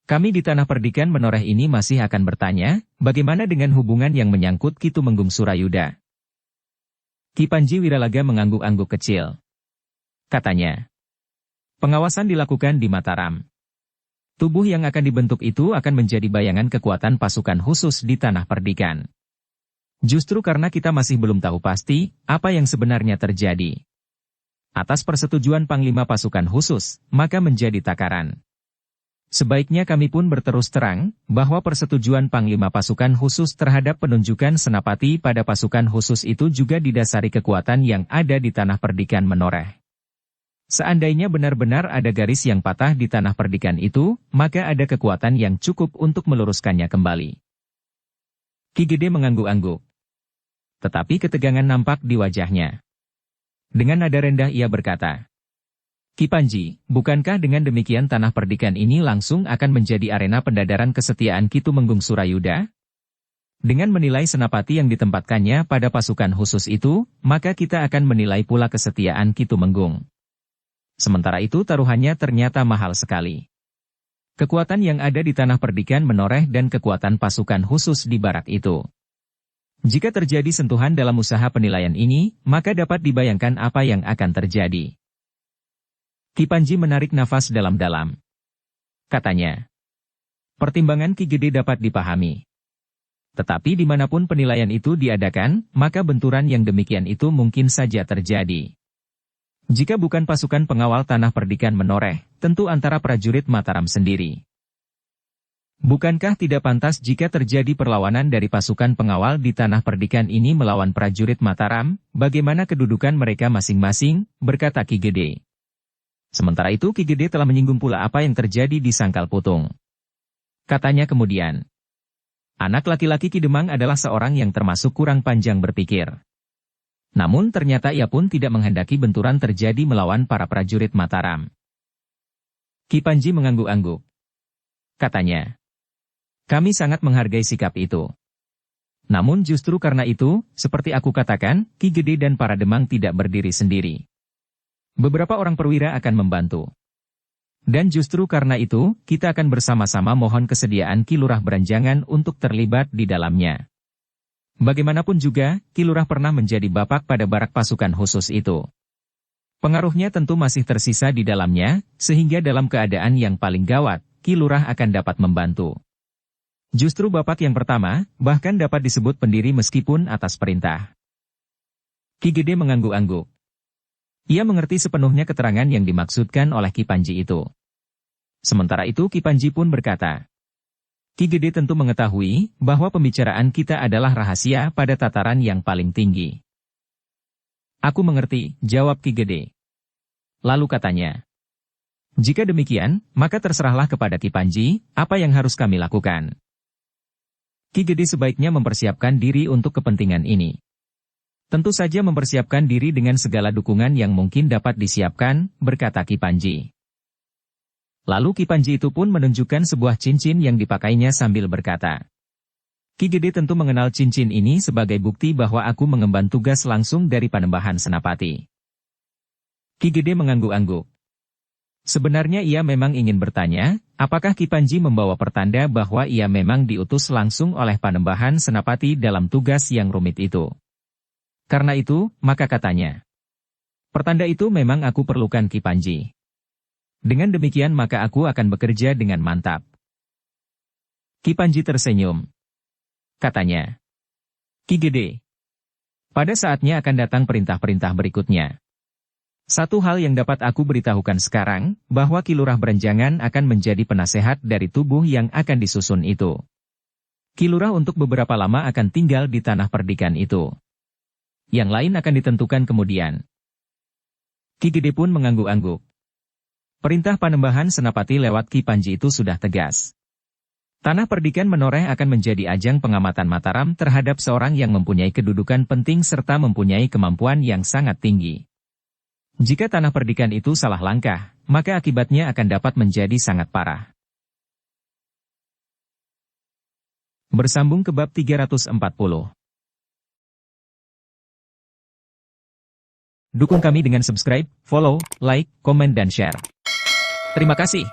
kami di Tanah Perdikan Menoreh ini masih akan bertanya, bagaimana dengan hubungan yang menyangkut Ki Tumenggung Surayuda? Ki Panji Wiralaga mengangguk-angguk kecil. Katanya, pengawasan dilakukan di Mataram. Tubuh yang akan dibentuk itu akan menjadi bayangan kekuatan pasukan khusus di Tanah Perdikan. Justru karena kita masih belum tahu pasti, apa yang sebenarnya terjadi. Atas persetujuan Panglima Pasukan Khusus, maka menjadi takaran. Sebaiknya kami pun berterus terang, bahwa persetujuan Panglima Pasukan Khusus terhadap penunjukan senapati pada pasukan khusus itu juga didasari kekuatan yang ada di Tanah Perdikan Menoreh. Seandainya benar-benar ada garis yang patah di Tanah Perdikan itu, maka ada kekuatan yang cukup untuk meluruskannya kembali. Ki Gede mengangguk-angguk. Tetapi ketegangan nampak di wajahnya. Dengan nada rendah ia berkata, Ki Panji, bukankah dengan demikian Tanah Perdikan ini langsung akan menjadi arena pendadaran kesetiaan Ki Tumenggung Surayuda? Dengan menilai senapati yang ditempatkannya pada pasukan khusus itu, maka kita akan menilai pula kesetiaan Ki Tumenggung. Sementara itu taruhannya ternyata mahal sekali. Kekuatan yang ada di Tanah Perdikan menoreh dan kekuatan pasukan khusus di barak itu. Jika terjadi sentuhan dalam usaha penilaian ini, maka dapat dibayangkan apa yang akan terjadi. Ki Panji menarik nafas dalam-dalam. Katanya, pertimbangan Ki Gede dapat dipahami. Tetapi dimanapun penilaian itu diadakan, maka benturan yang demikian itu mungkin saja terjadi. Jika bukan pasukan pengawal Tanah Perdikan menoreh, tentu antara prajurit Mataram sendiri. Bukankah tidak pantas jika terjadi perlawanan dari pasukan pengawal di Tanah Perdikan ini melawan prajurit Mataram, bagaimana kedudukan mereka masing-masing, berkata Ki Gede. Sementara itu Ki Gede telah menyinggung pula apa yang terjadi di Sangkal Putung. Katanya kemudian, anak laki-laki Ki Demang adalah seorang yang termasuk kurang panjang berpikir. Namun ternyata ia pun tidak menghendaki benturan terjadi melawan para prajurit Mataram. Ki Panji mengangguk-angguk. Katanya, kami sangat menghargai sikap itu. Namun justru karena itu, seperti aku katakan, Ki Gede dan para Demang tidak berdiri sendiri. Beberapa orang perwira akan membantu. Dan justru karena itu, kita akan bersama-sama mohon kesediaan Ki Lurah Beranjangan untuk terlibat di dalamnya. Bagaimanapun juga, Ki Lurah pernah menjadi bapak pada barak pasukan khusus itu. Pengaruhnya tentu masih tersisa di dalamnya, sehingga dalam keadaan yang paling gawat, Ki Lurah akan dapat membantu. Justru bapak yang pertama, bahkan dapat disebut pendiri meskipun atas perintah. Ki Gede mengangguk-angguk. Ia mengerti sepenuhnya keterangan yang dimaksudkan oleh Ki Panji itu. Sementara itu Ki Panji pun berkata, Ki Gede tentu mengetahui bahwa pembicaraan kita adalah rahasia pada tataran yang paling tinggi. Aku mengerti, jawab Ki Gede. Lalu katanya, jika demikian, maka terserahlah kepada Ki Panji, apa yang harus kami lakukan. Ki Gede sebaiknya mempersiapkan diri untuk kepentingan ini. Tentu saja mempersiapkan diri dengan segala dukungan yang mungkin dapat disiapkan, berkata Ki Panji. Lalu Ki Panji itu pun menunjukkan sebuah cincin yang dipakainya sambil berkata, Ki Gede tentu mengenal cincin ini sebagai bukti bahwa aku mengemban tugas langsung dari Panembahan Senapati. Ki Gede mengangguk-angguk. Sebenarnya ia memang ingin bertanya, apakah Ki Panji membawa pertanda bahwa ia memang diutus langsung oleh Panembahan Senapati dalam tugas yang rumit itu. Karena itu, maka katanya, pertanda itu memang aku perlukan Ki Panji. Dengan demikian maka aku akan bekerja dengan mantap. Ki Panji tersenyum. Katanya, Ki Gede, pada saatnya akan datang perintah-perintah berikutnya. Satu hal yang dapat aku beritahukan sekarang, bahwa Ki Lurah Beranjangan akan menjadi penasehat dari tubuh yang akan disusun itu. Ki Lurah untuk beberapa lama akan tinggal di Tanah Perdikan itu. Yang lain akan ditentukan kemudian. Ki Gede pun mengangguk-angguk. Perintah Panembahan Senapati lewat Ki Panji itu sudah tegas. Tanah Perdikan menoreh akan menjadi ajang pengamatan Mataram terhadap seorang yang mempunyai kedudukan penting serta mempunyai kemampuan yang sangat tinggi. Jika Tanah Perdikan itu salah langkah, maka akibatnya akan dapat menjadi sangat parah. Bersambung ke bab 340. Dukung kami dengan subscribe, follow, like, komen dan share. Terima kasih.